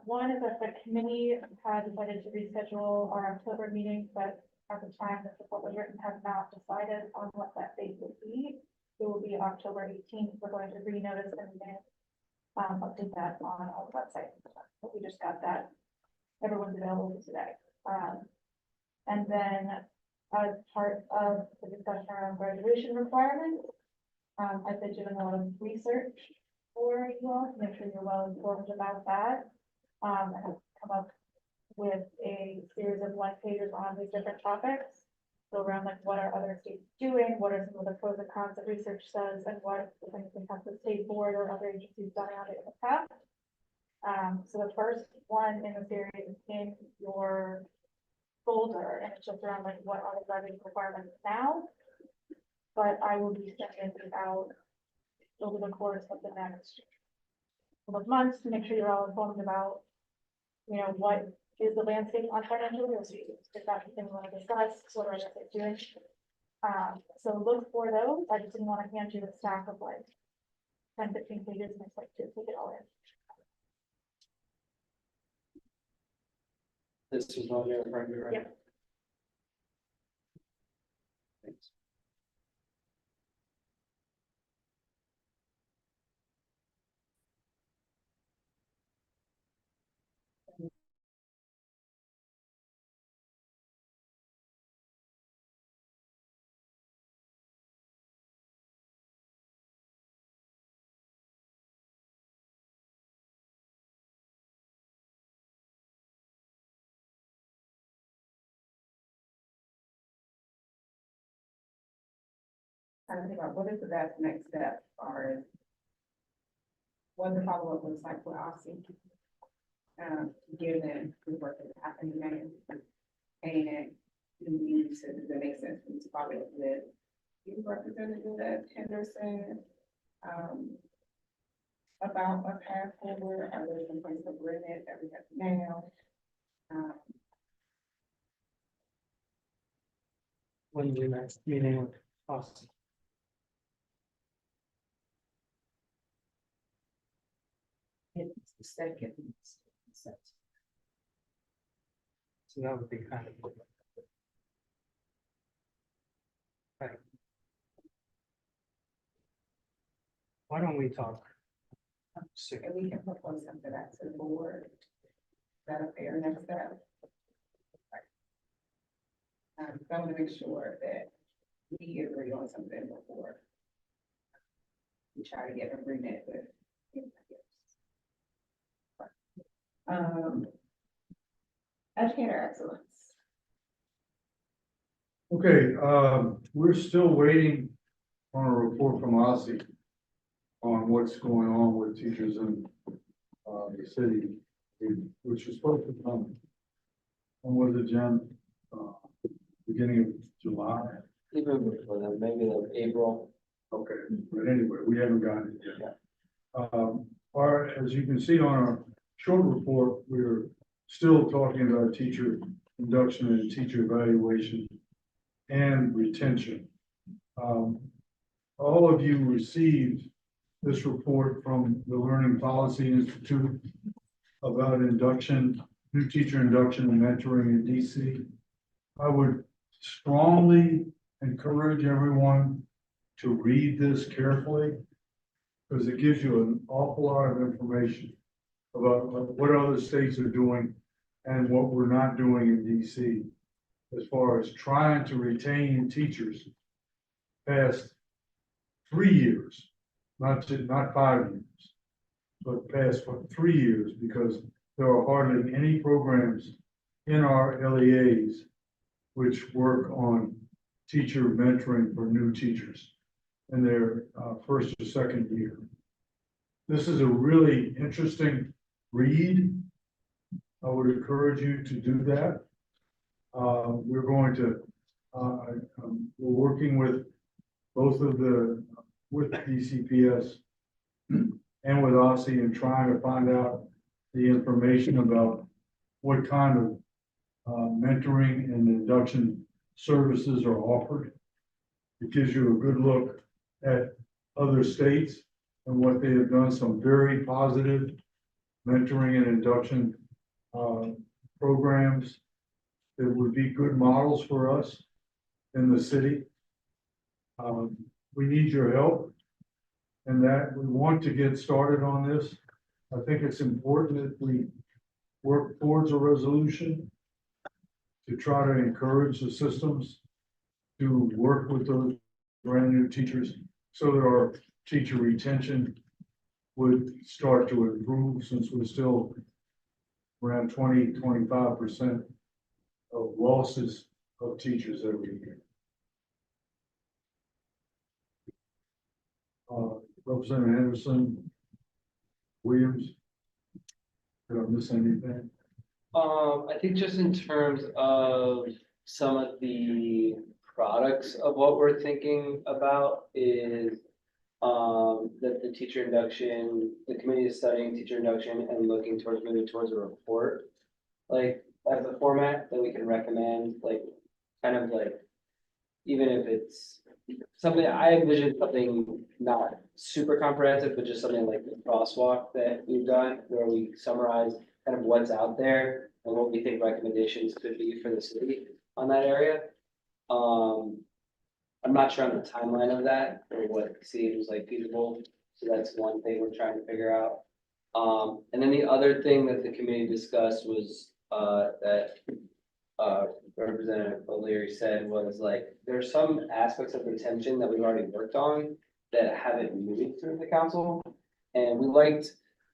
One is that the committee had decided to reschedule our October meeting, but at the time that the report was written, have not decided on what that date would be. It will be October 18th. We're going to renotice and then update that on our website. But we just got that. Everyone's available today. And then as part of the discussion around graduation requirements, I've been doing a lot of research for you all to make sure you're well informed about that. I have come up with a series of one pages on these different topics. So around like what are other states doing, what are some of the pros and cons that research says, and what the things that have the state board or other agencies done around it in the past. So the first one in the series is in your folder, and it's just around like what are the graduation requirements now. But I will be sending it out over the course of the next couple of months to make sure you're all informed about, you know, what is the landscape on financial literacy. If that's something we want to discuss, what are they doing? So look for those. I just didn't want to hand you a stack of like 10, 15 pages and expect you to take it all in. This was not your friend, right? Yep. Thanks. I think about what is the best next step, or what the follow-up looks like for OSSI. Given the work that's happening now, and we need to, does it make sense for me to follow up with you, Representative Henderson, about a path forward? Are there some places of agreement that we have now? When's your next meeting with us? It's the second. So that would be kind of. Right. Why don't we talk? And we can propose something back to the board. Is that a fair next step? So I want to make sure that we agree on something before we try to get an agreement with. Educator excellence. Okay, we're still waiting on a report from OSSI on what's going on with teachers in the city. We which was supposed to come. When was it, Jen? Beginning of July? Even before that, maybe like April. Okay, but anyway, we haven't gotten it yet. As you can see on our short report, we're still talking about teacher induction and teacher evaluation and retention. All of you received this report from the Learning Policy Institute about induction, new teacher induction and mentoring in DC. I would strongly encourage everyone to read this carefully because it gives you an awful lot of information about what other states are doing and what we're not doing in DC as far as trying to retain teachers past 3 years, not 5 years, but past 3 years, because there are hardly any programs in our LEAs which work on teacher mentoring for new teachers in their first or second year. This is a really interesting read. I would encourage you to do that. We're going to, we're working with both of with DCPS and with OSSI and trying to find out the information about what kind of mentoring and induction services are offered. It gives you a good look at other states and what they have done, some very positive mentoring and induction programs that would be good models for us in the city. We need your help and that we want to get started on this. I think it's important that we work towards a resolution to try to encourage the systems to work with those brand new teachers so that our teacher retention would start to improve, since we're still around 20–25% of losses of teachers every year. Representative Henderson, Williams, did I miss anything? I think just in terms of some of the products of what we're thinking about is that the teacher induction, the committee is studying teacher induction and looking towards moving towards a report, like as a format that we can recommend, like kind of like, even if it's something, I envision something not super comprehensive, but just something like the crosswalk that we've done, where we summarize kind of what's out there and what we think recommendations could be for the city on that area. I'm not sure on the timeline of that or what seems like feasible. So that's one thing we're trying to figure out. And then the other thing that the committee discussed was that Representative O'Leary said was like, there's some aspects of retention that we've already worked on that haven't moved through the council. And we liked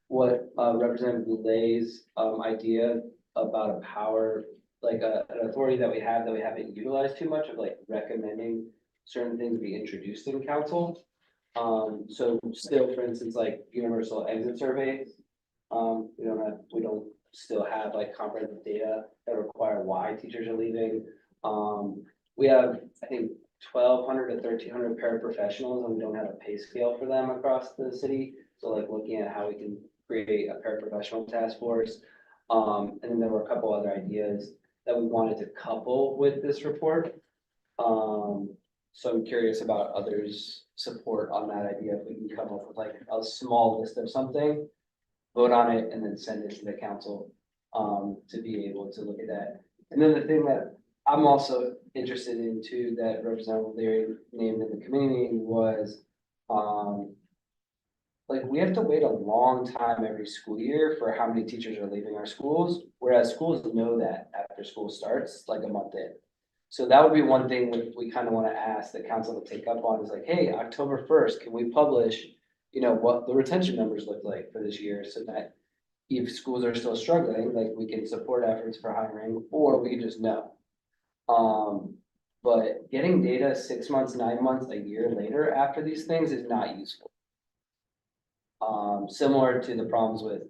what Representative Goulet's idea about a power, like an authority that we haven't utilized too much, of like recommending certain things be introduced in council. So still, for instance, like universal exit surveys, we don't still have like comprehensive data that require why teachers are leaving. We have, I think, 1,200 to 1,300 paraprofessionals, and we don't have a pay scale for them across the city. So like looking at how we can create a paraprofessional task force. And then there were a couple other ideas that we wanted to couple with this report. So I'm curious about others' support on that idea, if we can come up with like a small list of something, vote on it, and then send it to the council to be able to look at that. And then the thing that I'm also interested in too, that Representative Leary named in the committee was, like we have to wait a long time every school year for how many teachers are leaving our schools, whereas schools know that after school starts, like a month in. So that would be one thing we kind of want to ask the council to take up on, is like, hey, October 1st, can we publish, what the retention numbers look like for this year, so that if schools are still struggling, like we can support efforts for hiring, or we can just know. But getting data 6 months, 9 months, a year later after these things is not useful. Similar to the problems with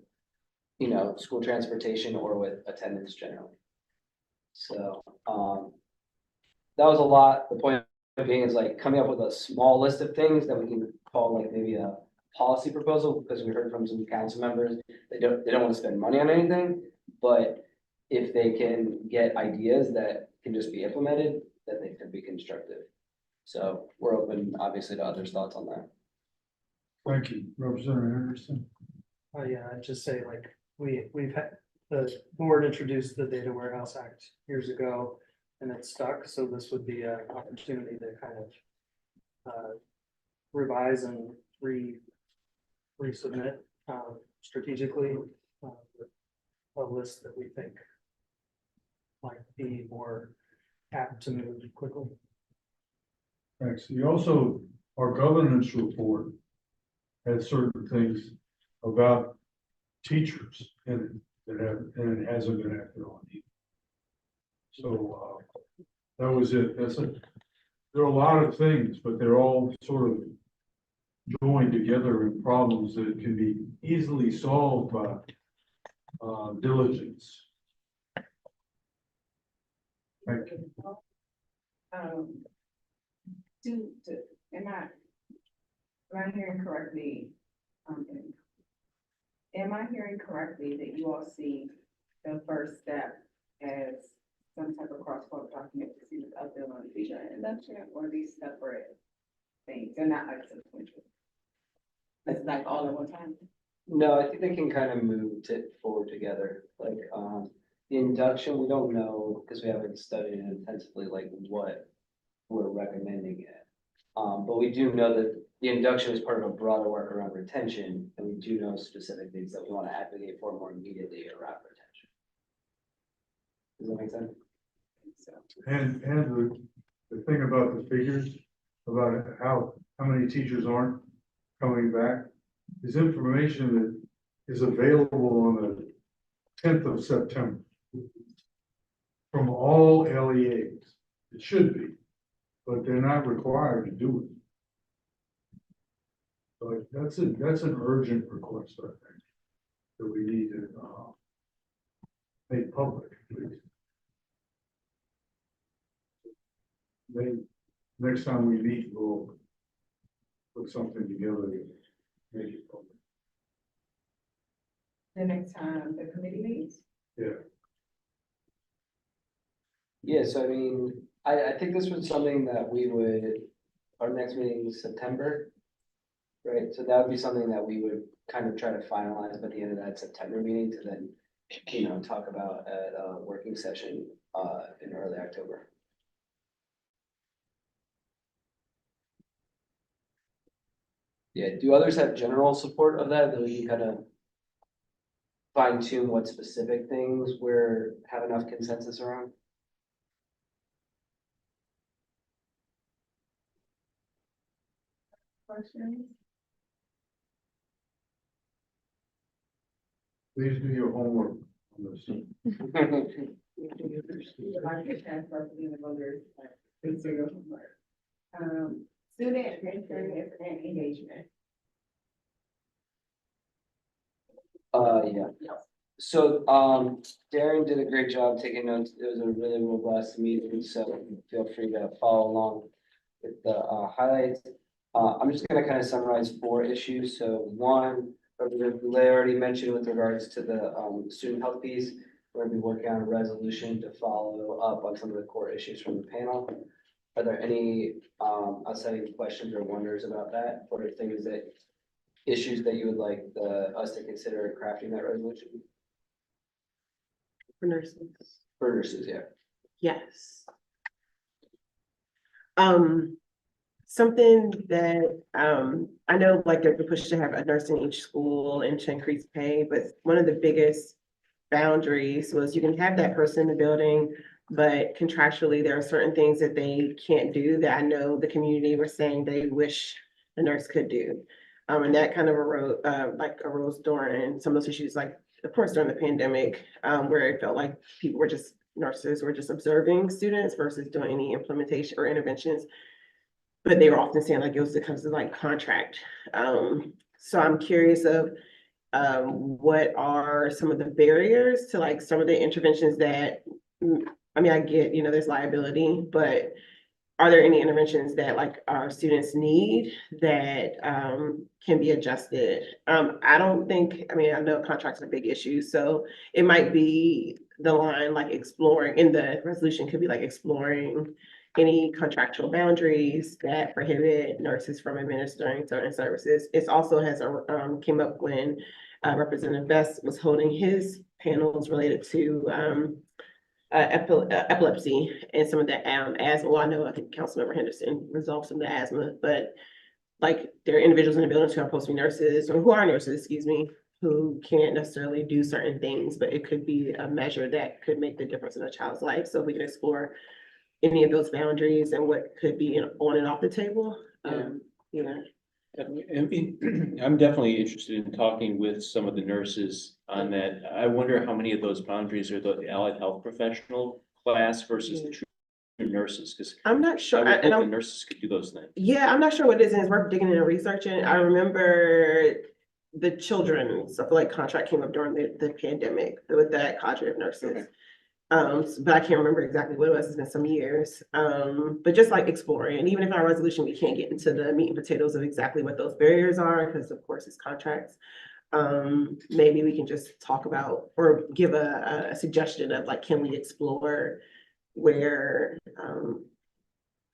you know, school transportation or with attendance generally. So, that was a lot. The point being is like coming up with a small list of things that we can call like maybe a policy proposal, because we heard from some council members, they don't want to spend money on anything, but if they can get ideas that can just be implemented, then they can be constructive. So we're open, obviously, to others' thoughts on that. Thank you, Representative Anderson. Oh, yeah, I'd just say like, we've had, the board introduced the Data Warehouse Act years ago and it stuck, so this would be an opportunity to kind of revise and resubmit strategically with a list that we think might be more apt to move quickly. Thanks. You also, our governance report had certain things about teachers and and it hasn't been acted on either. So that was it. There are a lot of things, but they're all sort of joined together in problems that can be easily solved by diligence. Thank you. Am I hearing correctly? Am I hearing correctly that you all see the first step as some type of cross-code document to see what's up there on the teacher induction, or these separate things? They're not like sequential. It's like all at one time. No, I think they can kind of move it forward together, like, the induction, we don't know, because we haven't studied it intensively, like what we're recommending it. But we do know that the induction is part of a broader work around retention, and we do know specific things that we want to advocate for more immediately around retention. Does that make sense? And the thing about the figures, about how many teachers aren't coming back, is information that is available on the 10th of September from all LEAs. It should be, but they're not required to do it. So that's an urgent request, I think, that we need to make public, please. Next time we meet, we'll put something together to make it public. The next time the committee meets? Yeah. Yeah, so I mean, I think this was something that we would, our next meeting is September. Right, so that would be something that we would kind of try to finalize by the end of that September meeting to then, you know, talk about at a working session in early October. Yeah, do others have general support of that we can kind of fine tune what specific things we're have enough consensus around? Questions? Please do your homework on this. Student mentoring and engagement. Yeah. So, Darren did a great job taking notes. It was a really robust meeting, so feel free to follow along with the highlights. I'm just gonna kind of summarize 4 issues. So one, Representative Goulet already mentioned with regards to the student health piece, we're gonna be working on a resolution to follow up on some of the core issues from the panel. Are there any outstanding questions or wonders about that, or things that issues that you would like us to consider in crafting that resolution? For nurses. For nurses, yeah. Yes. Something that, I know like there's a push to have a nurse in each school and to increase pay, but one of the biggest boundaries was you can have that person in the building, but contractually, there are certain things that they can't do that I know the community were saying they wish the nurse could do. And that kind of arose during some of those issues, like, of course, during the pandemic, where it felt like nurses were just observing students versus doing any implementation or interventions. But they were often saying like it was because of like contract. So I'm curious of what are some of the barriers to like some of the interventions that, I mean, I get, there's liability, but are there any interventions that like our students need that can be adjusted? I don't think, I mean, I know contracts are a big issue, so it might be the line like exploring, in the resolution could be like exploring any contractual boundaries that prohibit nurses from administering certain services. It also has came up when Representative Best was holding his panels related to epilepsy and some of the asthma. Well, I know, I think Councilmember Henderson resolved some of the asthma, but like there are individuals in the building who are supposed to be nurses, or who are nurses, excuse me, who can't necessarily do certain things, but it could be a measure that could make the difference in a child's life. So if we can explore any of those boundaries and what could be on and off the table, yeah. I'm definitely interested in talking with some of the nurses on that. I wonder how many of those boundaries are the allied health professional class versus the true nurses, because I'm not sure. I would think the nurses could do those things. Yeah, I'm not sure what it is, and it's worth digging in and researching. I remember the children, stuff like contract came up during the pandemic with that cadre of nurses. Okay. But I can't remember exactly what it was. It's been some years. But just like exploring, and even if our resolution, we can't get into the meat and potatoes of exactly what those barriers are, because of course it's contracts. Maybe we can just talk about or give a suggestion of like, can we explore where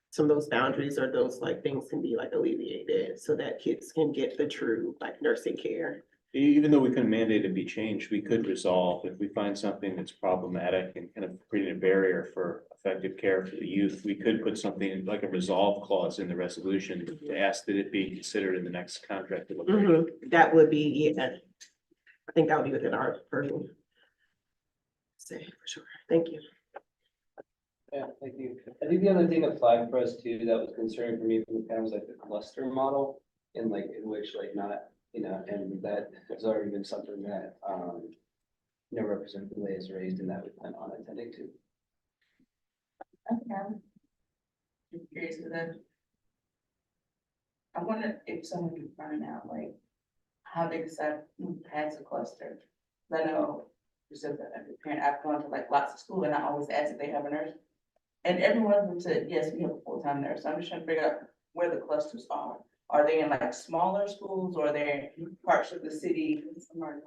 some of those boundaries or those like things can be like alleviated so that kids can get the true like nursing care. Even though we couldn't mandate it be changed, we could resolve if we find something that's problematic and kind of creating a barrier for effective care for the youth. We could put something like a resolve clause in the resolution to ask that it be considered in the next contract. That would be, yeah, I think that would be within our purview. Say for sure. Thank you. Yeah, thank you. I think the other thing that flagged for us too, that was concerning for me from the panel was like the cluster model, and like in which like not, and that has already been something that, Representative Lay has raised, and that we plan on attending to. Okay. I'm curious to that. I wonder if someone can find out like how they decide who has a cluster. I know, just as a parent, I've gone to like lots of school and I always ask if they have a nurse. And every one of them said, yes, we have a full-time nurse. So I'm just trying to figure out where the clusters are. Are they in like smaller schools or are they in parts of the city? I know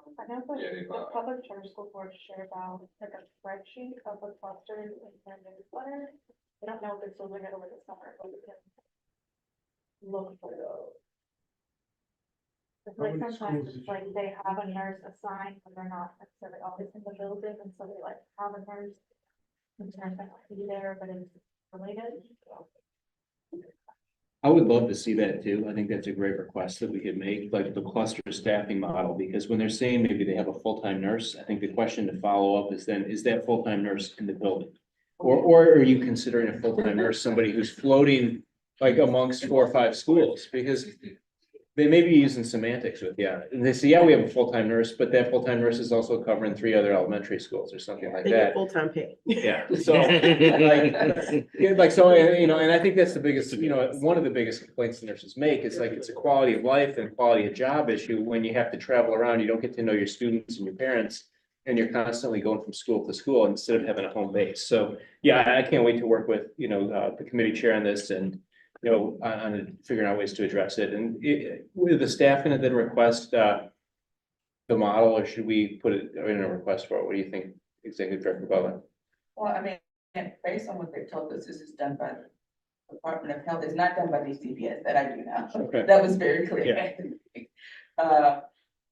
the public charter school board shared about like a spreadsheet of the clusters in their newsletter. I don't know if it's over over the summer, but we can look for those. It's like sometimes it's like they have a nurse assigned, but they're not necessarily always in the building, and so they like have a nurse. And the nurse might be there, but it's related. I would love to see that too. I think that's a great request that we could make, like the cluster staffing model, because when they're saying maybe they have a full-time nurse, I think the question to follow up is then, is that full-time nurse in the building? Or are you considering a full-time nurse, somebody who's floating like amongst 4 or 5 schools? Because they may be using semantics with, and they say, yeah, we have a full-time nurse, but that full-time nurse is also covering 3 other elementary schools or something like They get that. full-time pay. Yeah, so so, and I think that's the biggest, one of the biggest complaints the nurses make is like, it's a quality of life and quality of job issue when you have to travel around, you don't get to know your students and your parents, and you're constantly going from school to school instead of having a home base. So, yeah, I can't wait to work with, the committee chair on this and, on figuring out ways to address it. And with the staff going to then request, the model, or should we put it in a request for it? What do you think, Executive Director Butler? Well, I mean, based on what they told us, this is done by the Department of Health. It's not done by DCPS, that I do now. Okay. That was very clear.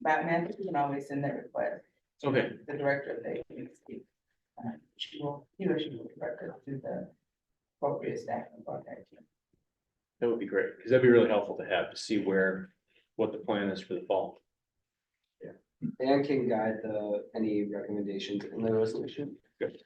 Batman, you can always send that request. Okay. The director of the agency. He or she will direct it to the appropriate staff and contact team. That would be great, because that'd be really helpful to have to see what the plan is for the fall. And can guide any recommendations in the resolution. Good.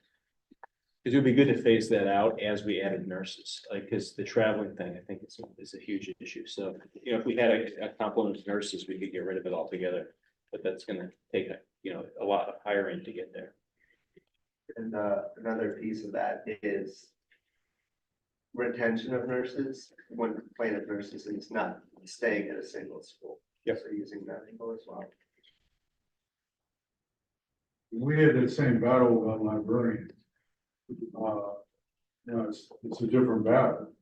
It would be good to phase that out as we added nurses, like, because the traveling thing, I think is a huge issue. So, if we had a complement of nurses, we could get rid of it altogether. But that's gonna take a lot of hiring to get there. And another piece of that is retention of nurses, when we complain of nurses, and it's not staying at a single school. Yep. So using that angle as well. We had that same battle about librarians. It's a different battle.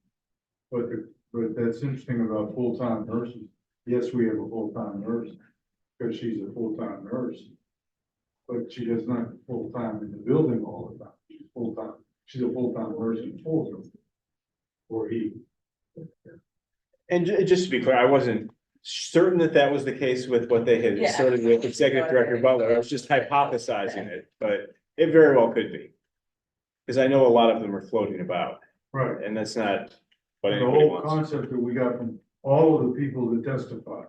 But that's interesting about full-time nurses. Yes, we have a full-time nurse, because she's a full-time nurse. But she does not full-time in the building all the time. She's a full-time nurse in Fulton. Or he. And just to be clear, I wasn't certain that that was the case with what they had Yeah. started with Executive Director Butler. I was just hypothesizing it, but it very well could be. Because I know a lot of them are floating about, Right. and that's not what The anybody whole wants. concept that we got from all of the people that testified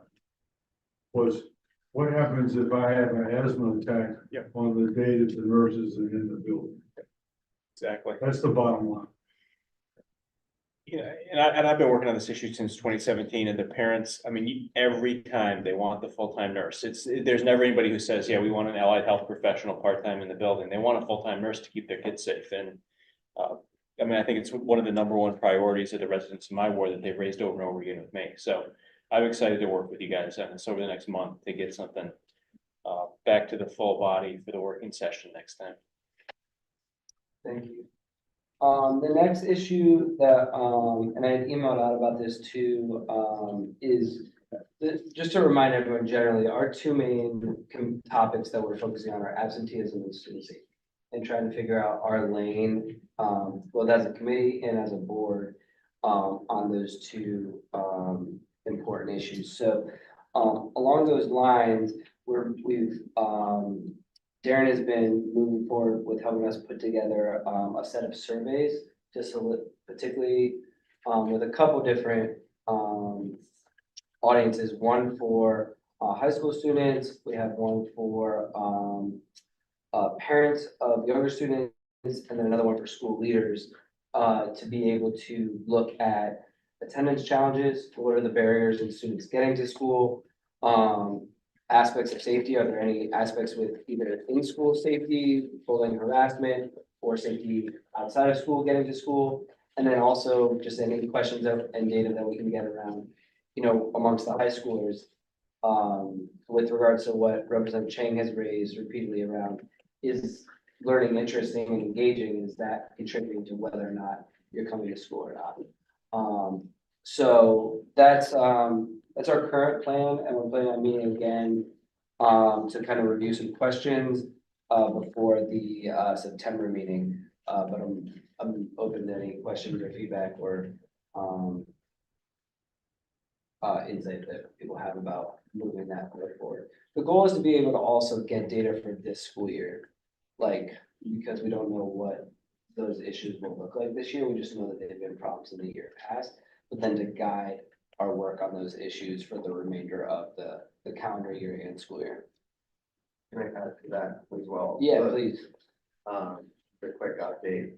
was, what happens if I have an asthma attack Yep. on the day that the nurses are in the building? Exactly. That's the bottom line. Yeah, and I've been working on this issue since 2017, and the parents, I mean, every time they want the full-time nurse, there's never anybody who says, yeah, we want an allied health professional part-time in the building. They want a full-time nurse to keep their kids safe, and I mean, I think it's one of the number one priorities of the residents in my ward that they've raised over and over again with me. So I'm excited to work with you guys on this over the next month to get something back to the full body for the working session next time. Thank you. The next issue that, and I had emailed out about this too, is just to remind everyone generally, our two main topics that we're focusing on are absenteeism and student safety. And trying to figure out our lane, both as a committee and as a board, on those two, important issues. So, along those lines, Darren has been moving forward with helping us put together a set of surveys to particularly with a couple different audiences. One for high school students. We have one for parents of younger students, and then another one for school leaders to be able to look at attendance challenges. What are the barriers in students getting to school? Aspects of safety, are there any aspects with either in-school safety, bullying, harassment, or safety outside of school, getting to school? And then also just any questions and data that we can get around, amongst the high schoolers, with regards to what Representative Chang has raised repeatedly around, is learning interesting and engaging, is that contributing to whether or not you're coming to school or not? So that's our current plan, and we're planning on meeting again to kind of review some questions before the September meeting. But I'm open to any questions or feedback or insight that people have about moving that forward. The goal is to be able to also get data for this school year, because we don't know what those issues will look like this year. We just know that they've been problems in the year past, but then to guide our work on those issues for the remainder of the calendar year and school year. Can I add to that as well? Yeah, please. A quick update,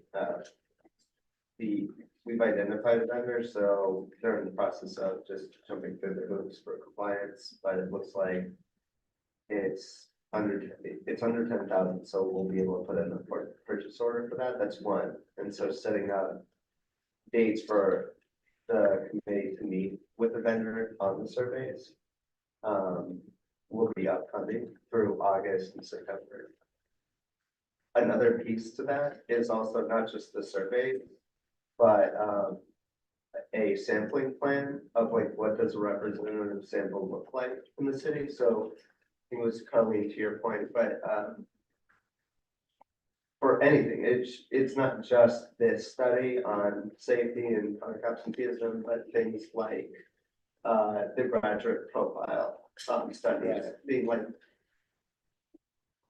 we've identified a vendor, so they're in the process of just jumping through the hoops for compliance, but it looks like it's under 10,000, so we'll be able to put in a purchase order for that. That's one. And so setting up dates for the committee to meet with the vendor on the surveys will be upcoming through August and September. Another piece to that is also not just the survey, but a sampling plan of what does a representative sample look like in the city. So I think it was Colleen, to your point, but for anything, it's not just this study on safety and chronic absenteeism, but things like the graduate profile studies, being like,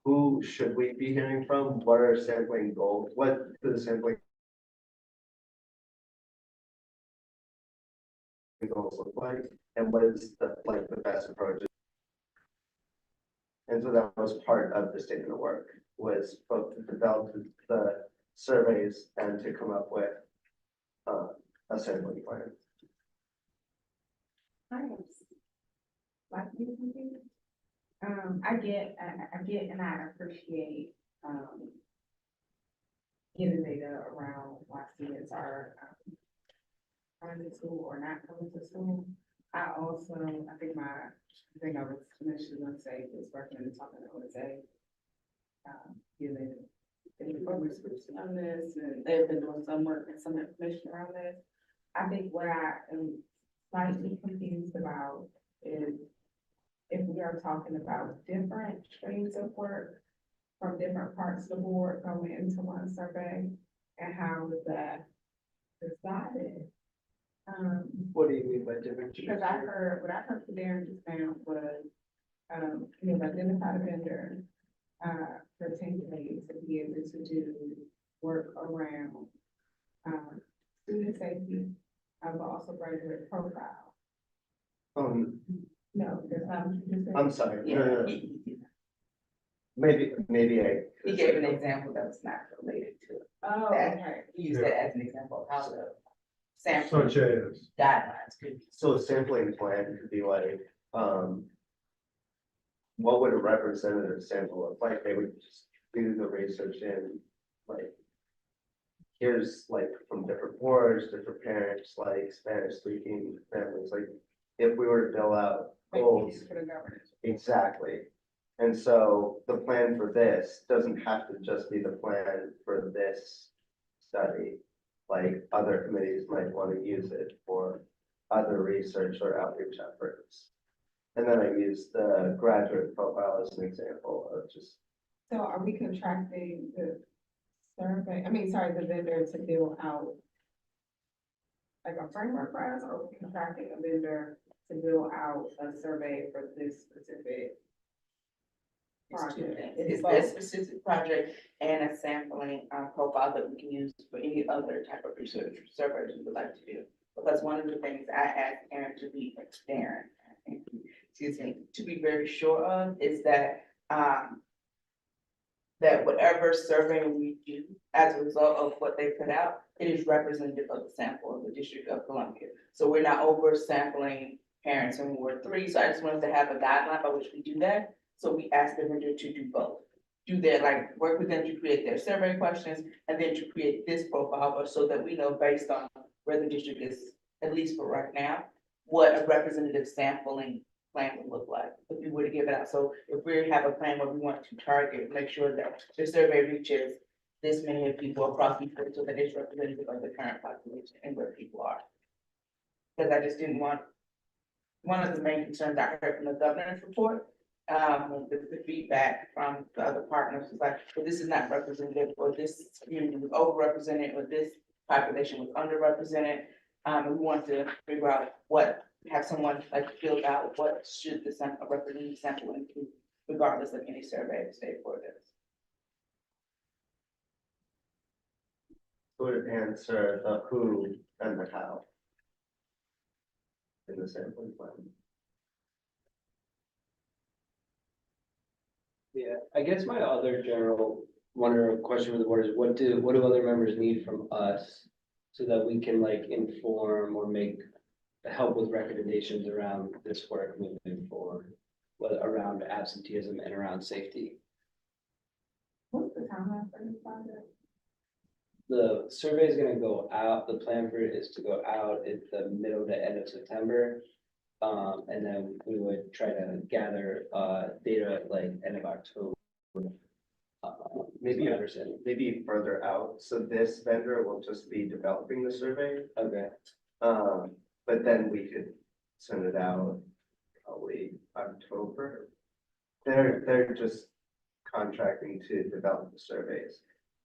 who should we be hearing from? What are sampling goals? What do the sampling goals look like? And what is the best approach? And so that was part of the statement of work, was both to develop the surveys and to come up with a sampling plan. I get and I appreciate getting data around why students are coming to school or not coming to school. I think I was initially going to say, was working and talking to Jose Yeah, they've been researching on this, and they've been doing some work and some information around this. I think what I am slightly confused about is if we are talking about different streams of work from different parts of the board going into one survey, and how is that decided? What do you mean by different? Because what I heard from Darren just now was, we have identified a vendor, potentially to be able to do work around, student safety, but also graduate profile. No, that's not what you just said. I'm sorry, no, no, no. Yeah. Maybe I. He gave an example that was not related to Oh, that. okay. He used that as an example of how the sample Such as, guidelines could be. So a sampling plan could be like, what would a representative sample look like? They would just do the research in, like, here's like from different boards, different parents, like Spanish speaking families, like, if we were to fill out goals. For the governance. Exactly. And so the plan for this doesn't have to just be the plan for this study. Like other committees might want to use it for other research or outreach efforts. And then I use the graduate profile as an example of just. So are we contracting the the vendor to build out like a framework for us, or are we contracting a vendor to build out a survey for this specific project? It's this specific project and a sampling profile that we can use for any other type of research surveys we would like to do. Because one of the things I asked Aaron to be, to be very sure of is that, that whatever survey we do as a result of what they put out, it is representative of the sample of the District of Columbia. So we're not over sampling parents in Ward 3. So I just wanted to have a guideline by which we do that. So we asked the vendor to do both. Do their, like, work with them to create their survey questions and then to create this profile, but so that we know based on where the district is, at least for right now, what a representative sampling plan would look like if we were to give it out. So if we have a plan where we want to target, make sure that the survey reaches this many of people across the board so that it's representative of the current population and where people are. Because I just didn't want, one of the main concerns I heard from the governor's report, the feedback from the other partners was like, well, this is not representative, or this community was overrepresented, or this population was underrepresented. And we want to figure out what, have someone like fill out what should the sample, representative sample include, regardless of any survey the state board does. Would answer the who and the how in the sampling plan. Yeah, I guess my other general question for the board is what do other members need from us so that we can like inform or help with recommendations around this work moving forward, whether around absenteeism and around safety? What's the timeline for this project? The survey is gonna go out, the plan for it is to go out at the middle to end of September. And then we would try to gather data like end of October. Maybe further out, so this vendor will just be developing the survey. Okay. But then we could send it out probably October. They're just contracting to develop the surveys.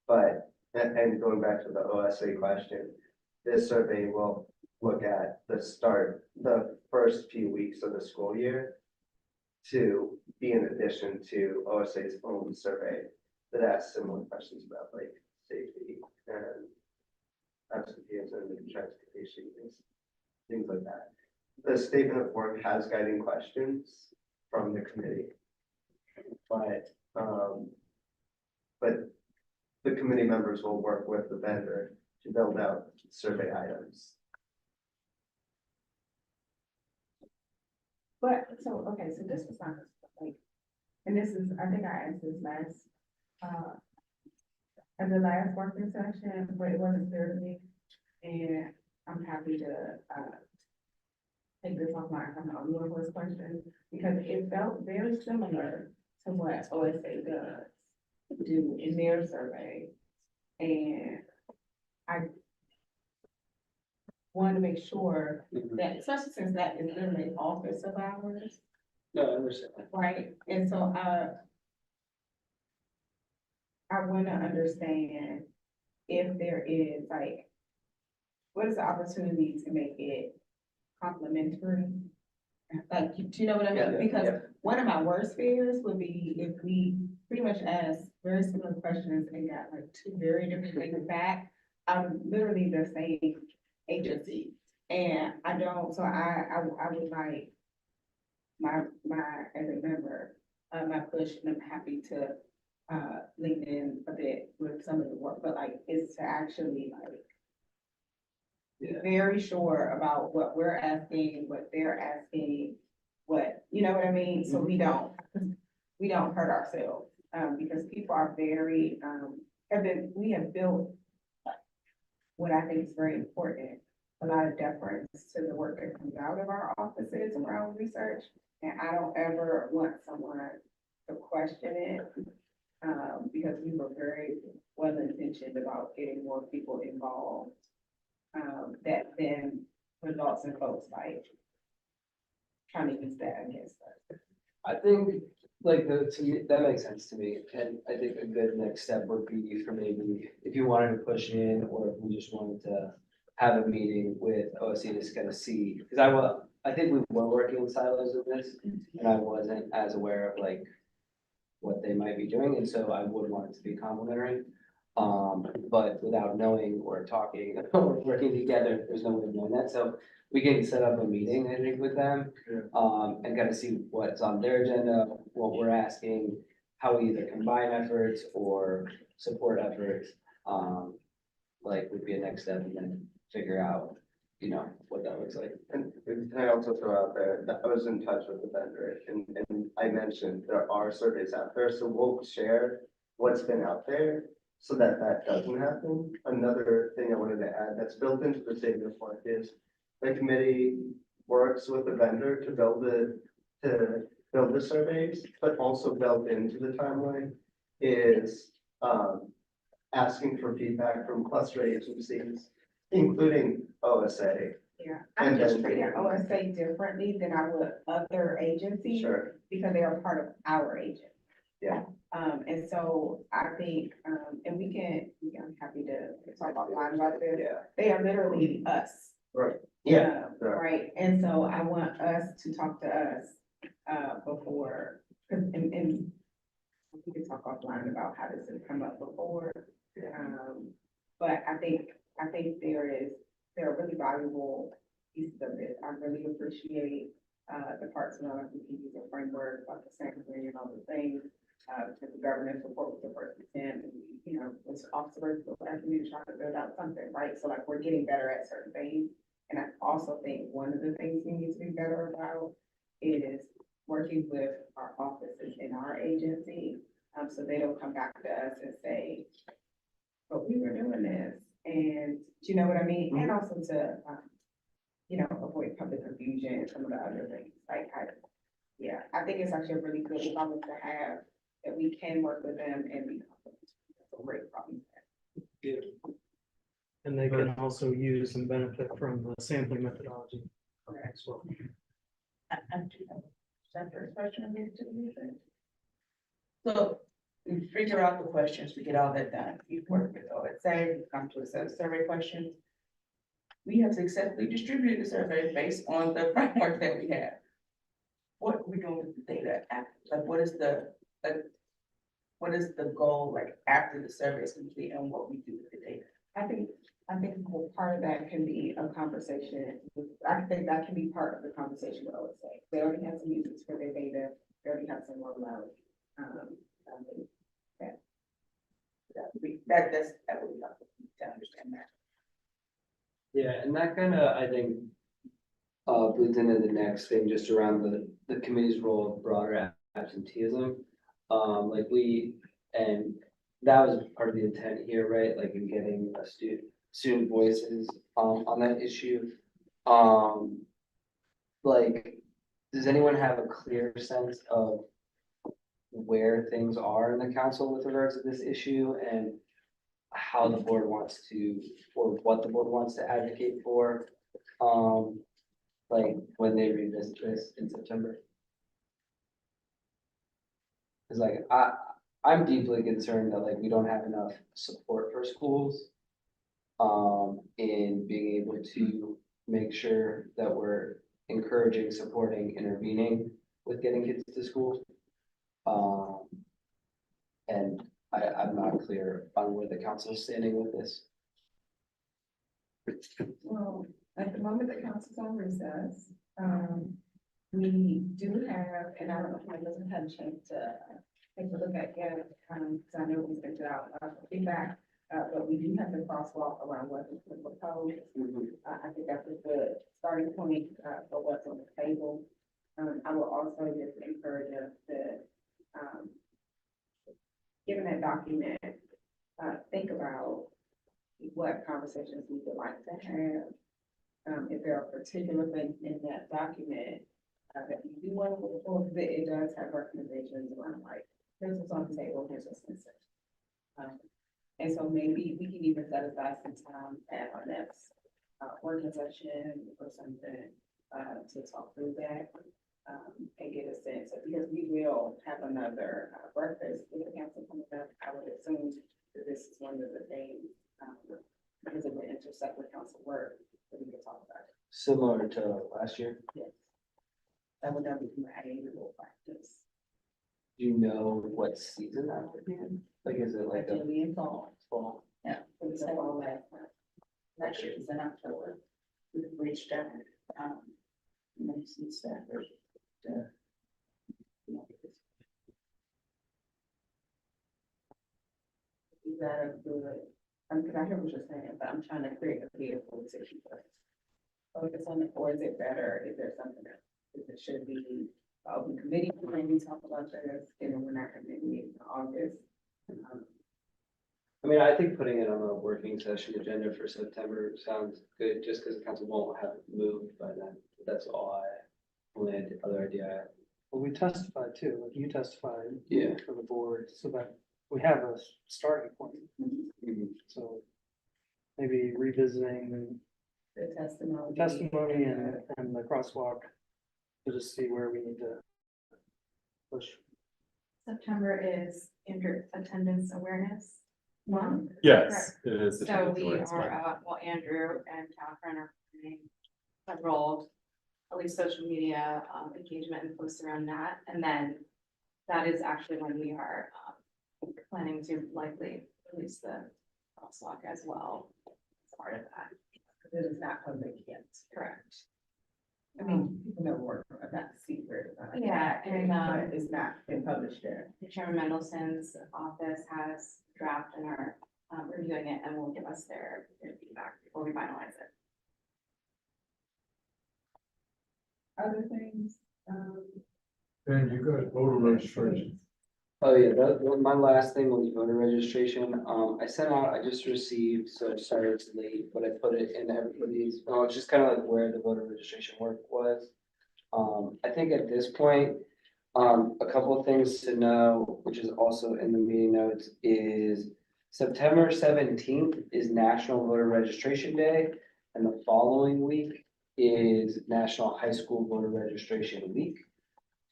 But, and going back to the OSA question, this survey will look at the first few weeks of the school year to be in addition to OSA's own survey that asks similar questions about like safety and absenteeism and transportation, things like that. The statement of work has guiding questions from the committee, but the committee members will work with the vendor to build out survey items. But, so, okay, so this was not like, and this is, I think I asked this last, at the last working session, but it wasn't clear to me. And I'm happy to, take this offline from the universe question, because it felt very similar to what OSA does. do in their survey. And I want to make sure that, especially since that is literally office of ours, No, I understand. right? And so I want to understand if there is like, what is the opportunity to make it complementary? Like, do you know what I Yeah, mean? yeah, Because yeah. one of my worst fears would be if we pretty much asked very similar questions and got like two very different things back. I'm literally the same agency, and I don't, so I would like as a member, my push, and I'm happy to lean in a bit with some of the work, but like, is to actually like Yeah. very sure about what we're asking, what they're asking, what, you know what I mean? So we don't hurt ourselves, because people are very, we have built what I think is very important, a lot of deference to the work that comes out of our offices around research. And I don't ever want someone to question it, because we were very well intentioned about getting more people involved. That then results in folks like trying to use that against us. I think, like, to me, that makes sense to me, and I think a good next step would be for maybe, if you wanted to push in, or if we just wanted to have a meeting with OSC to kind of see, because I think we were working in silos of this, and I wasn't as aware of like what they might be doing, and so I would want it to be complementary. But without knowing or talking or working together, there's no way of knowing that, so we can set up a meeting, I think, with them. And kind of see what's on their agenda, what we're asking, how we either combine efforts or support efforts. Like would be a next step, and then figure out, you know, what that looks like. And can I also throw out there that I was in touch with the vendor, and I mentioned there are surveys out there, so we'll share what's been out there so that that doesn't happen. Another thing I wanted to add that's built into the statement of work is the committee works with the vendor to build the surveys, but also built into the timeline is asking for feedback from cluster agencies, including OSA. Yeah, I'm And just then- treating OSA differently than I would other agencies. Sure. Because they are part of our agency. Yeah. And so I think, and I'm happy to talk offline about this. Yeah. They are literally us. Right. Right, and so I want us to talk to us, before, and we can talk offline about how this has come up before. But I think there are really valuable pieces of this. I really appreciate, the parts of the use of framework, about the sampling and all the things. Because the governance report was the first attempt, and, you know, it's officers, but I think trying to build out something, right? So like, we're getting better at certain things. And I also think one of the things we need to be better about is working with our offices in our agency. So they don't come back to us and say, but we were doing this, and do you know what I mean? And also to, you know, avoid public confusion and some of the other things, like, I think it's actually a really good problem to have, that we can work with them and be complimentary. That's a great problem. And they can also use and benefit from the sampling methodology as well. That first question is to the research. So we figure out the questions, we get all that done. We've worked with OSA, we've come to a set of survey questions. We have successfully distributed the survey based on the framework that we have. What are we doing with the data after? Like, what is the goal, like, after the survey is complete, and what we do with the data? I think part of that can be a conversation. I think that can be part of the conversation with OSA. They already have some uses for their data. They already have some rollout. I think That would be helpful to understand that. Yeah, and that kind of, I think, bleeds into the next thing, just around the committee's role of broader absenteeism. Like and that was part of the intent here, right? Like in getting a student voices, on that issue. Like, does anyone have a clear sense of where things are in the council with regards to this issue and how the board wants to, or what the board wants to advocate for, like when they revisit this in September. Cause like, I'm deeply concerned that like we don't have enough support for schools. In being able to make sure that we're encouraging, supporting, intervening with getting kids to school. And I'm not clear on where the council is standing with this. Well, at the moment, the council's on recess. We do have, and I don't know if my doesn't have a chance to take a look at yet, because I know we sent it out feedback. But we do have the crosswalk around what is proposed. I think that's a good starting point for what's on the table. I will also just encourage us to, given that document, think about what conversations we would like to have. If there are particular things in that document that you do want to move forward, with, it does have recommendations around like, here's what's on the table, here's what's missing. And so maybe we can even set aside some time at our next working session or something to talk through that and get a sense of, because we will have another breakfast with the council coming up. I would assume that this is one of the things because it would intersect with council work that we could talk about it. Similar to last year. Yes. That would never be my annual practice. Do you know what season that would be in? Like, is it like a Ideally in fall. fall? Yeah, it was like all last time. Last year was in October. We reached out, some staffers. Is that a good, because I hear what you're saying, but I'm trying to create a vehicle situation. So if it's on the, or is it better, is there something else? If it should be open committee, when we talk about this, and then we're not going to meet in August. I mean, I think putting it on a working session agenda for September sounds good, just because the council won't have moved by then. That's all only other idea I have. Well, we testified too, like you testified. Yeah. For the board, so that we have a starting point. So maybe revisiting The testimony. the testimony and the crosswalk to just see where we need to push. September is attendance awareness month. Yes, it is. So we are, well, Andrew and Catherine are planning several, at least social media engagement and posts around that. And then that is actually when we are planning to likely release the crosswalk as well as part of that. It is not public yet. Correct. I mean, people know work, not secret. Yeah, and but it's not been published yet. the Chairman Mendelson's office has draft and are reviewing it and will give us their feedback before we finalize it. Other things, And you got voter registration. Oh yeah, my last thing was voter registration. I just received, so sorry it's late, but I put it in everybody's, it's just kind of like where the voter registration work was. I think at this point, a couple of things to know, which is also in the meeting notes, is September 17th is National Voter Registration Day, and the following week is National High School Voter Registration Week.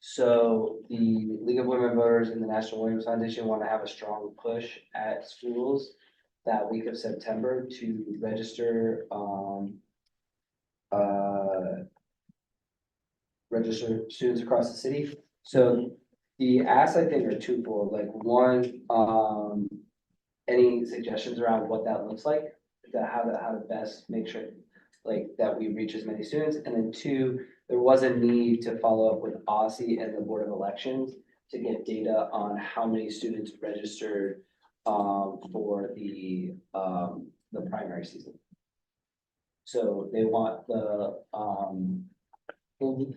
So the League of Women Voters and the National Williams Foundation want to have a strong push at schools that week of September to register, register students across the city. So the asks, I think, are twofold. Like one, any suggestions around what that looks like, how to best make sure like that we reach as many students, and then two, there was a need to follow up with OSSI and the Board of Elections to get data on how many students registered for the primary season. So they want the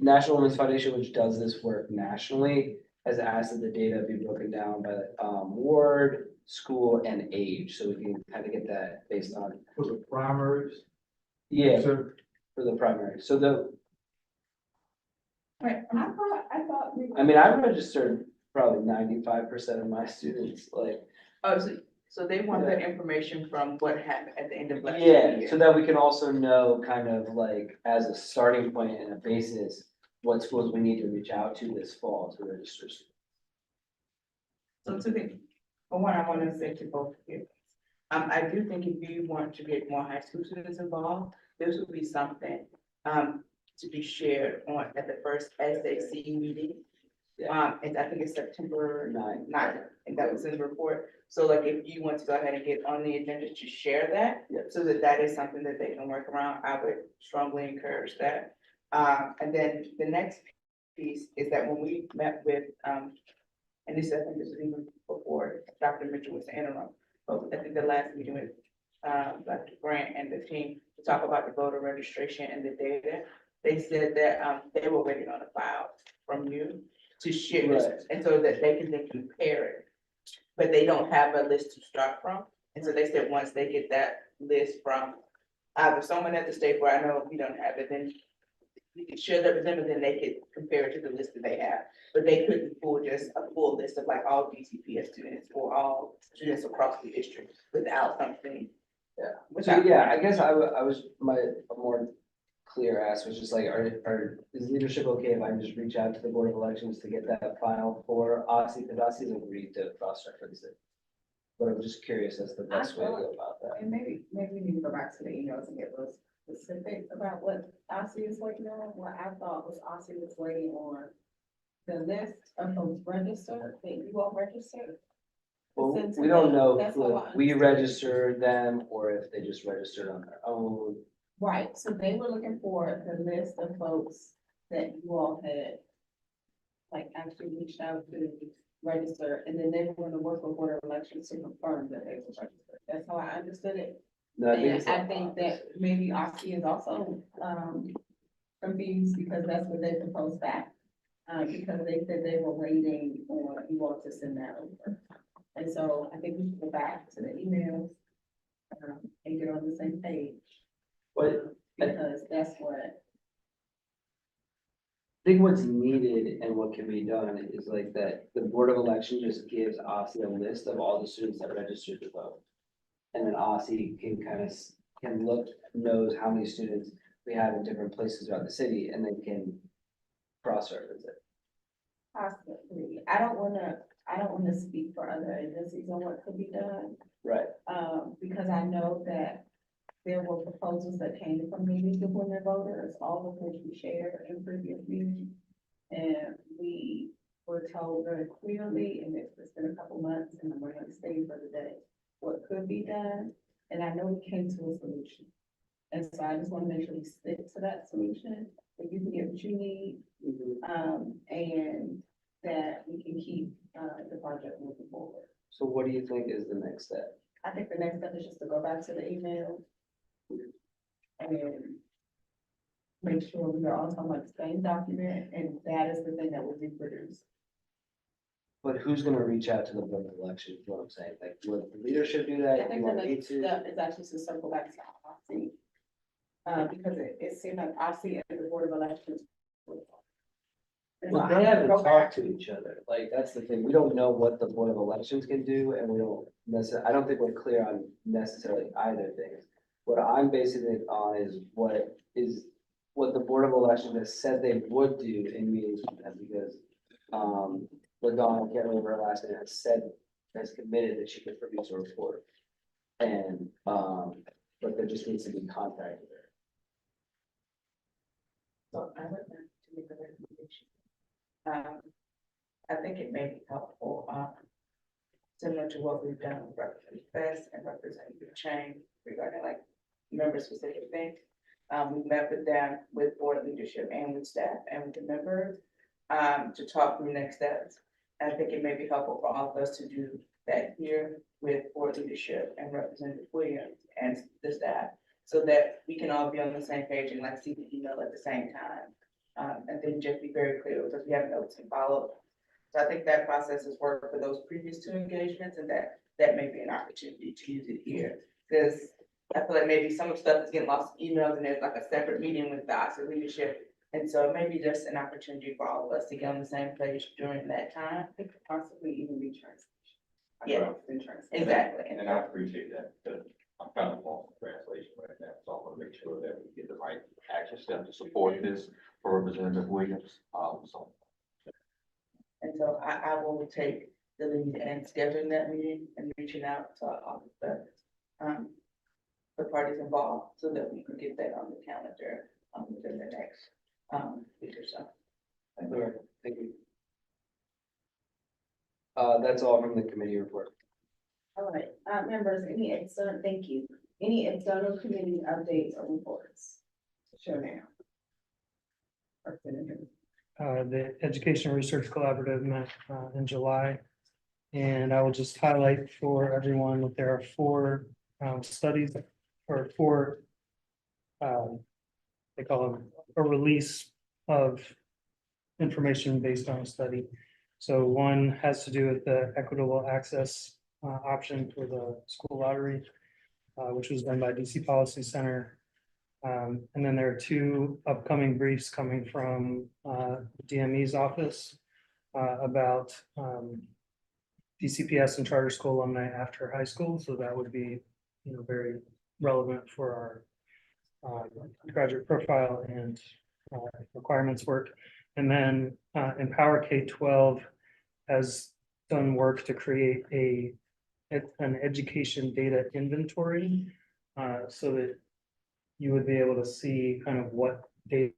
National Women's Foundation, which does this work nationally, has asked that the data be broken down by ward, school, and age, so we can kind of get that based on. For the primaries? Yeah, So for the primary. So wait, I thought I mean, I registered probably 95% of my students, like. Oh, so they want that information from what happened at the end of last Yeah, year. so that we can also know kind of like as a starting point and a basis, what schools we need to reach out to this fall to register. So to the, for one, I want to say to both of you, I do think if you want to get more high school students involved, this would be something, to be shared on at the first SAC meeting. And I think it's September 9th, and that was in the report. So like, if you want to go ahead and get on the agenda to share that, so that that is something that they can work around, I would strongly encourage that. And then the next piece is that when we met with, and this, I think this was even before Dr. Mitchell was interim, but I think the last meeting with, Dr. Grant and the team to talk about the voter registration and the data, they said that, they were waiting on a file from you to share, Right. and so that they can then compare it. But they don't have a list to start from, and so they said once they get that list from either someone at the state, where I know we don't have it, then we could share that with them, and then they could compare it to the list that they have. But they couldn't pull just a full list of like all DCPS students or all students across the district without something. Yeah, so yeah, I guess I was, a more clear ask was just like, is leadership okay if I just reach out to the Board of Elections to get that file for OSSI, because OSSI's agreed to cross-reference it. But I'm just curious as the best way to go about that. And maybe we need to go back to the emails and get those specifics about what OSSI is waiting on. What I thought was OSSI was waiting on the list of those registered, that you all registered. Well, Send to we don't them. know That's if how I we understood it. registered them or if they just registered on their own. Right, so they were looking for the list of folks that you all had like actually reached out to register, and then they were going to work with Board of Elections to confirm that they were registered. That's how I understood it. No, I think And it's I not think obvious. that maybe OSSI is also, confused because that's what they proposed back. Because they said they were waiting on you all to send that over. And so I think we should go back to the emails, and get on the same page, But because that's what, I think what's needed and what can be done is like that the Board of Election just gives OSSI a list of all the students that registered to vote. And then OSSI can kind of, can look, knows how many students we have in different places throughout the city and then can cross-reference it. possibly, I don't wanna speak for other agencies on what could be done. Right. Because I know that there were proposals that came from the League of Women Voters, all of which we shared in previous meetings. And we were told very clearly, and it's been a couple months, and we're gonna stay for the day, what could be done, and I know we came to a solution. And so I just wanna make sure we stick to that solution, that you can get what you need, and that we can keep, the project moving forward. So what do you think is the next step? I think the next step is just to go back to the email and make sure we are all talking about the same document, and that is the thing that will be produced. But who's gonna reach out to the Board of Elections, is what I'm saying, like, will the leadership do I that? Do you think the want me next to? step is actually to circle back to OSSI. Because it seemed like OSSI and the Board of Elections. And so Well, I they have to haven't go back. talked to each other, like, that's the thing, we don't know what the Board of Elections can do, and we don't necessarily, I don't think we're clear on necessarily either things. What I'm basing it on is what the Board of Elections has said they would do in meetings with them, because, LaDonna, I can't remember her last name, has committed that she could produce a report. And, but there just needs to be contact with her. So I would like to make a recommendation. I think it may be helpful, similar to what we've done with Representative Best and Representative Chang regarding like member specific things. We met with them, with board leadership and with staff and with the members, to talk through next steps. I think it may be helpful for all of us to do that here with board leadership and Representative Williams and the staff, so that we can all be on the same page and like see the email at the same time. And then just be very clear, because we have notes and follow. So I think that process has worked for those previous two engagements, and that may be an opportunity to use it here. Because I feel like maybe some of the stuff is getting lost in emails, and there's like a separate meeting with the OSSI leadership, And so it may be just an opportunity for all of us to get on the same page during that time. It could possibly even be translation. Yeah. Exactly. And I appreciate that, because I'm kind of lost in translation right now, so I want to make sure that we get the right action step to support this for Representative Williams. So And so I will take the lead and scheduling that meeting and reaching out to all of the parties involved so that we can get that on the calendar, within the next, week or so. All right, thank you. That's all from the committee report. All right, members, thank you. Any external committee updates or reports? Sure now. The Education Research Collaborative met in July. And I will just highlight for everyone that there are 4 studies or 4 they call them a release of information based on a study. So one has to do with the equitable access option for the school lottery, which was done by DC Policy Center. And then there are 2 upcoming briefs coming from DME's office about DCPS and charter school alumni after high school. So that would be, very relevant for our graduate profile and requirements work. And then Empower K-12 has done work to create an education data inventory so that you would be able to see kind of what data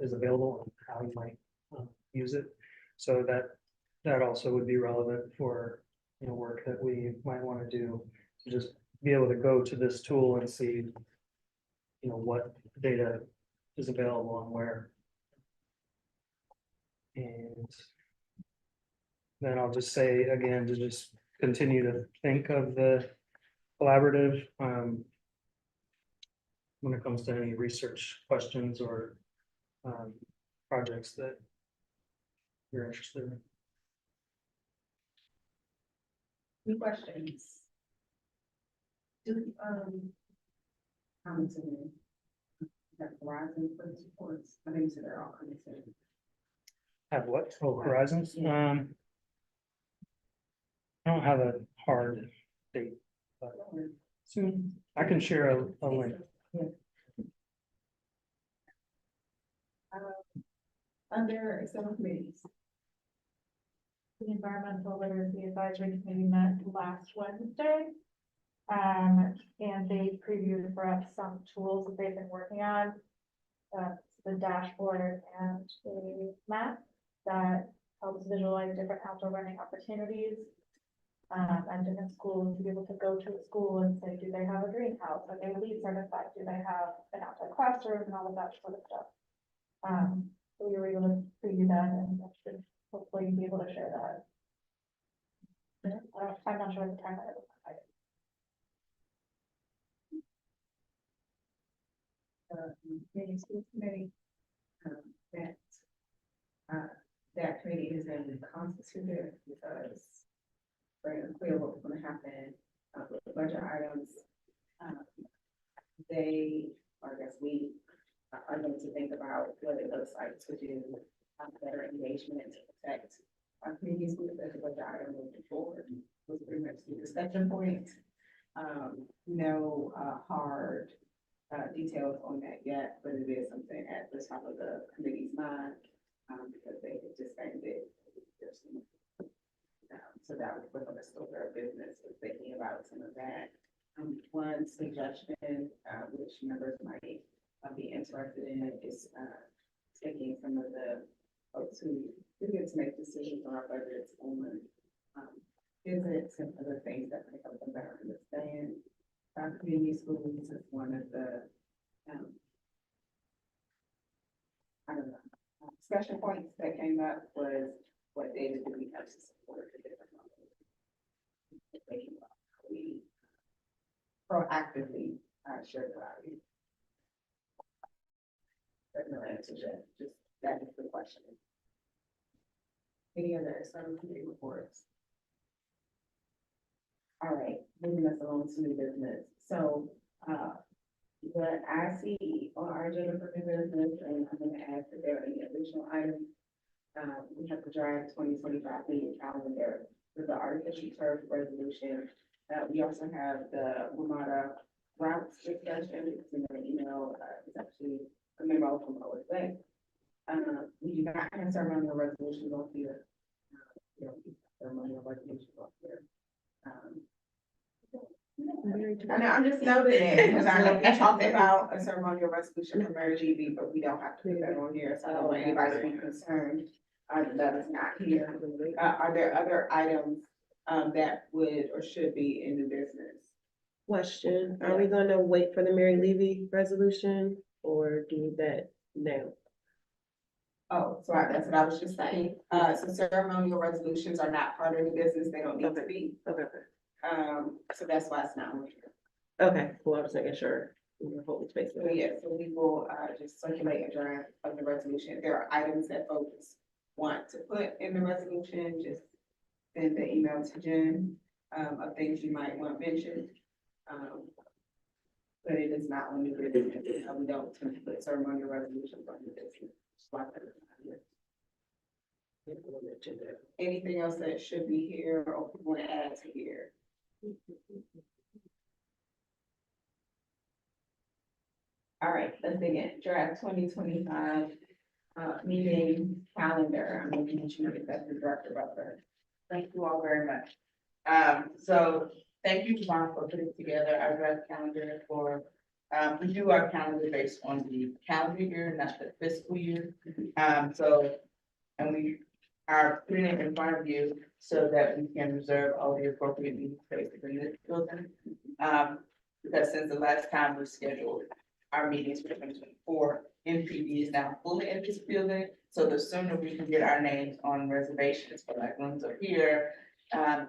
is available and how you might use it. So that also would be relevant for work that we might want to do, to just be able to go to this tool and see what data is available and where. And then I'll just say again to just continue to think of the collaborative when it comes to any research questions or projects that you're interested in. Any questions? Do, comments in that Horizon for the supports, I think so they're all coming soon. Have what? Oh, Horizons? Yeah. I don't have a hard date, but soon I can share a link. Under external committees. The Environmental Literacy Advisory Committee met last Wednesday. And they previewed for us some tools that they've been working on. The dashboard and a map that helps visualize different outdoor learning opportunities. And different schools to be able to go to a school and say, do they have a greenhouse? Are they LEED certified? Do they have an outside classroom and all of that sort of stuff? So we were able to preview that and that should hopefully be able to share that. I'm not sure at the time that it was Committee, school committee, that committee is in constituted because we're unclear what's gonna happen with the budget items. They, or I guess we are going to think about what it looks like to do better engagement to protect our communities with the budget item moving forward. Was pretty much the discussion point. No hard details on that yet, but it is something at the top of the committee's mind because they had disbanded. So that was what the scope of our business was thinking about some of that. One suggestion, which members might be interested in, is taking some of the folks who get to make decisions on our budgets on visits and other things that might help them better understand. Community schools is one of the, discussion points that came up was what data do we have to support the different levels? Thinking about how we proactively share the value. But no answer yet, just that is the question. Any other external committee reports? All right, moving us along to new business. So, What I see on our agenda for new business, and I'm gonna ask if there are any additional items. We have the draft 2025 meeting calendar with the artificial turf resolution. We also have the Ramada routes discussion, it's in the email, it's actually a memo from OSA. We do not have ceremonial resolutions on here. We don't keep ceremonial resolutions on here. I know, I'm just noting it, because I talked about a ceremonial resolution for Mary GB, but we don't have to put that on here, so I don't want anybody to be concerned that is not here. Are there other items, that would or should be in the business? Question, are we gonna wait for the Mary Levy resolution or do that now? Oh, so that's what I was just saying. So ceremonial resolutions are not part of the business, they don't need to be. Okay. So that's why it's not on here. Okay, well, I was making sure we were holding space. So yeah, so we will, just circulate a draft of the resolution. If there are items that folks want to put in the resolution, just send the email to Jen, of things you might want mentioned. But it is not on the business. We don't tend to put ceremonial resolutions on the business. So I put it on here. Anything else that should be here or people want to add to here? All right, let's begin. Draft 2025 meeting calendar. I'm looking at you, Executive Director Butler. Thank you all very much. So thank you, Yvonne, for putting together our draft calendar for, we do our calendar based on the calendar year, not the fiscal year. And we are putting it in front of you so that we can reserve all the appropriate meeting space in this building. Because since the last time we scheduled our meetings for 2024, MPD is now fully in this building. So the sooner we can get our names on reservations for like rooms up here,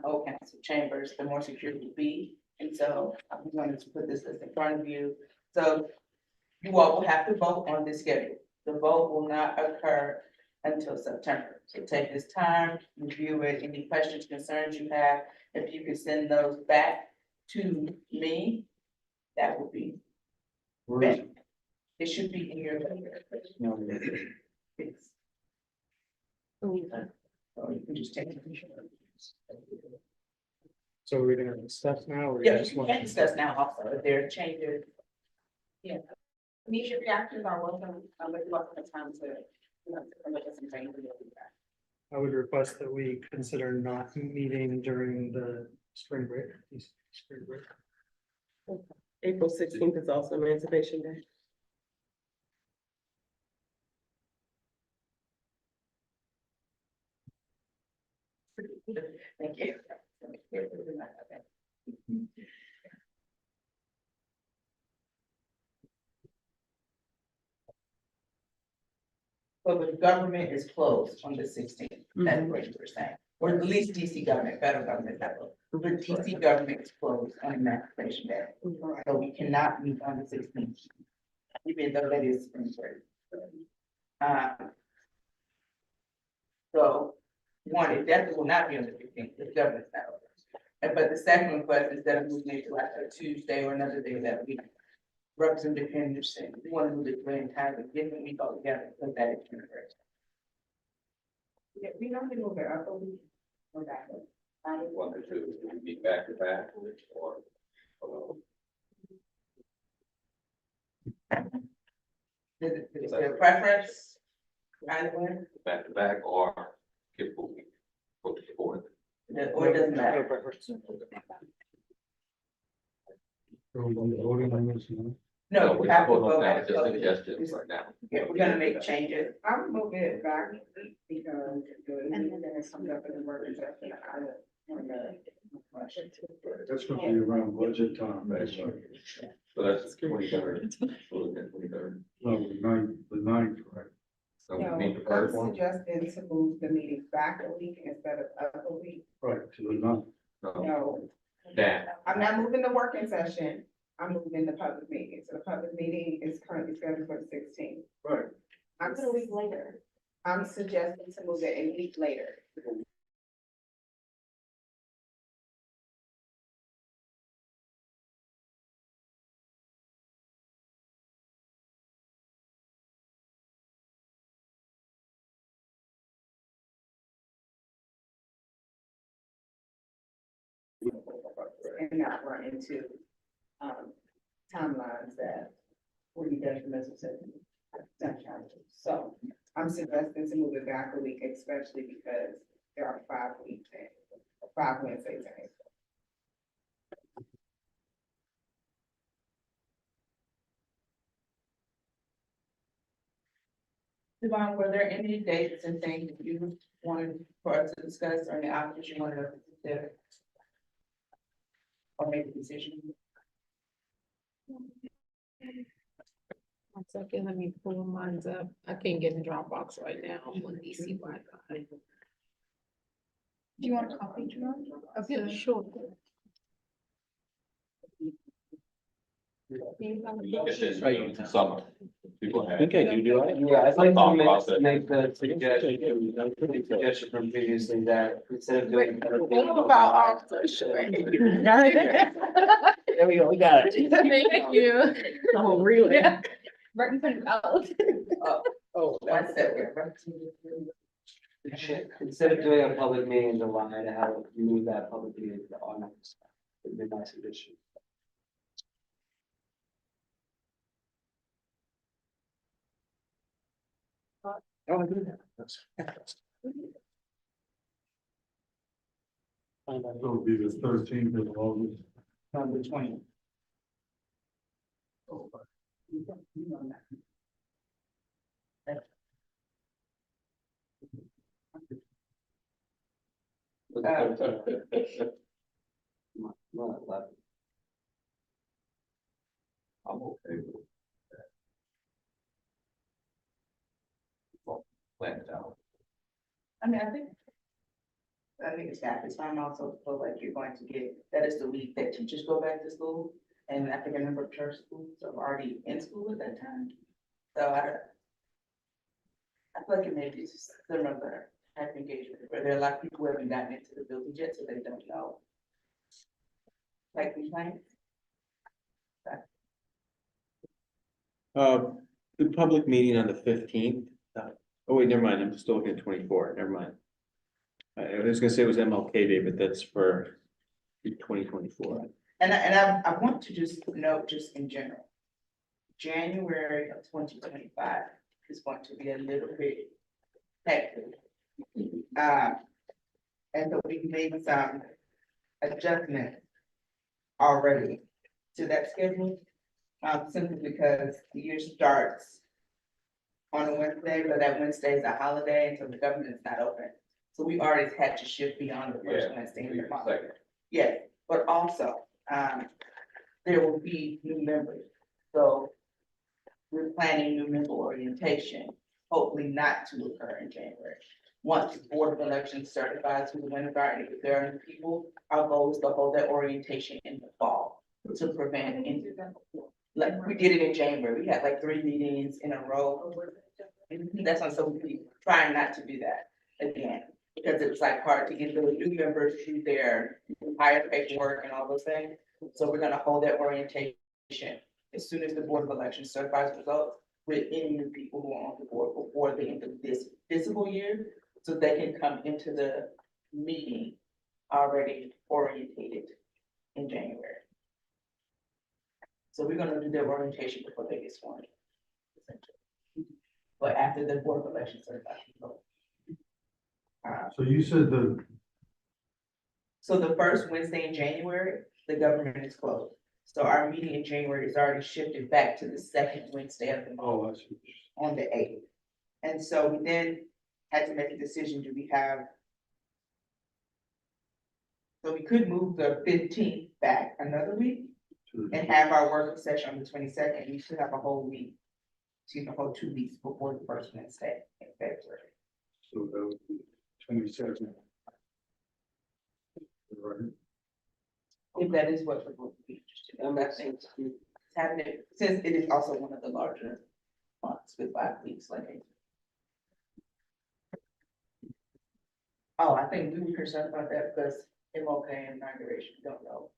Old Council chambers, the more secure we'll be. And so I'm going to put this list in front of you. So you all will have to vote on this schedule. The vote will not occur until September. So take this time, review it, any questions, concerns you have, if you can send those back to me, that would be better. It should be in your. It's- So you can just take it. So we're gonna discuss now or? Yeah, you can discuss now also, if there are changes. Yeah. Immediate reactions are welcome, but you're welcome at time to, to look at some things. And you'll be back. I would request that we consider not meeting during the spring break. Spring break. April 16th is also Emancipation Day. Thank you. So the government is closed on the 16th, that's what you were saying, or at least DC government, federal government, that will. But DC government is closed on Emancipation Day, so we cannot meet on the 16th. Even though that is spring break. So, one, it definitely will not be on the 15th, the government's not open. But the second request is that moving it to like a Tuesday or another day that week. Representative Henderson, we want to move it to an entirely different week altogether, because that is spring break. Yeah, we don't need to move it up a week or back. One or two, would be back to back or. Is there a preference? Either one, Back to back or give a week, go to the fourth. or it doesn't matter. No, we have to Hold on vote. now, at just the public. suggestions right now. Yeah, we're gonna make changes. I would move it back because and then it's coming up in the work session. I don't want to. That's gonna be around budget time, basically. So that's 23rd. We'll look at 23rd. No, the ninth, right? So we No, meet the I'm first one. suggesting to move the meeting back a week instead of up a week. Right, to the ninth. No, Down. I'm not moving the working session. I'm moving the public meeting. So the public meeting is currently scheduled for the 16th. Right. I'm a week later. I'm suggesting to move it a week later. and not run into, timelines that will be detrimental to some challenges. So I'm suggesting to move it back a week, especially because there are 5 weeks, 5 Wednesdays in April. Devon, were there any dates and things that you wanted for us to discuss or any options you wanted us to consider? Or make a decision? 1 second, let me pull mine up. I can't get in Dropbox right now. I'm on DC Wi-Fi. Do you want a copy, Jerome? Yeah, sure. It's just summer. People have. I think I do it. Yeah, I'd like Thought to process. make the suggestion from previously that instead of doing. About all for sure. There we go, we got it. Thank you. Oh, really? Right in front of Alex. Oh, One second. Instead of doing a public meeting in July, to have move that public meeting to August. Would be my suggestion. Oh, I do that. That's. So it'll be the 13th of August. Number 20. I'm okay with that. Well, plan it out. I mean, I think staff is fine also feel like you're going to get, that is the week that teachers go back to school. And I think a number of church schools are already in school at that time. So I feel like it may be similar type of engagement, where there are a lot of people who haven't gotten into the building yet, so they don't know. Like complaints. The public meeting on the 15th. Oh, wait, never mind. I'm still looking at 24. Never mind. I was gonna say it was MLK Day, but that's for 2024. And I want to just note, just in general, January of 2025 is going to be a little bit hectic. And so we made some adjustments already to that schedule, simply because the year starts on a Wednesday, but that Wednesday is a holiday, and so the government is not open. So we already had to shift beyond the first Wednesday in the month. Yes, but also, there will be new members, so we're planning new member orientation, hopefully not to occur in January. Once the Board of Elections certifies who the winners are, and if there are new people, our goal is to hold that orientation in the fall to prevent any, like we did it in January. We had like 3 meetings in a row. That's on, so we trying not to do that again, because it was like hard to get the new members through their higher paperwork and all those things. So we're gonna hold that orientation as soon as the Board of Elections certifies results with any new people who are on the board before the end of this fiscal year, so they can come into the meeting already orientated in January. So we're gonna do their orientation before they get sworn in. But after the Board of Elections certifies results. So you said the, So the first Wednesday in January, the government is closed. So our meeting in January is already shifted back to the second Wednesday of the month. oh, I see. On the 8th. And so we then had to make a decision, do we have? So we could move the 15th back another week and have our working session on the 22nd. We should have a whole week, a whole 2 weeks before the first Wednesday in February. So that would be 22nd. Right. If that is what we're going to be interested in, that seems to be happening, since it is also one of the larger months with 5 weeks, like. Oh, I think we were concerned about that because MLK and inauguration, we don't know.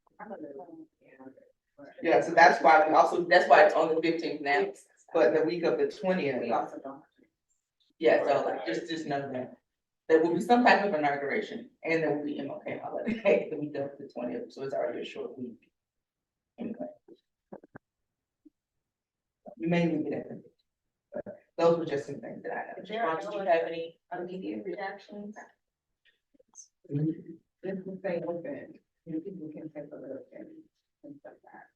Yeah, so that's why that's why it's on the 15th now, but the week of the 20th. We also don't. Yeah, so like, just know that. There will be some type of inauguration, and there will be MLK holiday, the week of the 20th, so it's already a short week. Anyway. We may leave it at that. But those were just some things that I know. Gerald, do you have any immediate reactions? This will stay open, people can take a look and stuff like that.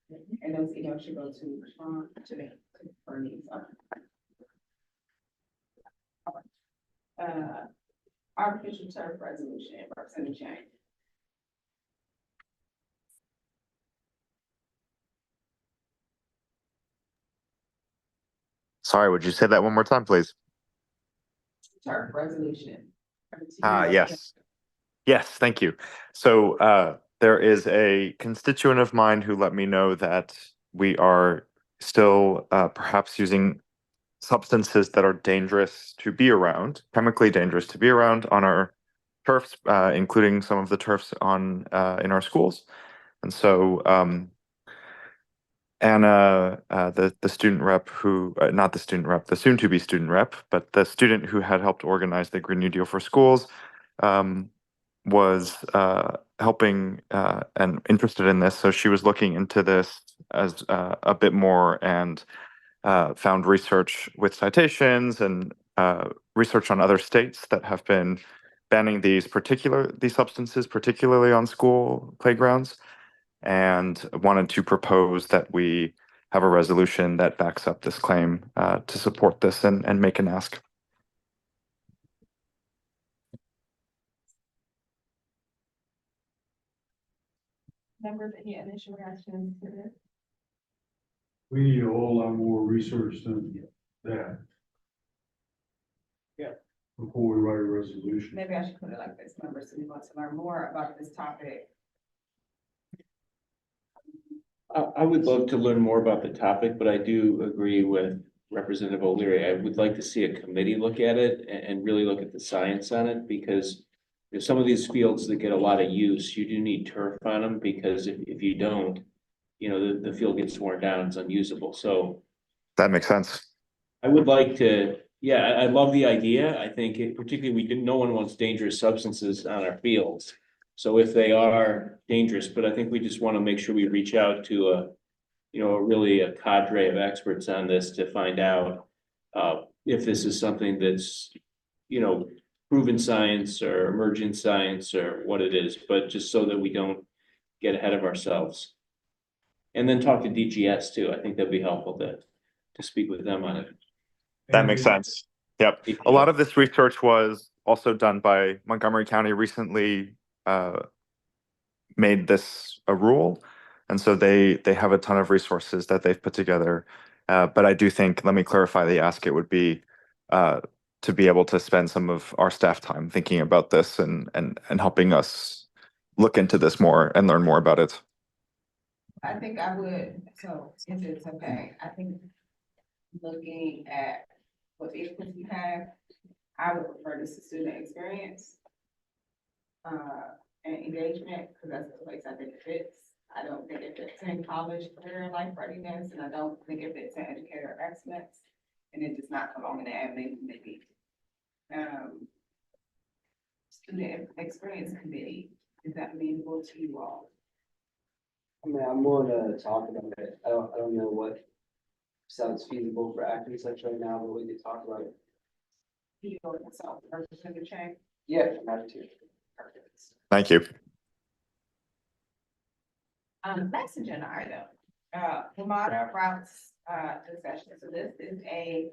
And those emails should go to Sean, to me, for me, so. Artificial turf resolution, Representative Chang. Sorry, would you say that one more time, please? Turf resolution. Yes. Yes, thank you. So there is a constituent of mine who let me know that we are still perhaps using substances that are dangerous to be around, chemically dangerous to be around on our turfs, including some of the turfs on in our schools. And so Anna, the student rep who, not the student rep, the soon-to-be student rep, but the student who had helped organize the Green New Deal for schools, was helping and interested in this. So she was looking into this as a bit more and found research with citations and research on other states that have been banning these substances, particularly on school playgrounds, and wanted to propose that we have a resolution that backs up this claim to support this and make an ask. Members, any initial reactions to this? We need a whole lot more research than that. Yeah. Before we write a resolution. Maybe I should put it like this, members, who want to learn more about this topic. I would love to learn more about the topic, but I do agree with Representative O'Leary. I would like to see a committee look at it and really look at the science on it, because there's some of these fields that get a lot of use, you do need turf on them, because if you don't, you know, the field gets worn down, it's unusable. So that makes sense. I would like to, yeah, I love the idea. I think particularly no one wants dangerous substances on our fields. So if they are dangerous, but I think we just want to make sure we reach out to really a cadre of experts on this to find out if this is something that's, proven science or emergent science or what it is, but just so that we don't get ahead of ourselves. And then talk to DGS too. I think that'd be helpful to speak with them on it. That makes sense. Yep. A lot of this research was also done by Montgomery County recently made this a rule. And so they have a ton of resources that they've put together. But I do think, let me clarify the ask, it would be to be able to spend some of our staff time thinking about this and helping us look into this more and learn more about it. I think I would, so if it's okay, I think looking at what vehicles we have, I would prefer this to student experience and engagement, because that's the place I think it fits. I don't think it fits in college career and life readiness, and I don't think it fits in educator excellence, and it does not belong in the admin committee. Student experience committee, is that amenable to you all? I mean, I'm willing to talk about it. I don't know what sounds feasible for acting such right now, but we could talk about it. You know, so, Representative Chang? Yeah, I'm happy to. Thank you. Next agenda item, the modern routes, discussion. So this is a,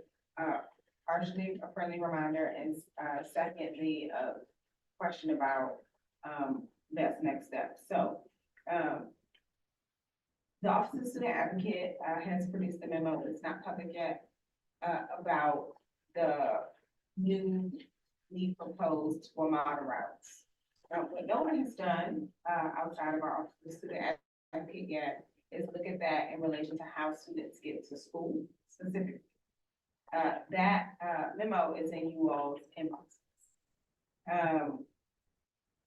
partially a friendly reminder, and, secondly, a question about, that's next step. So, the Office of Student Advocate, has produced a memo, it's not public yet, about the newly proposed for model routes. What no one has done, outside of our Office of Student Advocate yet, is look at that in relation to how students get to school specifically. That memo is in you all's inboxes.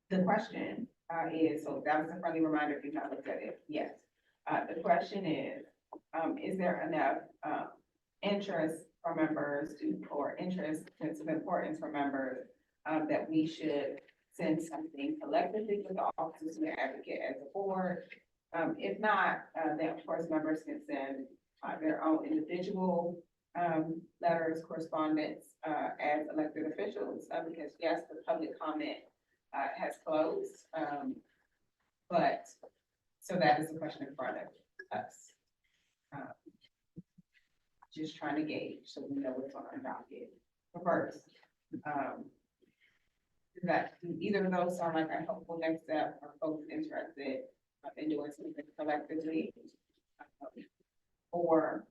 The question is, so that was a friendly reminder if you've not looked at it, yes. The question is there enough interest for members or interest, sense of importance for members that we should send something collectively with the Office of Student Advocate as a board. If not, then of course members can send their own individual letters, correspondence as elected officials, because yes, the public comment has closed. But, so that is the question in front of us. Just trying to gauge, so we know what's on our docket. First, that either of those sound like a helpful next step for folks interested in doing something collectively. Or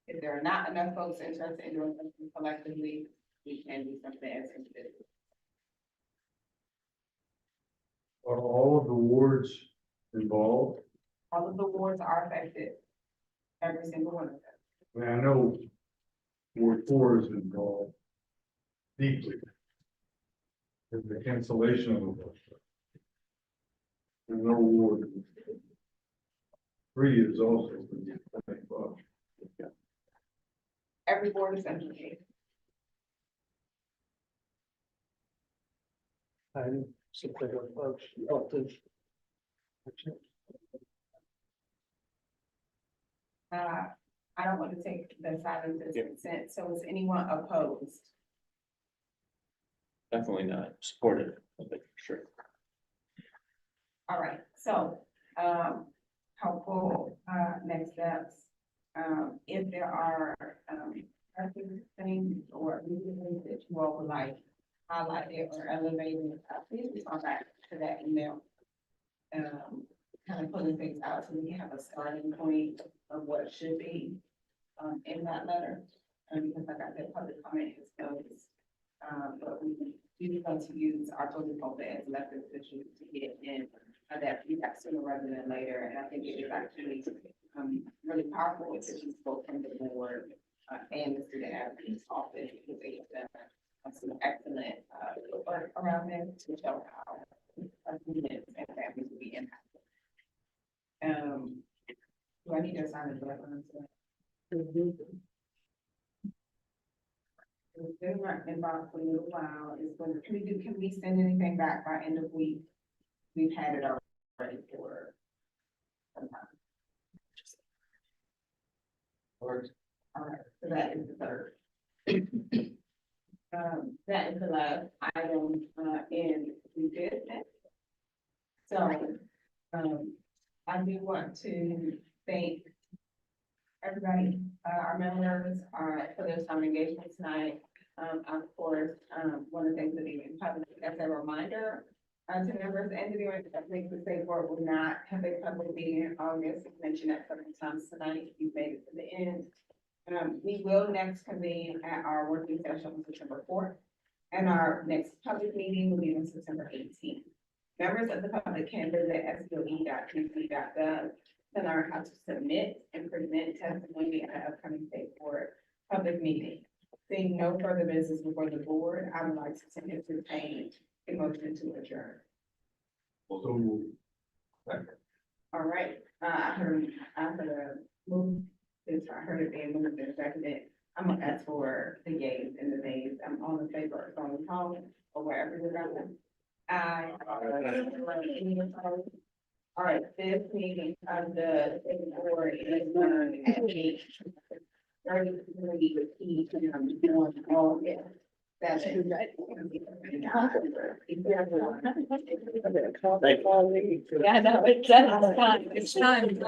if there are not enough folks interested in doing something collectively, we can do something as individuals. Are all of the wards involved? All of the wards are affected, every single one of them. I mean, I know Ward 4 is involved deeply in the cancellation of the bus. And no Ward 3 is also involved. Every board is implicated. I'm supportive of the. I don't want to take the silence as consent, so is anyone opposed? Definitely not supportive of it, for sure. All right, so, helpful, next steps. If there are, things or things that you all would like highlighted or elevated, please respond back to that email. Kind of pulling things out so we can have a starting point of what should be, in that letter. Because like I said, public comment is closed. But we do want to use our public comment as elected officials to get in that feedback sooner rather than later. And I think it is actually really powerful if it's both from the board and the student advocate's office, because they have done some excellent work around this to show how our students and families will be impacted. Do I need to sign a direct line to that? It's been involved for a little while. It's going to, can we send anything back by end of week? We've had it already for some time. All right, so that is the third. That is the last item in the business. So I do want to thank everybody, our members, for their time engagement tonight. Of course, one of the things that even public as a reminder to members and to the think the state board will not have a public meeting in August. I mentioned that several times tonight. You made it to the end. We will next convene at our working session on September 4th, and our next public meeting will be on September 18th. Members of the public can visit SBOE.tc.gov to learn how to submit and present testimony at an upcoming state board public meeting. Seeing no further business before the board, I would like to entertain a motion to adjourn. All right, I heard a move. I heard it being moved and seconded. I'm gonna ask for the yeas and the nays. I'm on the favor of phone call or wherever you're going. All right, this meeting of the board is adjourned at 8:33 with each all yes. That's it. Yeah, I know, it's time.